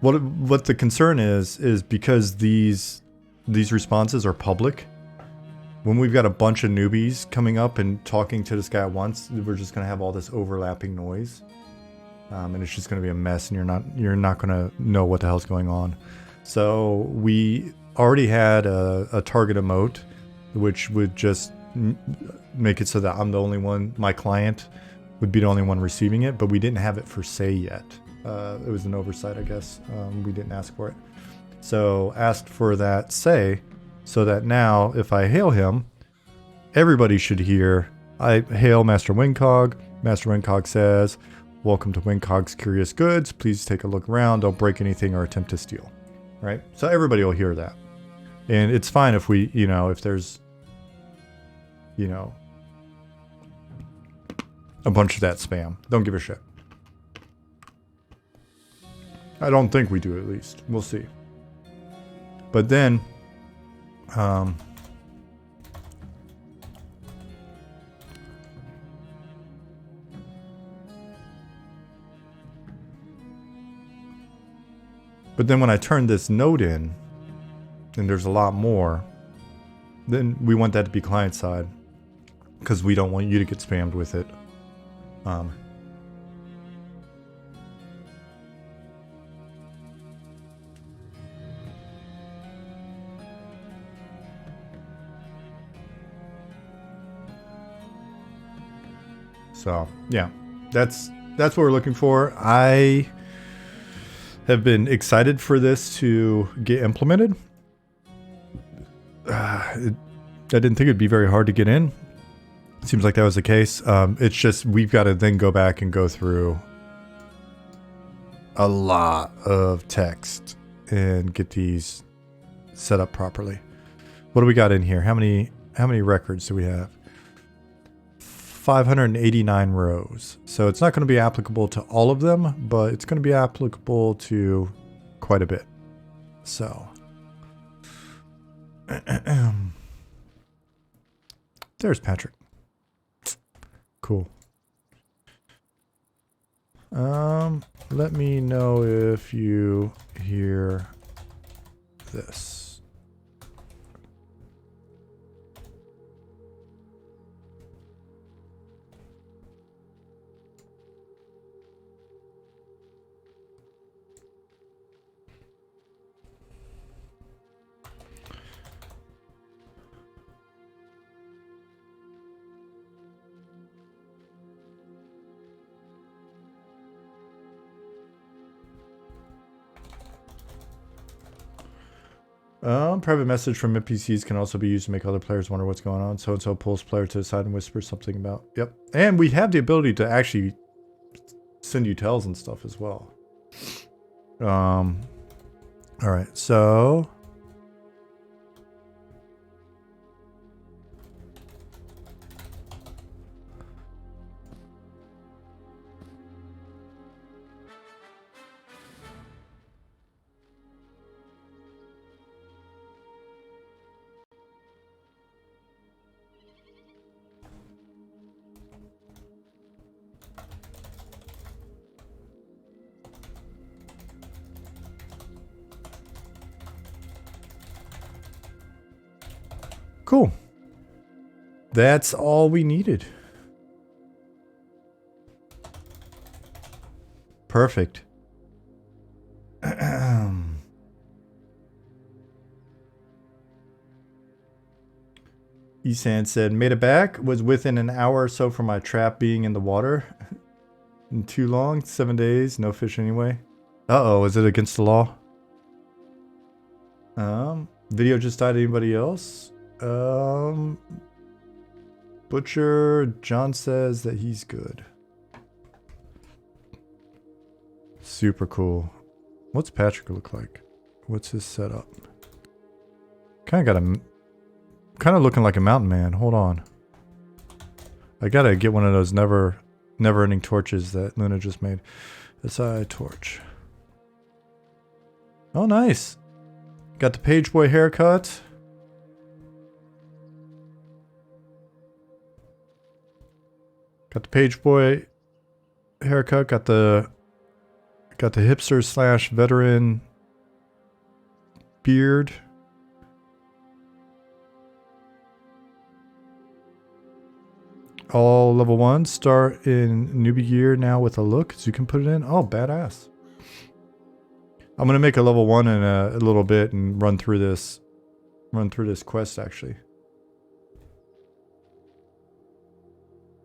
What the concern is because these responses are public. When we've got a bunch of newbies coming up and talking to this guy at once, we're just gonna have all this overlapping noise, and it's just gonna be a mess, and you're not gonna know what the hell's going on. So we already had a target emote, which would just make it so that I'm the only one. My client would be the only one receiving it, but we didn't have it for say yet. It was an oversight, I guess. We didn't ask for it. So asked for that say, so that now if I hail him, everybody should hear, I hail Master Windcog. Master Windcog says, Welcome to Wincog's Curious Goods. Please take a look around. Don't break anything or attempt to steal. Right? So everybody will hear that. And it's fine if we, you know, if there's, you know, a bunch of that spam. Don't give a shit. I don't think we do, at least. We'll see. But then, when I turn this node in, and there's a lot more, then we want that to be client side, because we don't want you to get spammed with it. So yeah, that's what we're looking for. I have been excited for this to get implemented. I didn't think it'd be very hard to get in. Seems like that was the case. It's just we've got to then go back and go through a lot of text and get these set up properly. What do we got in here? How many records do we have? 589 rows. So it's not going to be applicable to all of them, but it's going to be applicable to quite a bit. So there's Patrick. Cool. Let me know if you hear this. Private message from NPCs can also be used to make other players wonder what's going on. So-and-so pulls player to the side and whispers something about... Yep. And we have the ability to actually send you tells and stuff as well. Alright, so... Cool. That's all we needed. Perfect. Esan said, made it back. Was within an hour or so from my trap being in the water. Too long. 7 days. No fish anyway. Uh-oh. Is it against the law? Video just died. Anybody else? Butcher John says that he's good. Super cool. What's Patrick look like? What's his setup? Kind of looking like a mountain man. Hold on. I gotta get one of those never ending torches that Luna just made. SI torch. Oh, nice. Got the page boy haircut. Got the page boy haircut. Got the hipster / veteran beard. All level 1. Start in newbie gear now with a look, so you can put it in. Oh, badass. I'm gonna make a level 1 in a little bit and run through this quest actually.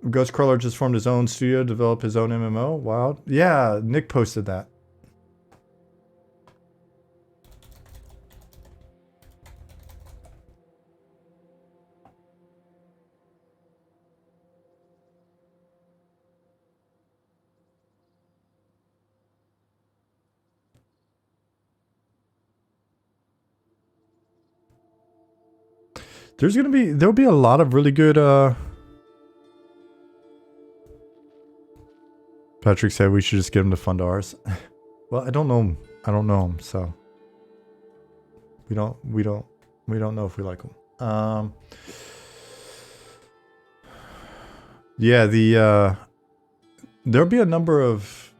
Ghostcrawler just formed his own studio, develop his own MMO. Wow. Yeah, Nick posted that. there'll be a lot of really good Patrick said we should just get him to fund ours. Well, I don't know him. I don't know him, so we don't know if we like him. Yeah, there'll be a number of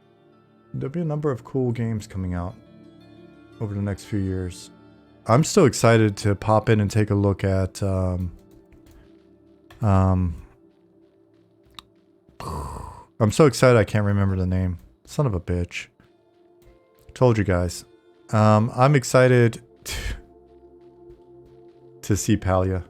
cool games coming out over the next few years. I'm still excited to pop in and take a look at I'm so excited I can't remember the name. Son of a bitch. Told you guys. I'm excited to see Palia.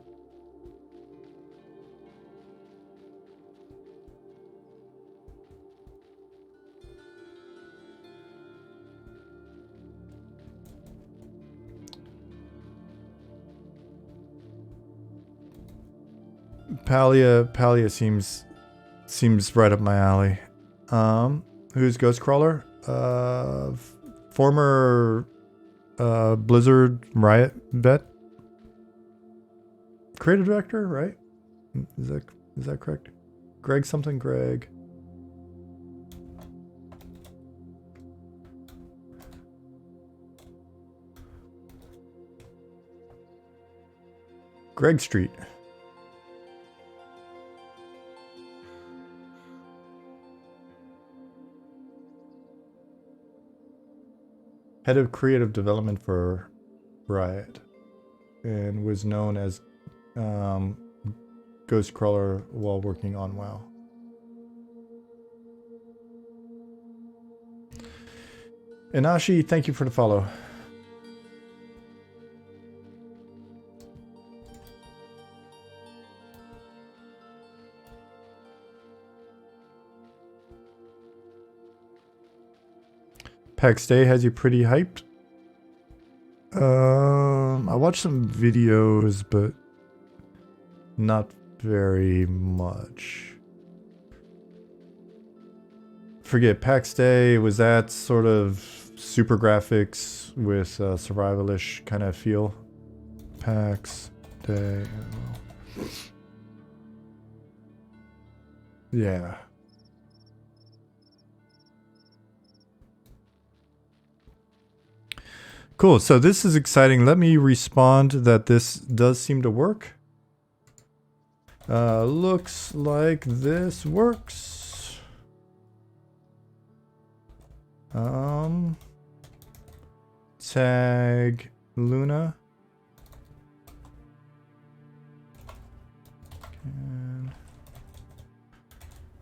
Palia seems right up my alley. Who's Ghostcrawler? Former Blizzard Riot vet. Creative director, right? Is that correct? Greg something Greg. Greg Street. Head of creative development for Riot, and was known as Ghostcrawler while working on WoW. Inashi, thank you for the follow. PAX Day has you pretty hyped. I watched some videos, but not very much. Forget PAX Day. Was that sort of super graphics with survivalish kind of feel? PAX Day. Yeah. Cool, so this is exciting. Let me respond that this does seem to work. Looks like this works. Tag Luna.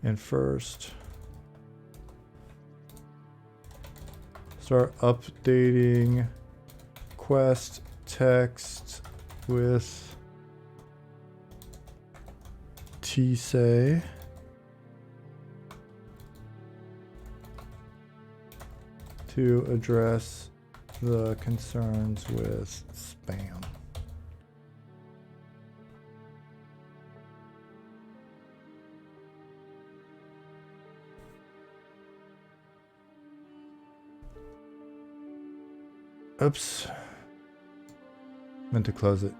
And first, start updating quest text with tsay to address the concerns with spam. Oops. Meant to close it.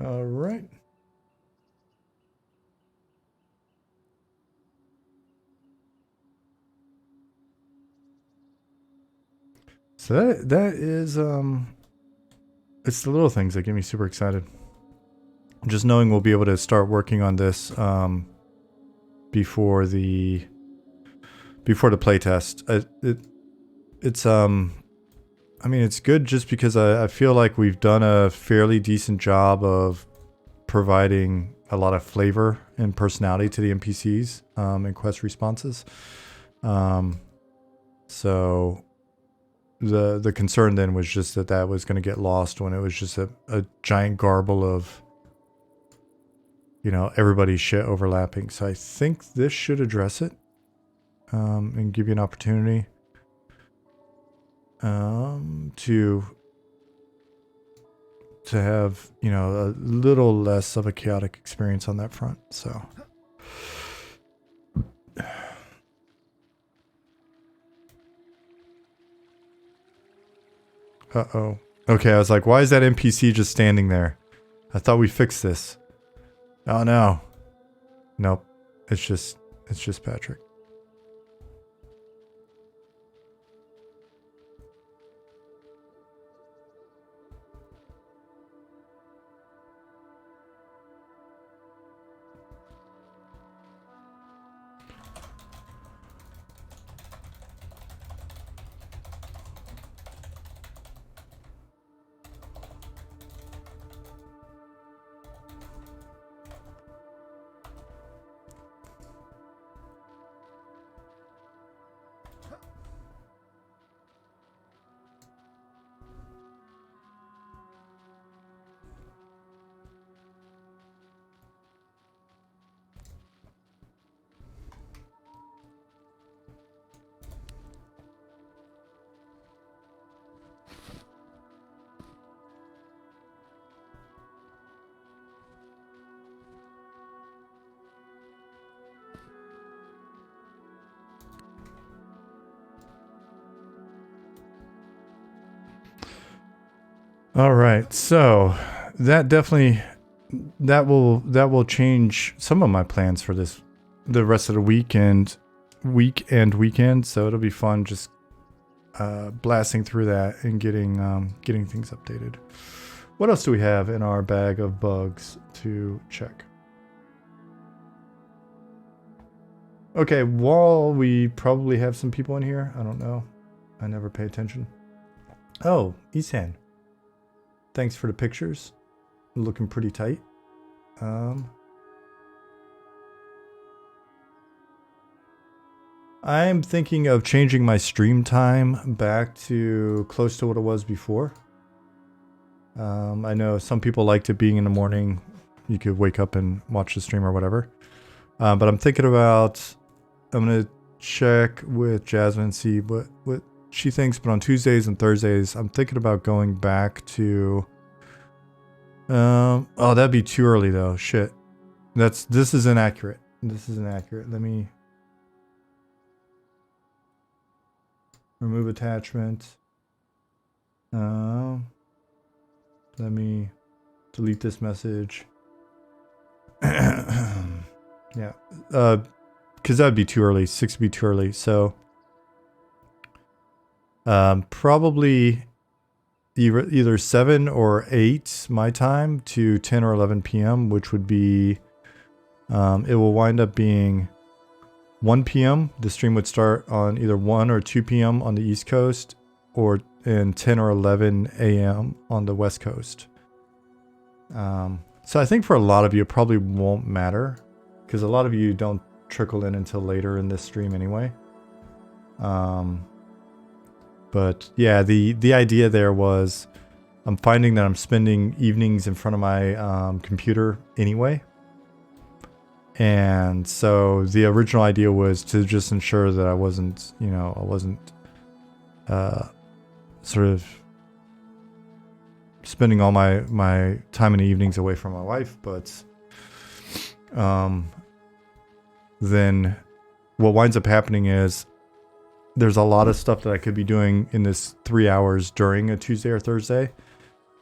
All right. So that is it's the little things that get me super excited. Just knowing we'll be able to start working on this before the playtest. It's I mean, it's good just because I feel like we've done a fairly decent job of providing a lot of flavor and personality to the NPCs and quest responses. So the concern then was just that that was going to get lost when it was just a giant garble of, you know, everybody's shit overlapping. So I think this should address it, and give you an opportunity to have, you know, a little less of a chaotic experience on that front. So uh-oh. Okay, I was like, why is that NPC just standing there? I thought we fixed this. Oh no. Nope. It's just Patrick. All right, so that definitely that will change some of my plans for the rest of the weekend. So it'll be fun just blasting through that and getting things updated. What else do we have in our bag of bugs to check? Okay, while we probably have some people in here, I don't know. I never pay attention. Oh, Isan. Thanks for the pictures. Looking pretty tight. I'm thinking of changing my stream time back to close to what it was before. I know some people liked it being in the morning. You could wake up and watch the stream or whatever. But I'm thinking about, I'm going to check with Jasmine and see what she thinks. But on Tuesdays and Thursdays, I'm thinking about going back to, oh, that'd be too early though. Shit. This is inaccurate. Let me remove attachment. Let me delete this message. Yeah. Because that'd be too early. 6 would be too early. So probably either 7 or 8 my time to 10 or 11 p.m., which would be, it will wind up being 1 p.m. The stream would start on either 1 or 2 p.m. on the East Coast, or in 10 or 11 a.m. on the West Coast. So I think for a lot of you, it probably won't matter, because a lot of you don't trickle in until later in this stream anyway. But yeah, the idea there was, I'm finding that I'm spending evenings in front of my computer anyway. And so the original idea was to just ensure that I wasn't, you know, sort of spending all my time in the evenings away from my wife. But then what winds up happening is there's a lot of stuff that I could be doing in this 3 hours during a Tuesday or Thursday.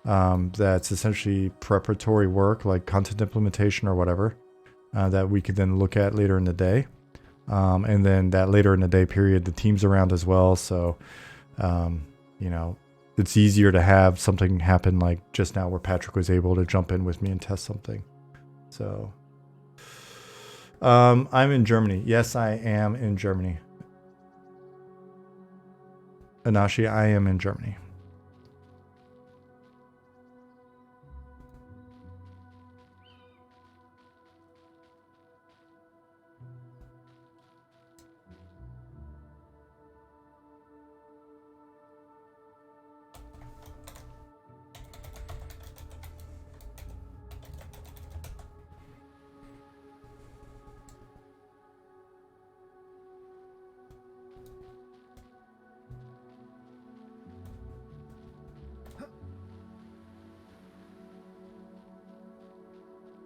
That's essentially preparatory work, like content implementation or whatever, that we could then look at later in the day. And then that later in the day period, the team's around as well. So, you know, it's easier to have something happen like just now where Patrick was able to jump in with me and test something. So, I'm in Germany. Yes, I am in Germany. Anashi, I am in Germany.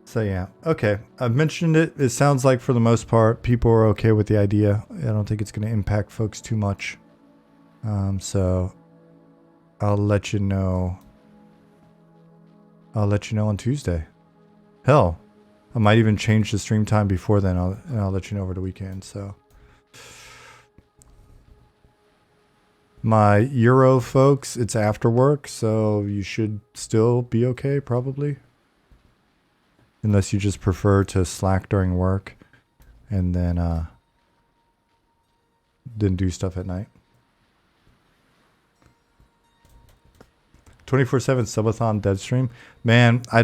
So yeah, okay. I've mentioned it. It sounds like for the most part, people are okay with the idea. I don't think it's going to impact folks too much. So I'll let you know. I'll let you know on Tuesday. Hell, I might even change the stream time before then. I'll let you know over the weekend. So my Euro folks, it's after work, so you should still be okay probably. Unless you just prefer to slack during work and then do stuff at night. 24/7 subathon dead stream. Man, I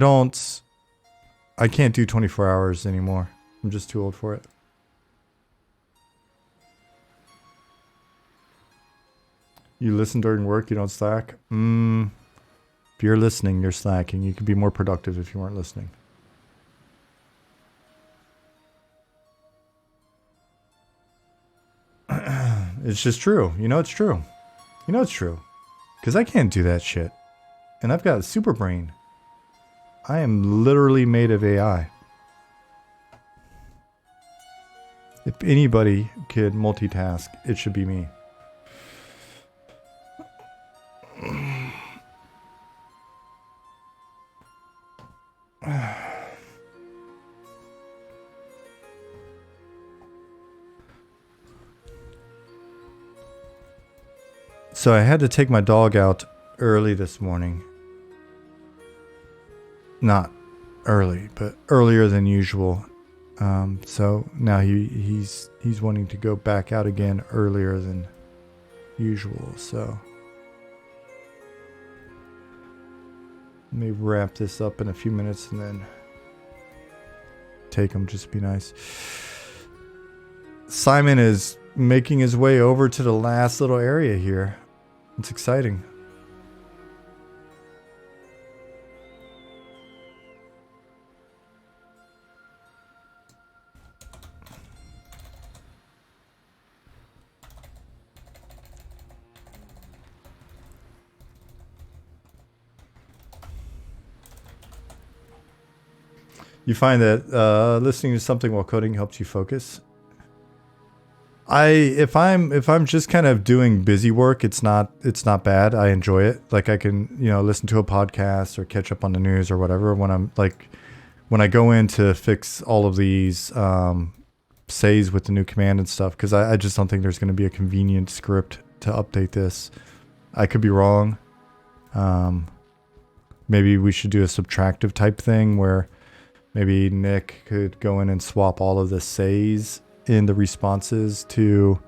can't do 24 hours anymore. I'm just too old for it. You listen during work, you don't slack? If you're listening, you're slacking. You could be more productive if you weren't listening. It's just true. You know it's true. You know it's true. Because I can't do that shit. And I've got a super brain. I am literally made of AI. If anybody could multitask, it should be me. So I had to take my dog out early this morning. Not early, but earlier than usual. So now he's wanting to go back out again earlier than usual. So let me wrap this up in a few minutes and then take him. Just be nice. Simon is making his way over to the last little area here. It's exciting. You find that listening to something while coding helps you focus? If I'm just kind of doing busy work, it's not bad. I enjoy it. Like I can, listen to a podcast or catch up on the news or whatever when I go in to fix all of these says with the new command and stuff, because I just don't think there's going to be a convenient script to update this. I could be wrong. Maybe we should do a subtractive type thing where maybe Nick could go in and swap all of the says in the responses to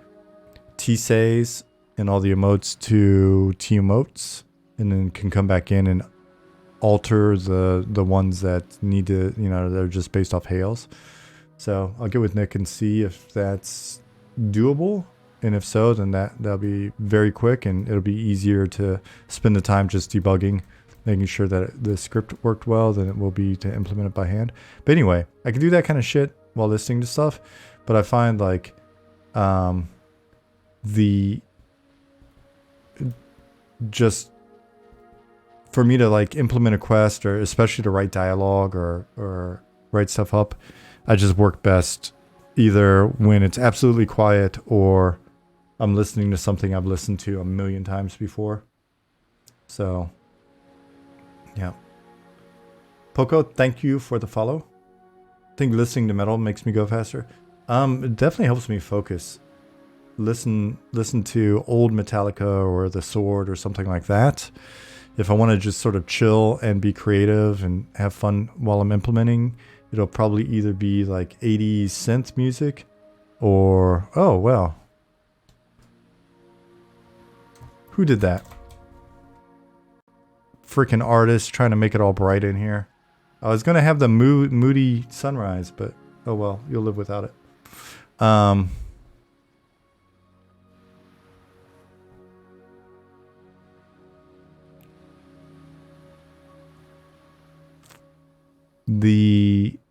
T-says and all the emotes to T-emotes, and then can come back in and alter the ones that need to, they're just based off hails. So I'll get with Nick and see if that's doable. And if so, then that'll be very quick and it'll be easier to spend the time just debugging, making sure that the script worked well than it will be to implement it by hand. But anyway, I can do that kind of shit while listening to stuff. But I find just for me to implement a quest, or especially to write dialogue or write stuff up, I just work best either when it's absolutely quiet or I'm listening to something I've listened to a million times before. So, yeah. Poco, thank you for the follow. I think listening to metal makes me go faster. It definitely helps me focus. Listen to old Metallica or The Sword or something like that. If I want to just sort of chill and be creative and have fun while I'm implementing, it'll probably either be 80s synth music or, oh, well. Who did that? Freaking artist trying to make it all bright in here. I was going to have the moody sunrise, but oh well, you'll live without it.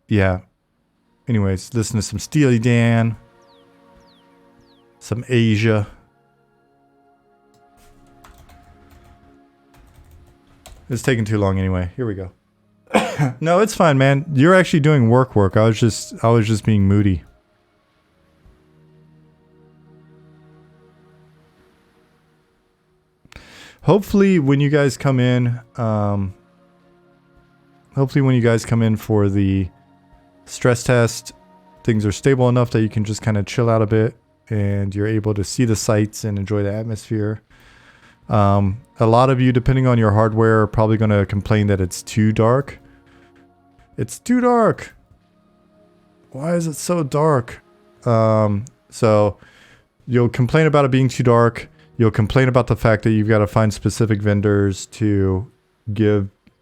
Yeah. Anyways, listen to some Steely Dan, some Asia. It's taking too long anyway. Here we go. No, it's fine, man. You're actually doing work. I was just being moody. Hopefully when you guys come in, for the stress test, things are stable enough that you can just kind of chill out a bit and you're able to see the sights and enjoy the atmosphere. A lot of you, depending on your hardware, are probably going to complain that it's too dark. It's too dark. Why is it so dark? So you'll complain about it being too dark. You'll complain about the fact that you've got to find specific vendors to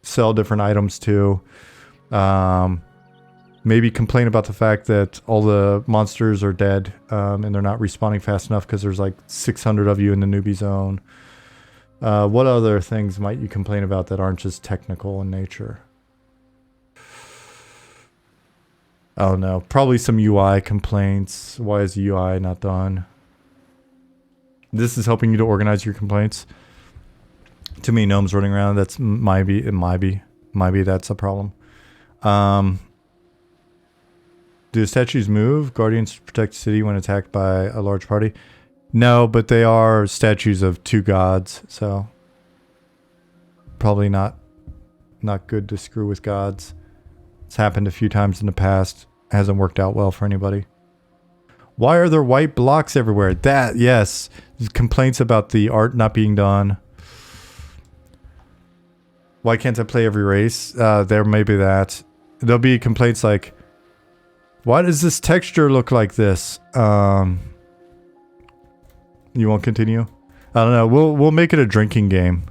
sell different items to. Maybe complain about the fact that all the monsters are dead and they're not respawning fast enough because there's like 600 of you in the newbie zone. What other things might you complain about that aren't just technical in nature? Oh no, probably some UI complaints. Why is the UI not done? This is helping you to organize your complaints. Too many gnomes running around. That's might be that's a problem. Do the statues move? Guardians protect the city when attacked by a large party. No, but they are statues of two gods, so probably not good to screw with gods. It's happened a few times in the past. It hasn't worked out well for anybody. Why are there white blocks everywhere? Yes. There's complaints about the art not being done. Why can't I play every race? There may be that. There'll be complaints like, why does this texture look like this? You won't continue? I don't know. We'll make it a drinking game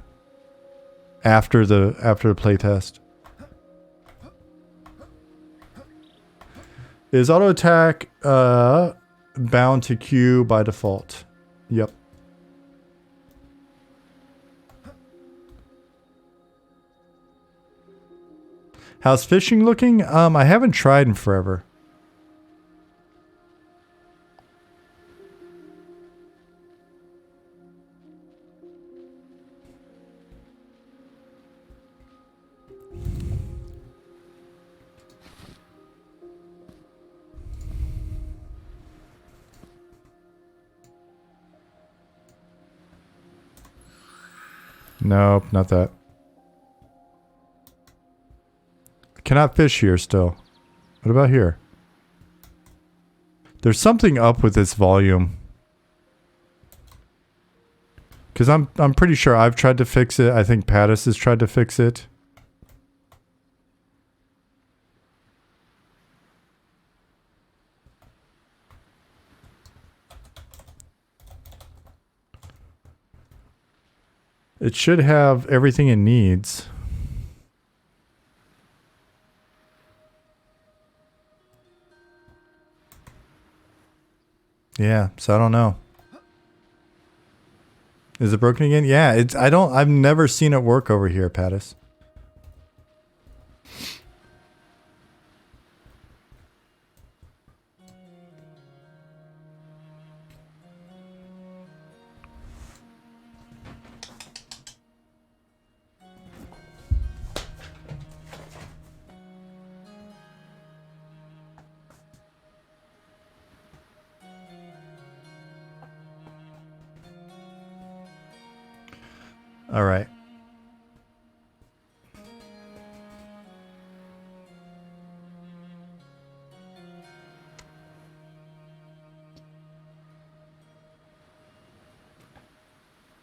after the playtest. Is auto attack bound to Q by default? Yep. How's fishing looking? I haven't tried in forever. Nope, not that. Cannot fish here still. What about here? There's something up with this volume. Because I'm pretty sure I've tried to fix it. I think Pattis has tried to fix it. It should have everything it needs. Yeah, so I don't know. Is it broken again? Yeah, I've never seen it work over here, Pattis. All right.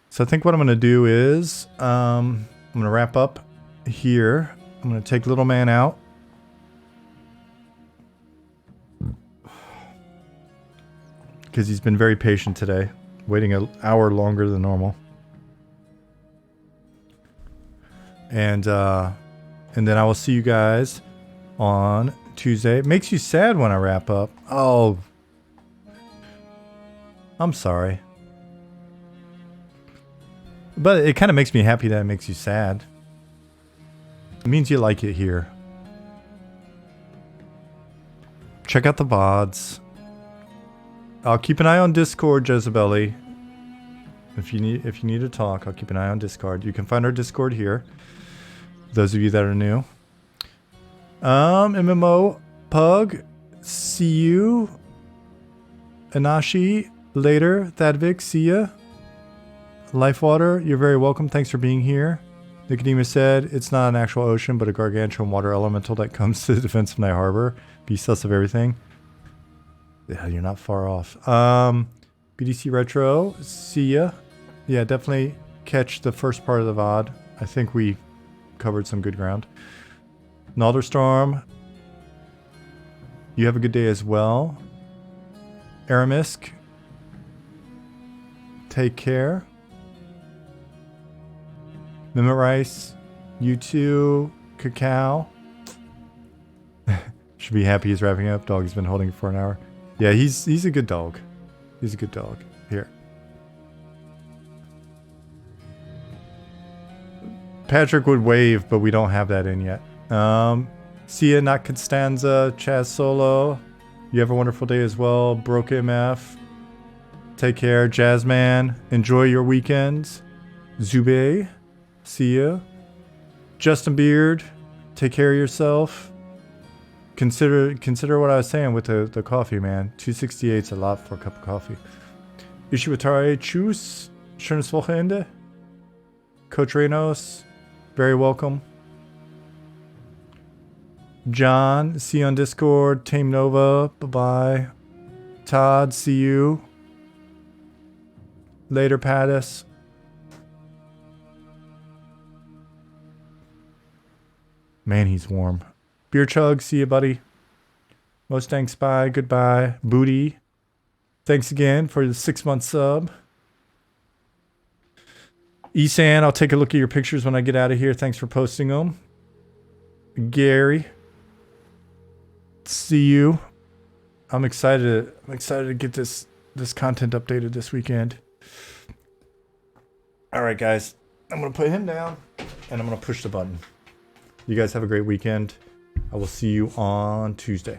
So I think what I'm going to do is I'm going to wrap up here. I'm going to take little man out. Because he's been very patient today, waiting an hour longer than normal. And then I will see you guys on Tuesday. It makes you sad when I wrap up. Oh, I'm sorry. But it kind of makes me happy that it makes you sad. It means you like it here. Check out the VODs. I'll keep an eye on Discord, Jezebeli. If you need to talk, I'll keep an eye on Discord. You can find our Discord here. Those of you that are new. MMO Pug. See you. Anashi. Later. Thadvik. See ya. Lifewater. You're very welcome. Thanks for being here. Nicodemus said, it's not an actual ocean, but a gargantuan water elemental that comes to the defense of Night Harbor. Be sus of everything. Yeah, you're not far off. BDC Retro, see ya. Yeah, definitely catch the first part of the VOD. I think we covered some good ground. Nalderstorm, you have a good day as well. Aramisk, take care. Mimit Rice, you too, Cacao. Should be happy he's wrapping up. Dog's been holding it for an hour. Yeah, he's a good dog. He's a good dog. Here. Patrick would wave, but we don't have that in yet. Sia, not Constanza, Chaz Solo. You have a wonderful day as well. Broke MF. Take care. Jazzman, enjoy your weekends. Zube. See ya. Justin Beard, take care of yourself. Consider what I was saying with the coffee, man. 268's a lot for a cup of coffee. Ishiwatari, tschüss. Schönes Wochenende. Coach Reynos, very welcome. John, see you on Discord. Tame Nova, bye-bye. Todd, see you. Later, Pattis. Man, he's warm. Beer Chug, see you, buddy. Mustang Spy, goodbye. Booty, thanks again for the 6-month sub. Esan, I'll take a look at your pictures when I get out of here. Thanks for posting them. Gary, see you. I'm excited to get this content updated this weekend. All right, guys. I'm going to put him down, and I'm going to push the button. You guys have a great weekend. I will see you on Tuesday.